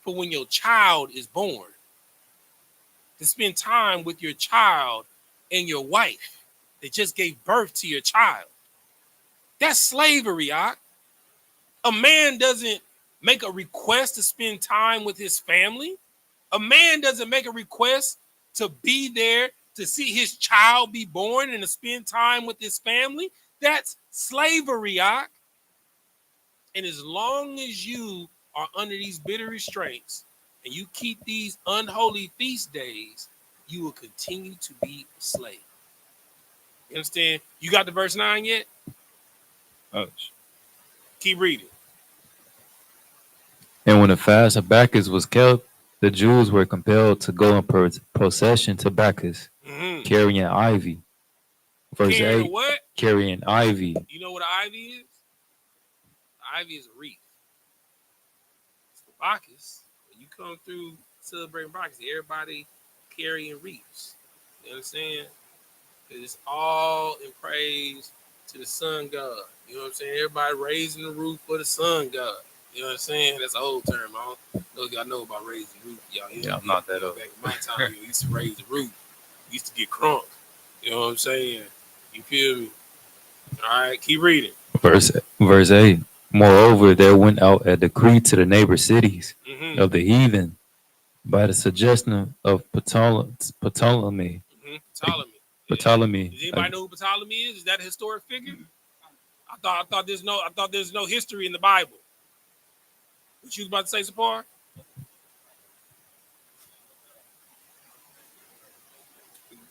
for when your child is born, to spend time with your child and your wife that just gave birth to your child. That's slavery, Ak. A man doesn't make a request to spend time with his family. A man doesn't make a request to be there to see his child be born and to spend time with his family. That's slavery, Ak. And as long as you are under these bitter restraints and you keep these unholy feast days, you will continue to be a slave. You understand? You got to verse 9 yet? Keep reading. And when the fast of Bacchus was kept, the Jews were compelled to go in procession to Bacchus, carrying ivy. Verse Carrying 8, what? carrying ivy. You know what an ivy is? Ivy is a wreath. It's for Bacchus. When you come through celebrating Bacchus, everybody carrying wreaths. You understand? It's all in praise to the sun god. You know what I'm saying? Everybody raising the roof for the sun god. You know what I'm saying? That's an old term. I don't know if y'all know about raising the roof. Y'all, Yeah, I'm not that old. Back in my time, we used to raise the roof. We used to get crunk. You know what I'm saying? You feel me? All right, keep reading. Verse 8. Moreover, there went out a decree to the neighbor cities of the heathen by the suggestion of Ptolemy. Ptolemy. Ptolemy. Does anybody know who Ptolemy is? Is that a historic figure? I thought there's no history in the Bible. What you was about to say, Sapar?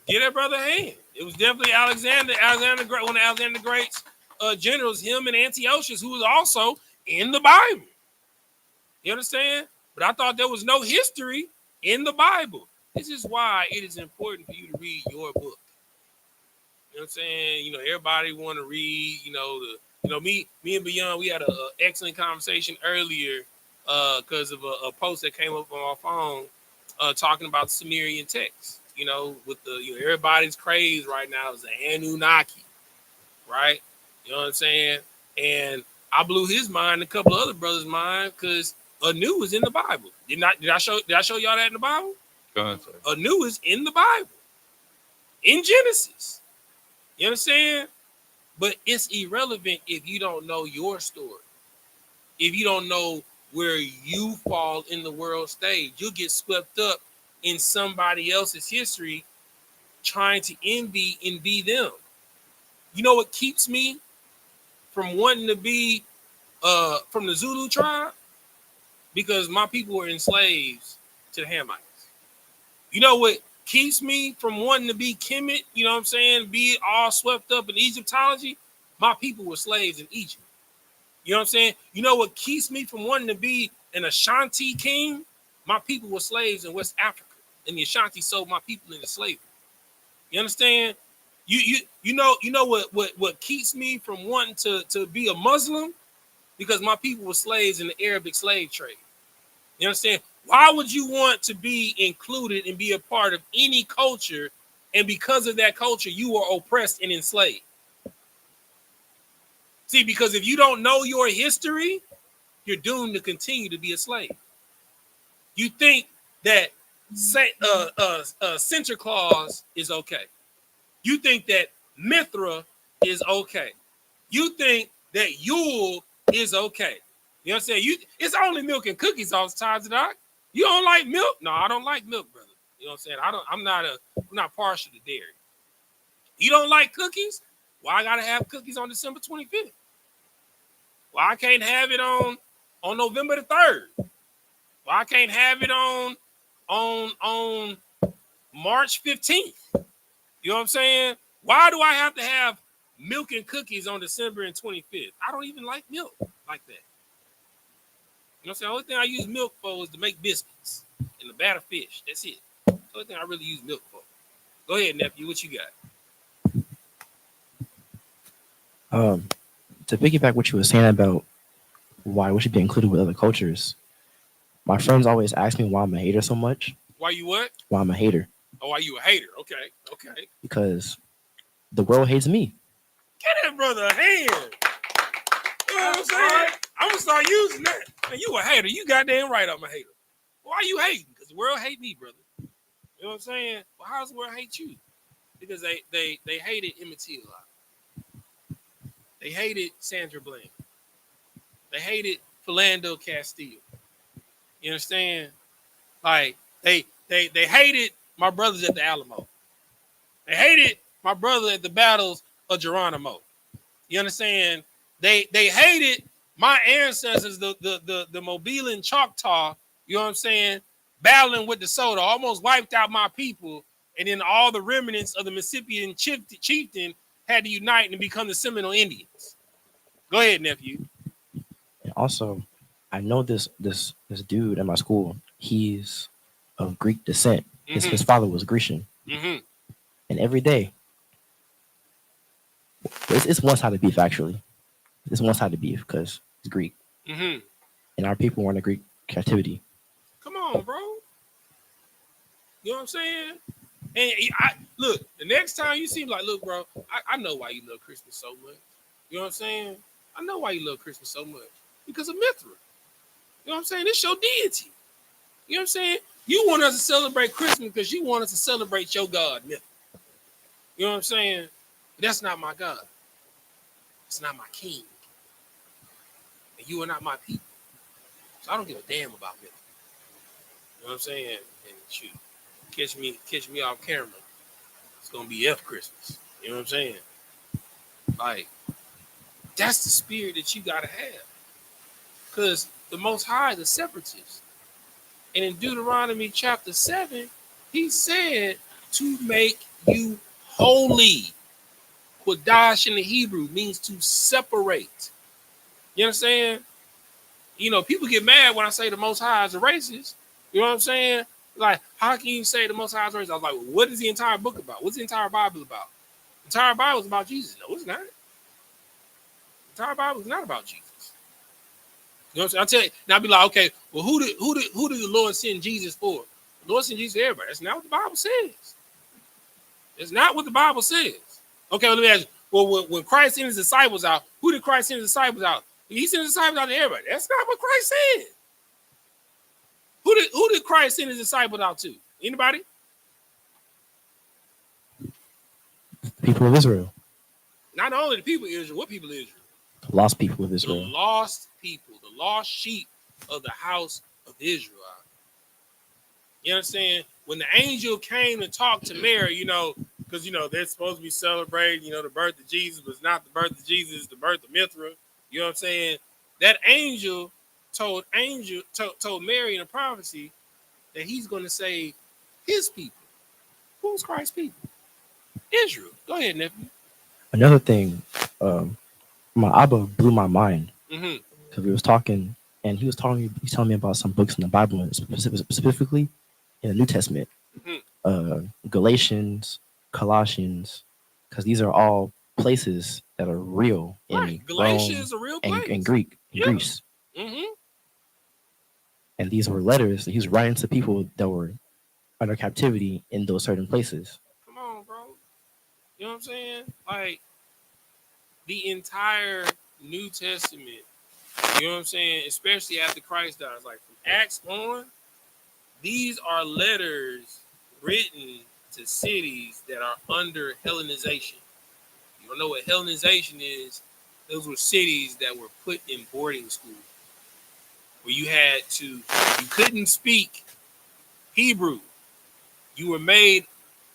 Get that brother a hand. It was definitely Alexander the Great, one of Alexander the Great's generals, him and Antiochus, who was also in the Bible. You understand? But I thought there was no history in the Bible. This is why it is important for you to read your book. You know what I'm saying? You know, everybody want to read, me and Beyond, we had an excellent conversation earlier because of a post that came up on our phone talking about the Sumerian text. You know, with everybody's craze right now is the Anunnaki, right? You know what I'm saying? And I blew his mind, a couple of other brothers' mind, because Anu is in the Bible. Did I show y'all that in the Bible? Go ahead, sir. Anu is in the Bible, in Genesis. You understand? But it's irrelevant if you don't know your story. If you don't know where you fall in the world stage, you'll get swept up in somebody else's history trying to envy and be them. You know what keeps me from wanting to be from the Zulu tribe? Because my people were enslaved to the Hamites. You know what keeps me from wanting to be Kemet, you know what I'm saying, be all swept up in Egyptology? My people were slaves in Egypt. You know what I'm saying? You know what keeps me from wanting to be an Ashanti king? My people were slaves in West Africa, and the Ashanti sold my people into slavery. You understand? You know what keeps me from wanting to be a Muslim? Because my people were slaves in the Arabic slave trade. You understand? Why would you want to be included and be a part of any culture, and because of that culture, you are oppressed and enslaved? See, because if you don't know your history, you're doomed to continue to be a slave. You think that Santa Claus is okay. You think that Mithra is okay. You think that Yule is okay. You know what I'm saying? It's only milk and cookies all the time, Doc. You don't like milk? No, I don't like milk, brother. You know what I'm saying? I'm not partial to dairy. You don't like cookies? Why I gotta have cookies on December 25th? Why I can't have it on November the 3rd? Why I can't have it on March 15th? You know what I'm saying? Why do I have to have milk and cookies on December and 25th? I don't even like milk like that. You know what I'm saying? The only thing I use milk for is to make biscuits and the batter fish. That's it. That's the only thing I really use milk for. Go ahead, nephew. What you got? To piggyback what you were saying about why we should be included with other cultures, my friends always ask me why I'm a hater so much. Why you what? Why I'm a hater. Oh, why you a hater? Okay. Because the world hates me. Get that brother a hand. You know what I'm saying? I'm gonna start using that. Man, you a hater. You goddamn right I'm a hater. Why you hating? Because the world hate me, brother. You know what I'm saying? Well, how does the world hate you? Because they hated Emmett Till. They hated Sandra Bland. They hated Philando Castile. You understand? Like they hated my brothers at the Alamo. They hated my brother at the battles of Geronimo. You understand? They hated my ancestors, the Mobilan Choctaw, you know what I'm saying, battling with the Soda, almost wiped out my people, and then all the remnants of the Mississippian chieftain had to unite and become the Seminole Indians. Go ahead, nephew. And also, I know this dude at my school. He's of Greek descent. Mm-hmm. His father was Grecian. Mm-hmm. And every day, it's one-sided beef, actually. It's one-sided beef because it's Greek. Mm-hmm. And our people were in a Greek captivity. Come on, bro. You know what I'm saying? And look, the next time you see him, like, look, bro, I know why you love Christmas so much. You know what I'm saying? I know why you love Christmas so much. Because of Mithra. You know what I'm saying? It's your deity. You know what I'm saying? You want us to celebrate Christmas because you want us to celebrate your God, Mithra. You know what I'm saying? But that's not my God. It's not my king. And you are not my people. So I don't give a damn about Mithra. You know what I'm saying? And shoot, catch me off camera. It's gonna be F Christmas. You know what I'm saying? Like, that's the spirit that you gotta have. Because the Most High is a separatist. And in Deuteronomy chapter 7, he said to make you holy. Quadash in the Hebrew means to separate. You understand? You know, people get mad when I say the Most High is a racist. You know what I'm saying? Like, how can you say the Most High is a racist? I was like, well, what is the entire book about? What's the entire Bible about? The entire Bible is about Jesus. No, it's not. The entire Bible is not about Jesus. You know what I'm saying? I'll tell you. Now I'll be like, okay, well, who did the Lord send Jesus for? The Lord sent Jesus for everybody. That's not what the Bible says. It's not what the Bible says. Okay, well, let me ask you. Well, when Christ sent his disciples out, who did Christ send his disciples out? He sent his disciples out to everybody. That's not what Christ said. Who did Christ send his disciples out to? Anybody? People of Israel. Not only the people of Israel. What people of Israel? The lost people of Israel. The lost people. The lost sheep of the house of Israel. You understand? When the angel came and talked to Mary, you know, because, you know, they're supposed to be celebrating, you know, the birth of Jesus, but it's not the birth of Jesus, the birth of Mithra. You know what I'm saying? That angel told Mary in a prophecy that he's going to save his people. Who's Christ's people? Israel. Go ahead, nephew. Another thing, my Abba blew my mind because we was talking, and he's telling me about some books in the Bible, and specifically in the New Testament, Galatians, Colossians, because these are all places that are real in Galatia Rome is a real place. and Greece. And these were letters that he was writing to people that were under captivity in those certain places. Come on, bro. You know what I'm saying? Like, the entire New Testament, you know what I'm saying? Especially after Christ dies, like from Acts on, these are letters written to cities that are under Hellenization. You don't know what Hellenization is? Those were cities that were put in boarding school. where you couldn't speak Hebrew. You were made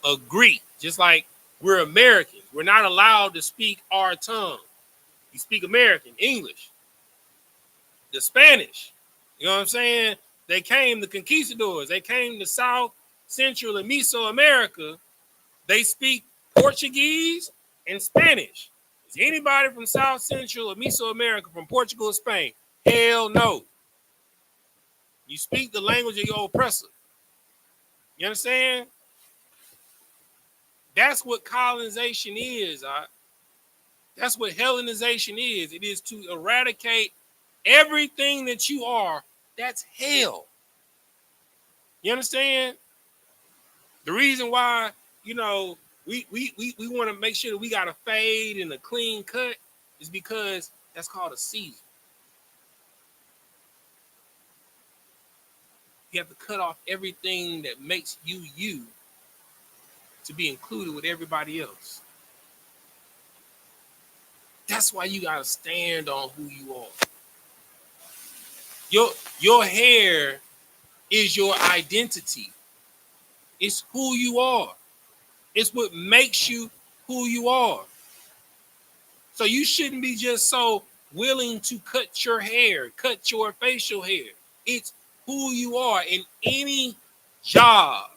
a Greek, just like we're Americans. We're not allowed to speak our tongue. You speak American, English, the Spanish. You know what I'm saying? They came, the conquistadors. They came to South, Central, and Mesoamerica. They speak Portuguese and Spanish. Is anybody from South, Central, or Mesoamerica from Portugal or Spain? Hell no. You speak the language of your oppressor. You understand? That's what colonization is. That's what Hellenization is. It is to eradicate everything that you are. That's hell. You understand? The reason why, we want to make sure that we got a fade and a clean cut is because that's called a season. You have to cut off everything that makes you to be included with everybody else. That's why you got to stand on who you are. Your hair is your identity. It's who you are. It's what makes you who you are. So you shouldn't be just so willing to cut your hair, cut your facial hair. It's who you are in any job,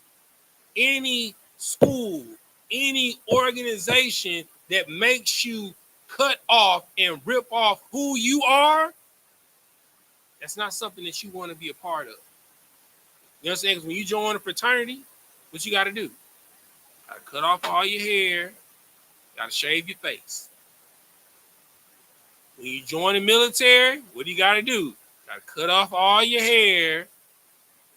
any school, any organization that makes you cut off and rip off who you are. That's not something that you want to be a part of. You know what I'm saying? Because when you join a fraternity, what you got to do? You got to cut off all your hair. You got to shave your face. When you join the military, what do you got to do? You got to cut off all your hair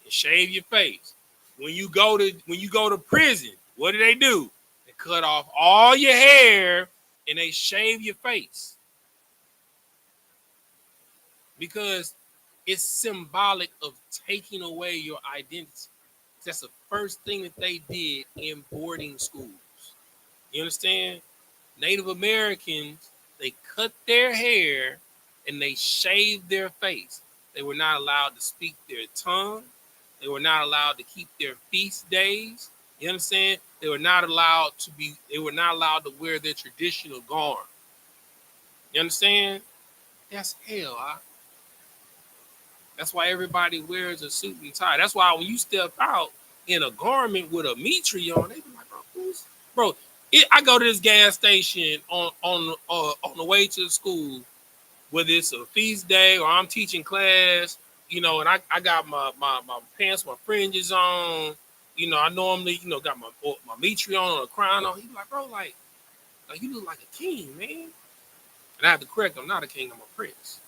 and shave your face. When you go to prison, what do? They cut off all your hair and they shave your face. Because it's symbolic of taking away your identity. That's the first thing that they did in boarding schools. You understand? Native Americans, they cut their hair and they shaved their face. They were not allowed to speak their tongue. They were not allowed to keep their feast days. You understand? They were not allowed to wear their traditional garb. You understand? That's hell. That's why everybody wears a suit and tie. That's why when you step out in a garment with a Mitri on, they be like, bro, I go to this gas station on the way to the school, whether it's a feast day or I'm teaching class, and I got my pants, my fringes on, I normally, got my Mitri on or a crown on. He be like, bro, like you look like a king, man. And I have to correct him, I'm not a king, I'm a prince.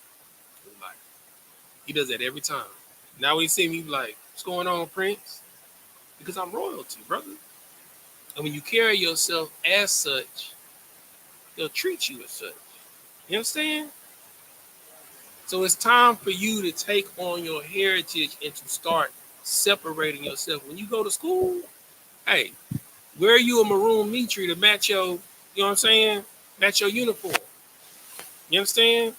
Like, he does that every time. Now when he see me, he be like, what's going on, Prince? Because I'm royalty, brother. And when you carry yourself as such, they'll treat you as such. You understand? So it's time for you to take on your heritage and to start separating yourself. When you go to school, hey, wear you a maroon Mitri to match your, you know what I'm saying? Match your uniform. You understand?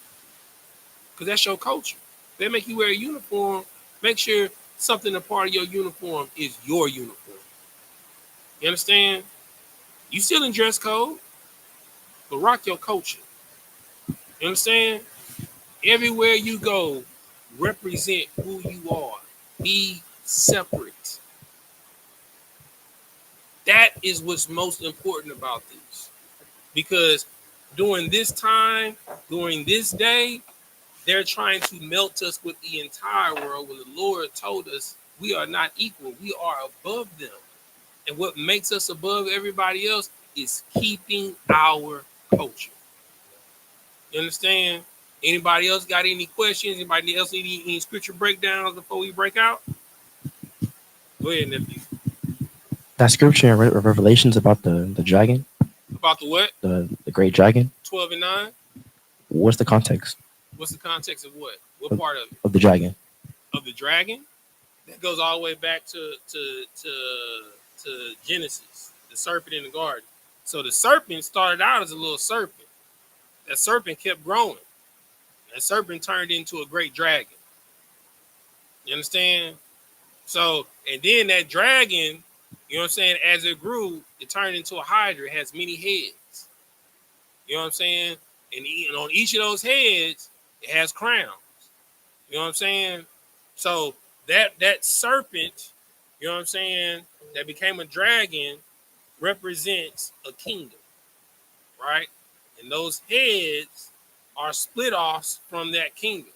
Because that's your culture. They make you wear a uniform. Make sure something a part of your uniform is your uniform. You understand? You still in dress code, but rock your culture. You understand? Everywhere you go, represent who you are. Be separate. That is what's most important about this. Because during this time, during this day, they're trying to melt us with the entire world when the Lord told us we are not equal. We are above them. And what makes us above everybody else is keeping our culture. You understand? Anybody else got any questions? Anybody else need any scripture breakdowns before we break out? Go ahead, nephew. That scripture in Revelations about the dragon. About the what? The great dragon. 12 and 9. What's the context? What's the context of what? What part of it? Of the dragon. Of the dragon? That goes all the way back to Genesis, the serpent in the garden. So the serpent started out as a little serpent. That serpent kept growing. That serpent turned into a great dragon. You understand? So, and then that dragon, you know what I'm saying, as it grew, it turned into a hydra. It has many heads. You know what I'm saying? And on each of those heads, it has crowns. You know what I'm saying? So that serpent, you know what I'm saying, that became a dragon represents a kingdom, right? And those heads are split offs from that kingdom.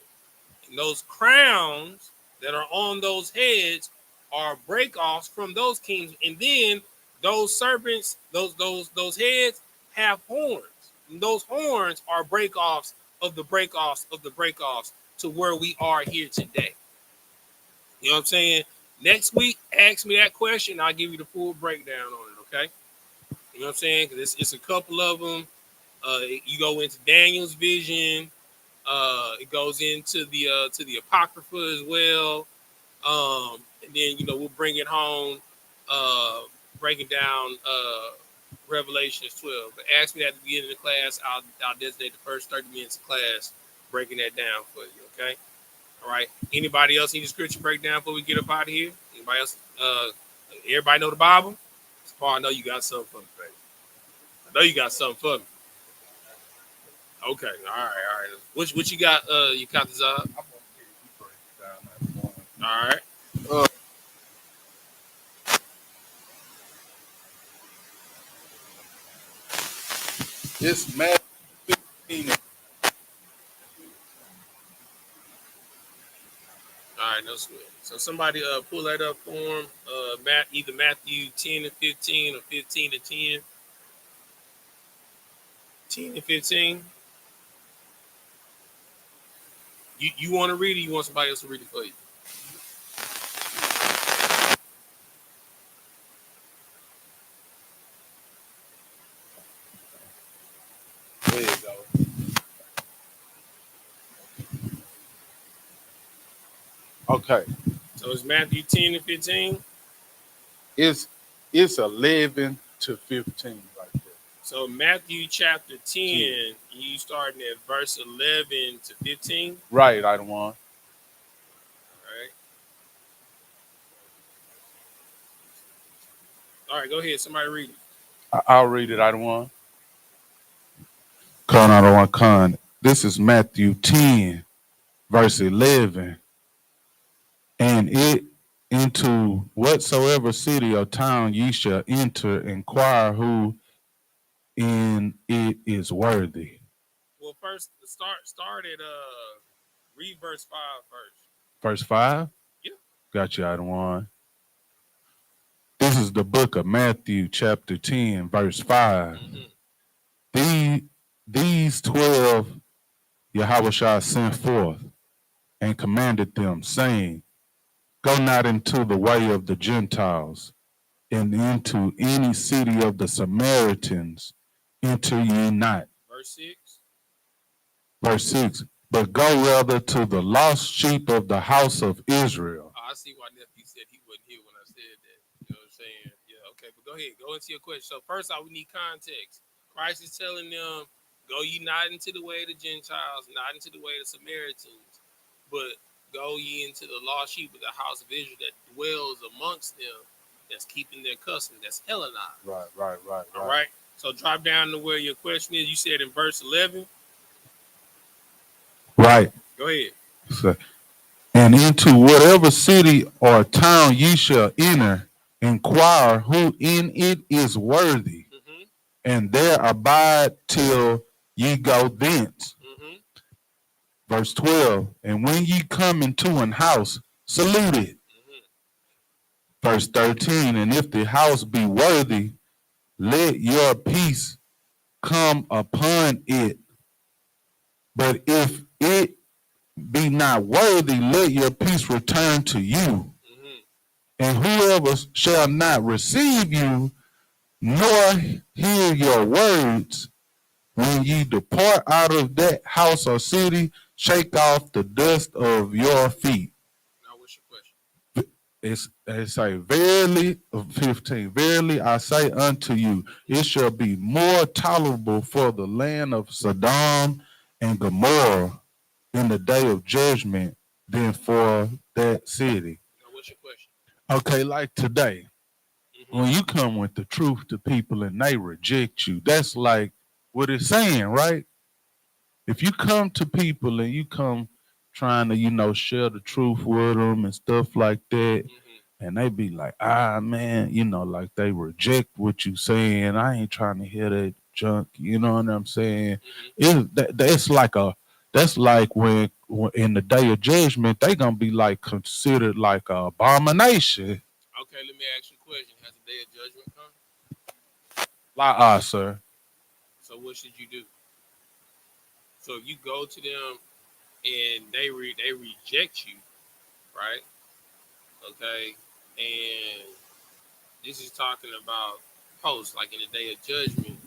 And those crowns that are on those heads are break-offs from those kings. And then those serpents, those heads have horns. And those horns are break-offs of the break-offs of the break-offs to where we are here today. You know what I'm saying? Next week, ask me that question. I'll give you the full breakdown on it, okay? You know what I'm saying? Because it's a couple of them. You go into Daniel's vision. It goes into the Apocrypha as well. And then, you know, we'll bring it home, breaking down Revelations 12. But ask me at the beginning of the class. I'll designate the first 30 minutes of class breaking that down for you, okay? All right. Anybody else need a scripture breakdown before we get up out of here? Anybody else? Everybody know the Bible? Paul, I know you got something for me, baby. I know you got something for me. Okay. All right. What you got? You got this up? All right. It's Matthew 15. All right, no sweat. So somebody pull that up for him. Either Matthew 10 and 15 or 15 and 10. 10 and 15. You want to read it? Or you want somebody else to read it for you? There you go. Okay. So it's Matthew 10 and 15. It's 11 to 15 right there. So Matthew chapter 10, you starting at verse 11 to 15. Right, item one. All right, go ahead. Somebody read it. I'll read it, item one. Con item one, con. This is Matthew 10, verse 11. And it into whatsoever city or town ye shall enter, inquire who in it is worthy. Well, first start at read verse 5 first. Verse 5? Yeah. Got you, item one. This is the book of Matthew, chapter 10, verse 5. Mm-hmm. These 12 Yahushua sent forth and commanded them, saying, Go not into the way of the Gentiles, and into any city of the Samaritans enter ye not. Verse 6. Verse 6. But go rather to the lost sheep of the house of Israel. Oh, I see why nephew said he wasn't here when I said that. You know what I'm saying? Yeah, okay, but go ahead. Go into your question. So first off, we need context. Christ is telling them, go ye not into the way of the Gentiles, not into the way of the Samaritans, but go ye into the lost sheep of the house of Israel that dwells amongst them, that's keeping their custom, that's Hellenized. Right. All right. So drop down to where your question is. You said in verse 11. Right. Go ahead. So, and into whatever city or town ye shall enter, inquire who in it is worthy, mm-hmm. and there abide till ye go thence. Mm-hmm. Verse 12, and when ye come into an house, salute it. Mm-hmm. Verse 13, and if the house be worthy, let your peace come upon it. But if it be not worthy, let your peace return to you. Mm-hmm. And whoever shall not receive you, nor hear your words, when ye depart out of that house or city, shake off the dust of your feet. Now, what's your question? It's say, verily, 15, verily I say unto you, it shall be more tolerable for the land of Sodom and Gomorrah in the day of judgment than for that city. Now, what's your question? Okay, like today, when you come with the truth to people and they reject you, that's like what it's saying, right? If you come to people and you come trying to, share the truth with them and stuff like that, and they be like, man, like they reject what you saying. I ain't trying to hear that junk. You know what I'm saying? That's like when in the day of judgment, they gonna be like considered like a abomination. Okay, let me ask you a question. Has the day of judgment come? Like, sir. So what should you do? So if you go to them and they reject you, right? Okay, and this is talking about post, like in the day of judgment,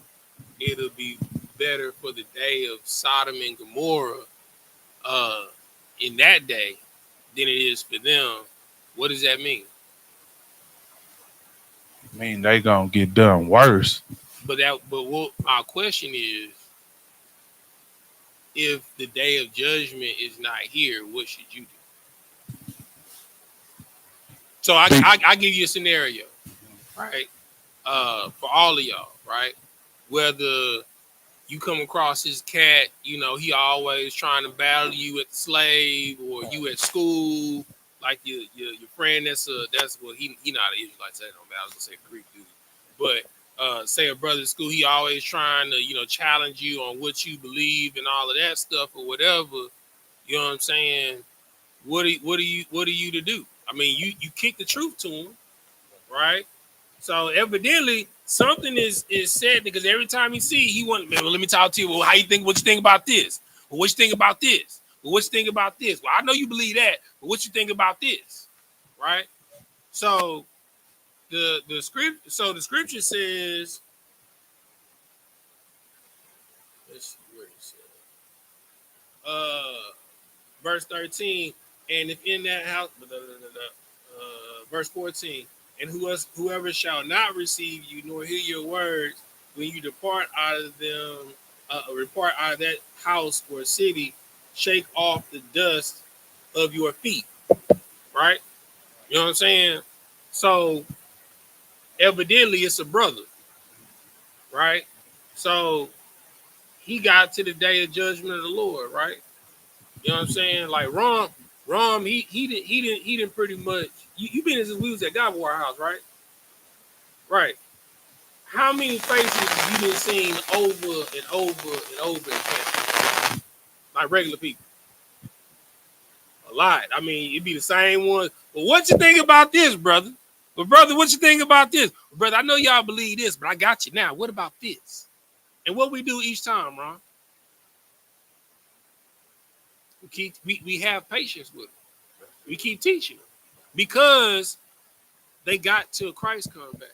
it'll be better for the day of Sodom and Gomorrah uh, in that day than it is for them. What does that mean? I mean, they gonna get done worse. But what our question is, if the day of judgment is not here, what should you do? So I give you a scenario, right? For all of y'all, right? Whether you come across this cat, he always trying to battle you at the slave, or you at school, like your friend that's what he not an Israelite, say no, I was gonna say Greek dude, but say a brother at school, he always trying to challenge you on what you believe and all of that stuff or whatever. You know what I'm saying? What are you to do? I mean, you kick the truth to him, right? So evidently something is said, because every time he want, man, well, let me talk to you. Well, how you think? What you think about this? Well, what you think about this? Well, what you think about this? Well, I know you believe that, but what you think about this? Right? So the scripture says, let's see where it says. Verse 13, and if in that house, verse 14, and whoever shall not receive you nor hear your words when you depart out of them, depart out of that house or city, shake off the dust of your feet. Right? You know what I'm saying? So evidently it's a brother, right? So he got to the day of judgment of the Lord, right? You know what I'm saying? Like Rom, he didn't pretty much. You been since we was at God War House, right? Right. How many faces you been seen over and over and over again? Like regular people. A lot. I mean, it'd be the same one. But what you think about this, brother? But brother, what you think about this? Brother, I know y'all believe this, but I got you now. What about this? And what we do each time, Ron? We have patience with them. We keep teaching them. Because they got till Christ come back.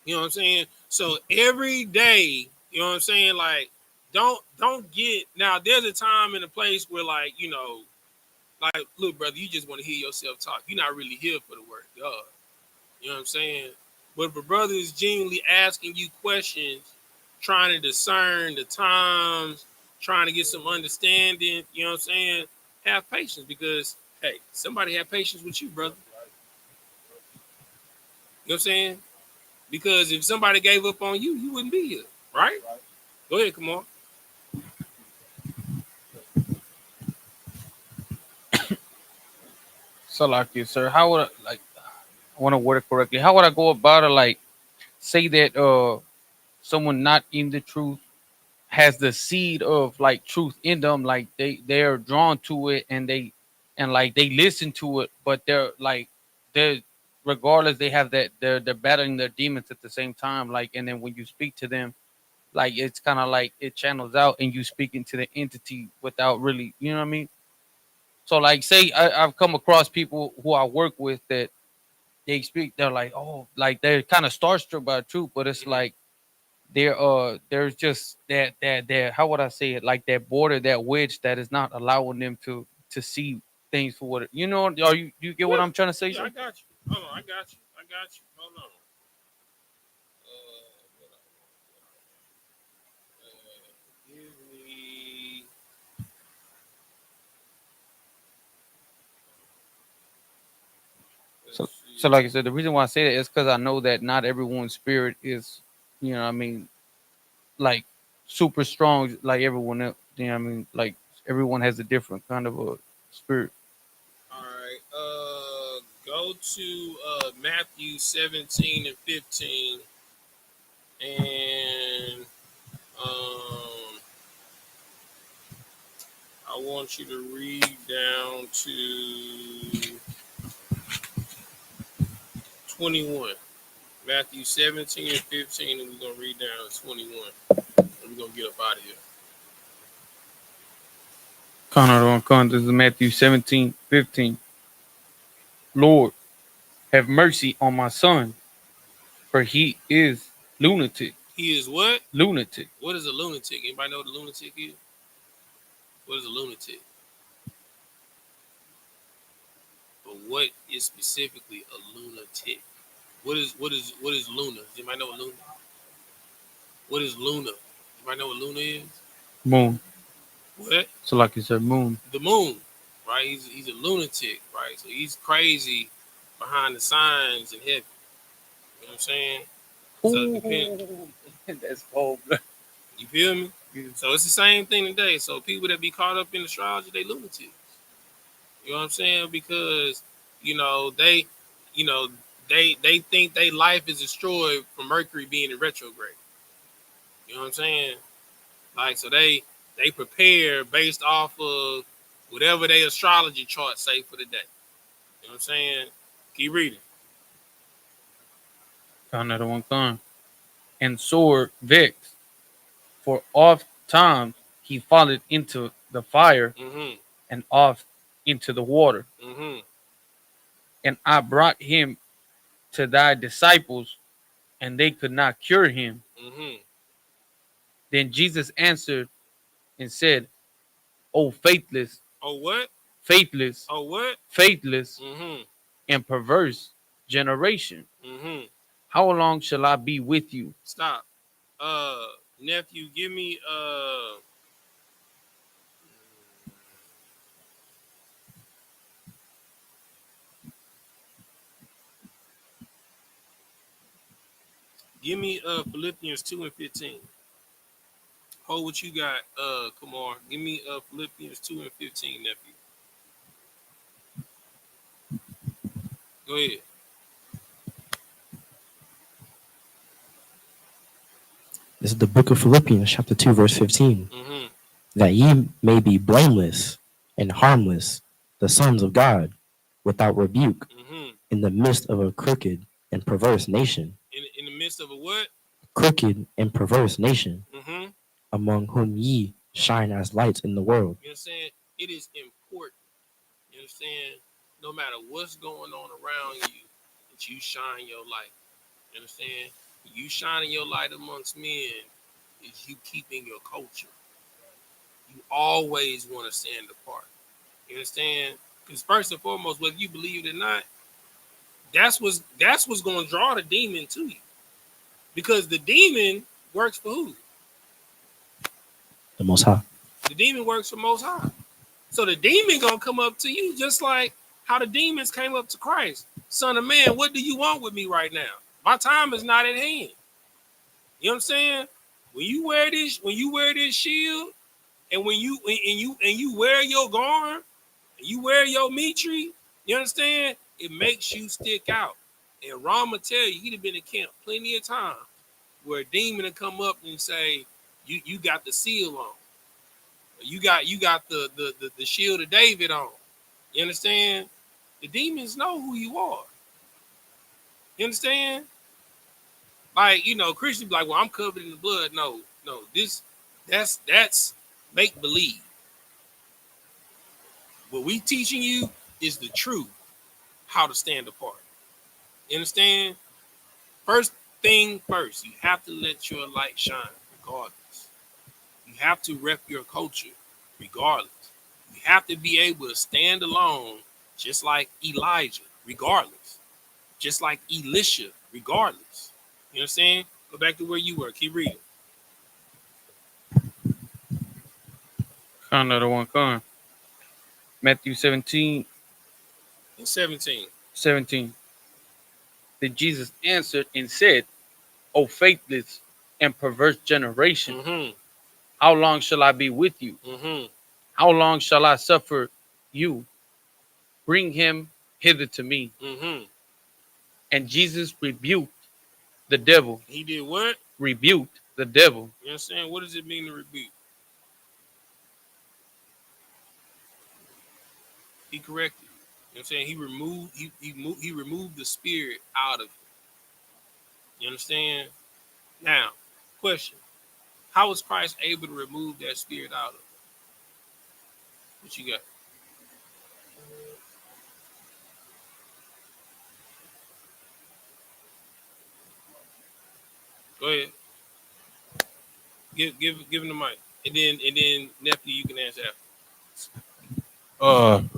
You know what I'm saying? So every day, you know what I'm saying? Like, don't get now. There's a time and a place where, like, like, look, brother, you just want to hear yourself talk. You're not really here for the word of God. You know what I'm saying? But if a brother is genuinely asking you questions, trying to discern the times, trying to get some understanding, you know what I'm saying? Have patience, because hey, somebody have patience with you, brother. You know what I'm saying? Because if somebody gave up on you, you wouldn't be here, right? Go ahead, come on. So like you, sir, how would I want to word it correctly? How would I go about it? Like, say that someone not in the truth has the seed of like truth in them, like they're drawn to it, and like they listen to it, but they're regardless, they have that they're battling their demons at the same time, like, and then when you speak to them, like it's kind of like it channels out and you speak into the entity without really, you know what I mean? So like, say I've come across people who I work with that they speak, they're like, oh, like they're kind of starstruck by the truth, but it's like there's just that how would I say it, like that border, that wedge that is not allowing them to see things for what you know. Are you get what I'm trying to say, Yeah, I sir? got you. Hold on, I got you. Hold on. Give me. So like I said, the reason why I say that is because I know that not everyone's spirit is, like super strong like everyone else. Like everyone has a different kind of a spirit. All right. Go to Matthew 17 and 15, and I want you to read down to 21. Matthew 17 and 15, and we're gonna read down to 21, and we're gonna get up out of here. This is Matthew 17:15. Lord, have mercy on my son, for he is lunatic. He is what? Lunatic. What is a lunatic? Anybody know what a lunatic is? What is a lunatic? But what is specifically a lunatic? What is Luna? Does anybody know what Luna? What is Luna? Anybody know what Luna is? Moon. What? So like you said, moon. The moon, right? He's a lunatic, right? So he's crazy behind the signs in heaven. You know what I'm saying? So That's cold. You feel me? Yeah. So it's the same thing today. So people that be caught up in astrology, they lunatics. You know what I'm saying? Because they, they think their life is destroyed from Mercury being in retrograde. You know what I'm saying? Like, so they prepare based off of whatever their astrology chart say for the day. You know what I'm saying? Keep reading. Another one gone. And sore vexed, for oft times he falleth into the fire, and oft into the water. And I brought him to thy disciples, and they could not cure him. Then Jesus answered and said, "O faithless." Oh, what? Faithless. Oh, what? Faithless and perverse generation. How long shall I be with you? Stop. Nephew, give me Philippians 2 and 15. Hold what you got, Kamar. Give me Philippians 2 and 15, nephew. Go ahead. This is the book of Philippians, chapter 2, verse 15. That ye may be blameless and harmless, the sons of God, without rebuke, in the midst of a crooked and perverse nation. In the midst of a what? Crooked and perverse nation, among whom ye shine as lights in the world. You understand? It is important. You understand? No matter what's going on around you, that you shine your light. You understand? You shining your light amongst men is you keeping your culture. You always want to stand apart. You understand? Because first and foremost, whether you believe it or not, that's what's going to draw the demon to you. Because the demon works for who? The Most High. The demon works for Most High. So the demon going to come up to you just like how the demons came up to Christ. Son of man, what do you want with me right now? My time is not at hand. You know what I'm saying? When you wear this shield, and when you wear your garm, and you wear your mitri, you understand? It makes you stick out. And Rama tell you, he'd have been in camp plenty of times where a demon would come up and say, you got the seal on. You got the shield of David on. You understand? The demons know who you are. You understand? Like, Christians be like, well, I'm covered in the blood. No, that's make believe. What we teaching you is the truth, how to stand apart. You understand? First thing first, you have to let your light shine regardless. You have to rep your culture regardless. You have to be able to stand alone just like Elijah, regardless. Just like Elisha, regardless. You understand? Go back to where you were. Keep reading. Another one gone. Matthew 17. And 17. 17. Then Jesus answered and said, O faithless and perverse generation, how long shall I be with you? How long shall I suffer you? Bring him hither to me. And Jesus rebuked the devil. He did what? Rebuked the devil. You understand? What does it mean to rebuke? He corrected. You know what I'm saying? He removed the spirit out of him. You understand? Now, question. How was Christ able to remove that spirit out of him? What you got? Go ahead. Give him the mic. And then nephew, you can answer after.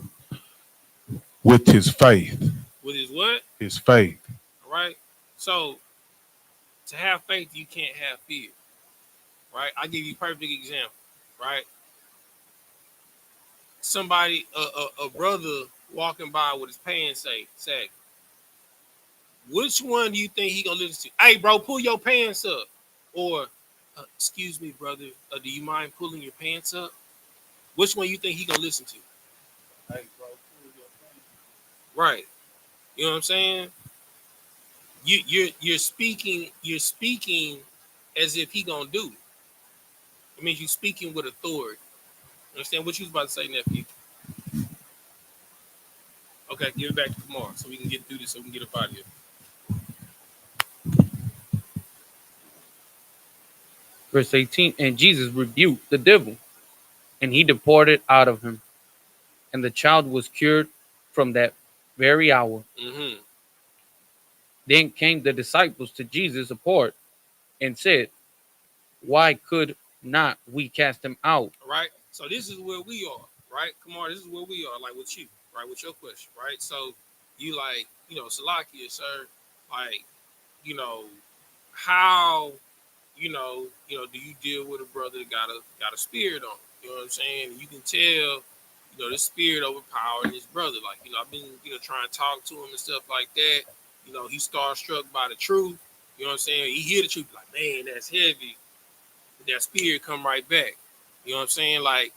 With his faith. With his what? His faith. All right. So to have faith, you can't have fear. Right? I'll give you a perfect example. Right? Somebody, a brother walking by with his pants sagging. Which one do you think he gonna listen to? Hey, bro, pull your pants up. Or, excuse me, brother, do you mind pulling your pants up? Which one you think he gonna listen to? Hey, bro, pull your pants up. Right. You know what I'm saying? You're speaking as if he gonna do it. It means you're speaking with authority. Understand what you was about to say, nephew? Okay, give it back to Kamar so we can get through this, so we can get up out of here. Verse 18, and Jesus rebuked the devil, and he departed out of him. And the child was cured from that very hour. Then came the disciples to Jesus apart and said, why could not we cast him out? Right? So this is where we are, right? Kamar, this is where we are, like with you, right? With your question, right? So you like, Salakia, sir, like, how, do you deal with a brother that got a spirit on? You know what I'm saying? You can tell, the spirit overpowering his brother. Like, I've been, trying to talk to him and stuff like that. He's starstruck by the truth. You know what I'm saying? He hear the truth, like, man, that's heavy. But that spirit come right back. You know what I'm saying? Like,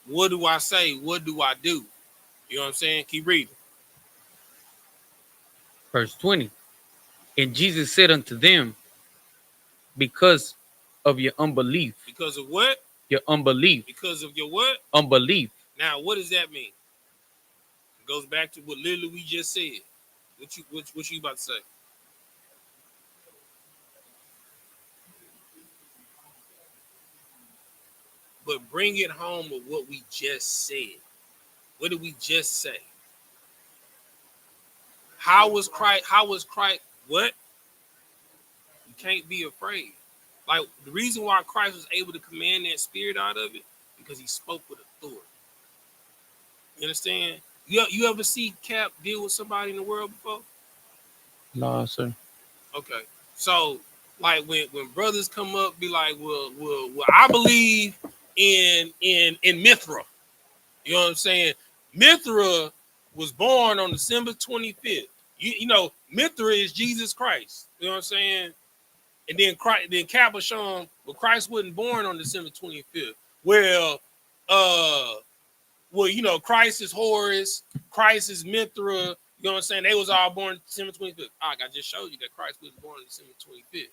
what do I say? What do I do? You know what I'm saying? Keep reading. Verse 20, and Jesus said unto them, because of your unbelief. Because of what? Your unbelief. Because of your what? Unbelief. Now, what does that mean? It goes back to what literally we just said. What you about to say? But bring it home with what we just said. What did we just say? How was Christ? What? You can't be afraid. Like, the reason why Christ was able to command that spirit out of it, because he spoke with authority. You understand? You ever see Cap deal with somebody in the world before? No, sir. Okay. So, like, when brothers come up, be like, well, I believe in Mithra. You know what I'm saying? Mithra was born on December 25th. You know, Mithra is Jesus Christ. You know what I'm saying? And then Cap was shown, well, Christ wasn't born on December 25th. Well, Christ is Horus, Christ is Mithra. You know what I'm saying? They was all born December 25th. I just showed you that Christ was born on December 25th.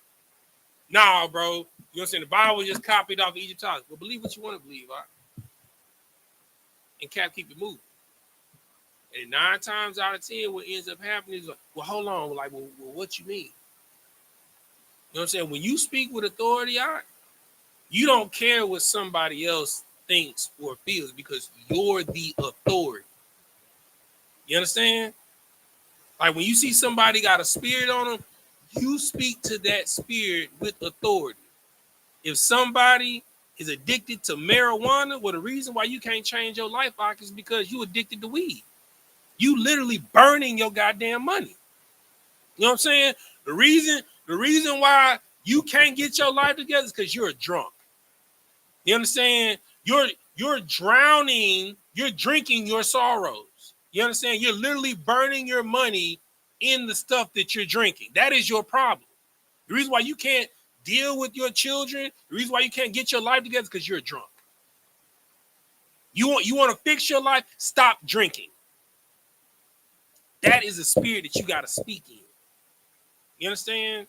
Nah, bro. You know what I'm saying? The Bible just copied off of Egyptology. Well, believe what you want to believe, all right? And Cap keep it moving. And 9 times out of 10, what ends up happening is like, well, hold on. Like, well, what you mean? You know what I'm saying? When you speak with authority, you don't care what somebody else thinks or feels because you're the authority. You understand? Like, when you see somebody got a spirit on them, you speak to that spirit with authority. If somebody is addicted to marijuana, well, the reason why you can't change your life is because you addicted to weed. You literally burning your goddamn money. You know what I'm saying? The reason why you can't get your life together is because you're a drunk. You understand? You're drowning, you're drinking your sorrows. You understand? You're literally burning your money in the stuff that you're drinking. That is your problem. The reason why you can't deal with your children, the reason why you can't get your life together is because you're drunk. You want to fix your life? Stop drinking. That is a spirit that you got to speak in. You understand?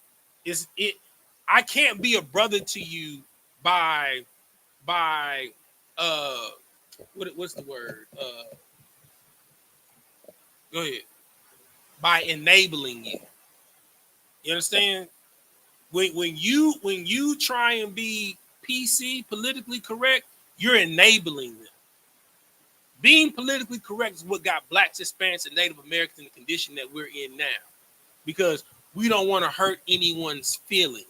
I can't be a brother to you by what's the word? Go ahead. By enabling you. You understand? When you try and be PC, politically correct, you're enabling them. Being politically correct is what got blacks, Hispanics, and Native Americans in the condition that we're in now. Because we don't want to hurt anyone's feelings.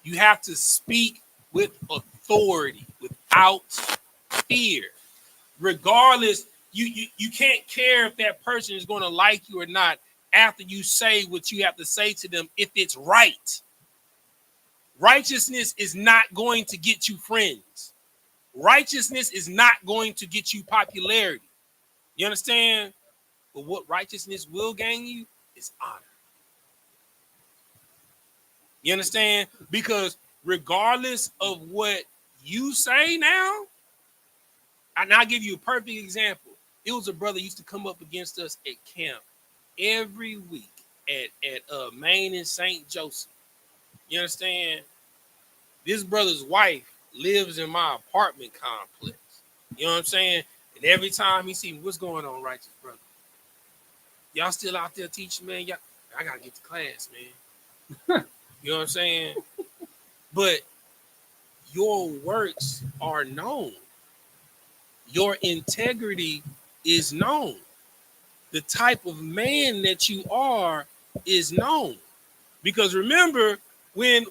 You have to speak with authority, without fear. Regardless, you can't care if that person is going to like you or not after you say what you have to say to them if it's right. Righteousness is not going to get you friends. Righteousness is not going to get you popularity. You understand? But what righteousness will gain you is honor. You understand? Because regardless of what you say now, and I'll give you a perfect example. It was a brother used to come up against us at camp every week at Maine and St. Joseph. You understand? This brother's wife lives in my apartment complex. You know what I'm saying? And every time he sees me, what's going on, righteous brother? Y'all still out there teaching, man? I gotta get to class, man. You know what I'm saying? But your works are known. Your integrity is known. The type of man that you are is known. Because remember, when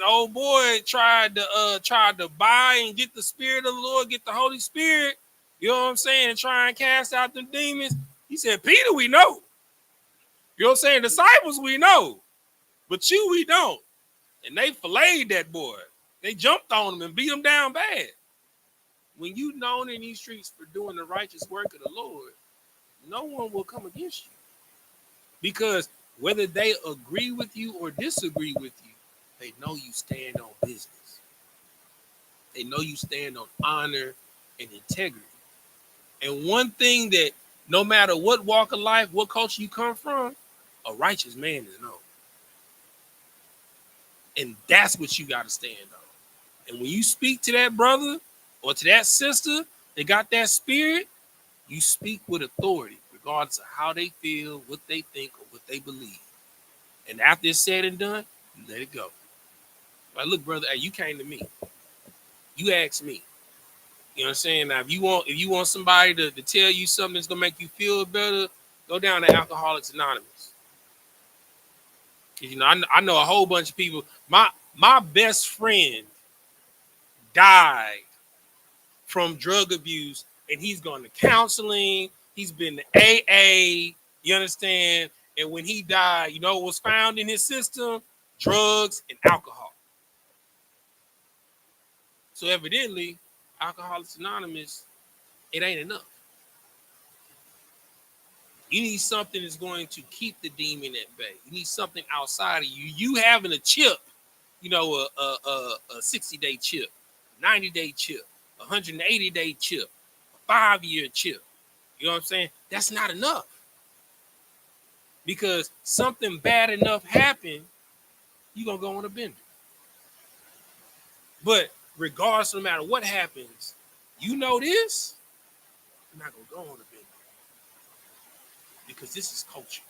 old boy tried to buy and get the Spirit of the Lord, get the Holy Spirit, you know what I'm saying, and try and cast out the demons, he said, Peter, we know. You know what I'm saying? Disciples, we know. But you, we don't. And they filleted that boy. They jumped on him and beat him down bad. When you known in these streets for doing the righteous work of the Lord, no one will come against you. Because whether they agree with you or disagree with you, they know you stand on business. They know you stand on honor and integrity. And one thing that no matter what walk of life, what culture you come from, a righteous man is known. And that's what you got to stand on. And when you speak to that brother or to that sister that got that spirit, you speak with authority, regardless of how they feel, what they think, or what they believe. And after it's said and done, you let it go. Like, look, brother, hey, you came to me. You asked me. You know what I'm saying? Now, if you want somebody to tell you something that's gonna make you feel better, go down to Alcoholics Anonymous. Because I know a whole bunch of people. My best friend died from drug abuse, and he's gone to counseling. He's been to AA. You understand? And when he died, you know what was found in his system? Drugs and alcohol. So evidently, Alcoholics Anonymous, it ain't enough. You need something that's going to keep the demon at bay. You need something outside of you. You having a chip, you know, a 60-day chip, 90-day chip, 180-day chip, a 5-year chip. You know what I'm saying? That's not enough. Because something bad enough happened, you're going to go on a bender. But regardless, no matter what happens, you know this, you're not going to go on a bender. Because this is culture.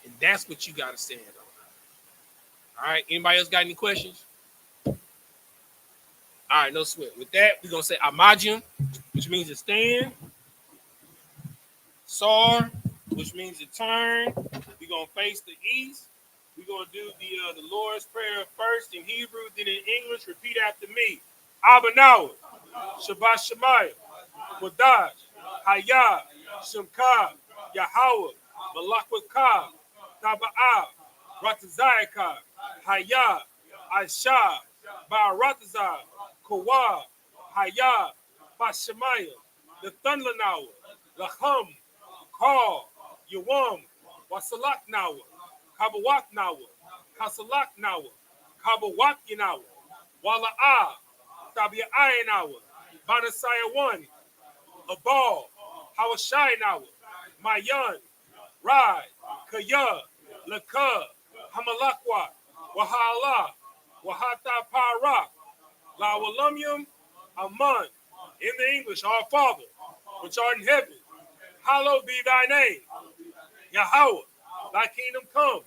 And that's what you got to stand on. All right. Anybody else got any questions? All right. No sweat. With that, we're going to say Amajium, which means to stand. Sar, which means to turn. We're going to face the east. We're going to do the Lord's Prayer first in Hebrew, then in English. Repeat after me. Abanawa, Shabbat Shemayim, Wadash, Hayah, Shemka, Yahweh, Malakwaka, Taba'ah, Ratazayaka, Hayah, Aisha, Baratazah, Kawa, Hayah, Bashemayim, the Thunlanawa, Lacham, Call, Yawam, Wasalak Nawa, Kabawak Nawa, Kasalak Nawa, Kabawak Yanawa, Wala Ah, Tabia Ayanawa, Banasaya 1, Abal, Hawashai Nawa, Mayan, Rai, Kaya, Laka, Hamalakwa, Wahala, Wahata Para, Lawalumyum, Aman. In the English, our Father, which art in heaven, hallowed be thy name. Yahweh, thy kingdom come,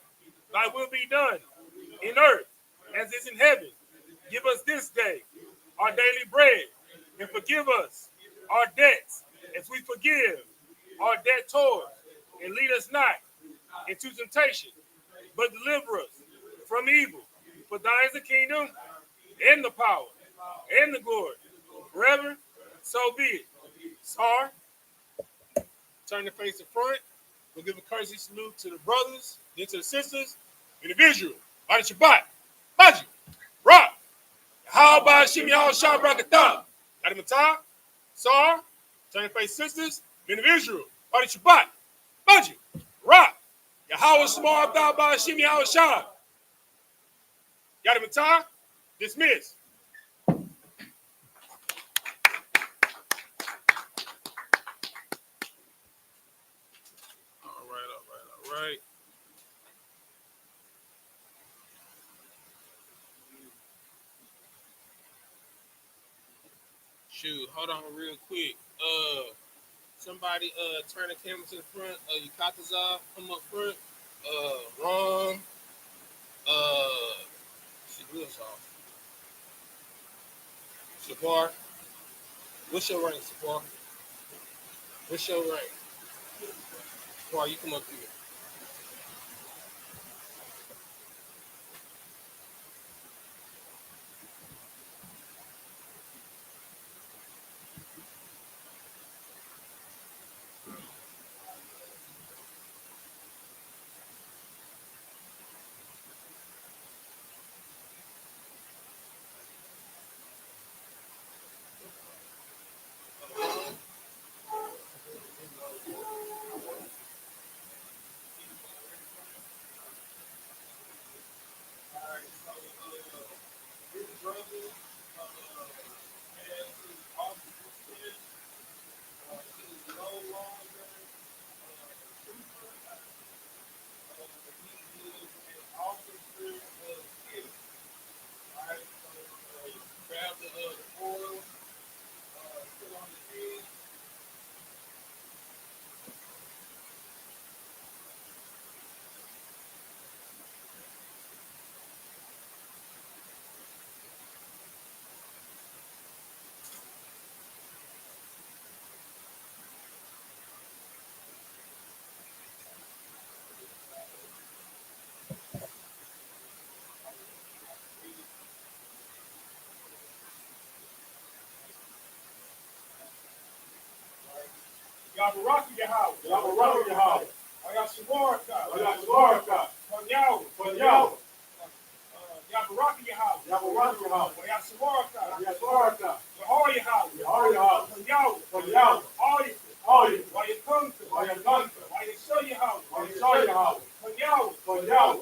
thy will be done in earth as is in heaven. Give us this day our daily bread, and forgive us our debts as we forgive our debtors. And lead us not into temptation, but deliver us from evil. For thine is the kingdom, and the power, and the glory, forever. So be it. Sar, turn the face to front. We'll give a courtesy salute to the brothers, then to the sisters, individual. Bada Shabbat, Baji, Rock. How about Shim Yahweh Shah Brakatah? Adi Matah, Sar, turn the face sisters, individual. Bada Shabbat, Baji, Rock. Yahweh Small Thou by Shim Yahweh Shah. Yadi Matah, dismiss. All right. Shoot, hold on real quick. Somebody turn the camera to the front. Yukataza, come up front. Ron. She wheels off. Sapar. What's your rank, Sapar? What's your rank? Sapar, you come up here. Grab the oil, put on the head. Yabaraki Yahweh. Yabaraki Yahweh. Ayashawaraka. Ayashawaraka. Panyawa. Panyawa. Yabaraki Yahweh. Yabaraki Yahweh. Ayashawaraka. Ayashawaraka. Yahweh Yahweh. Yahweh Yahweh. Panyawa. Panyawa. All Wayakunka. Wayakunka. Wayasho Yahweh. Wayasho Yahweh. Panyawa. Panyawa.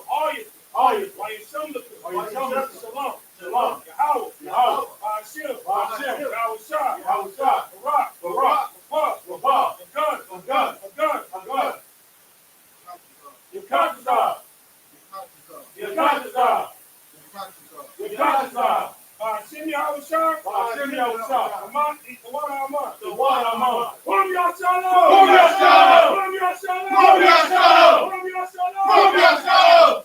All Wayashamlaka. Wayashamlaka. Shalom. Shalom. Yahweh. Yahweh. Ba'ashim. Ba'ashim. Yahweh Shah. Yahweh Shah. Barak. Barak. Wabah. A gun. A gun. A gun. A gun. Yukatazah. Yukatazah. Yukatazah. Ba'ashim Yahweh Shah. Ba'ashim Yahweh Shah. Aman. The one Aman. The one Aman. Whom Yashalom. Whom Yashalom. Whom Yashalom. Whom Yashalom. Whom Yashalom. Whom Yashalom.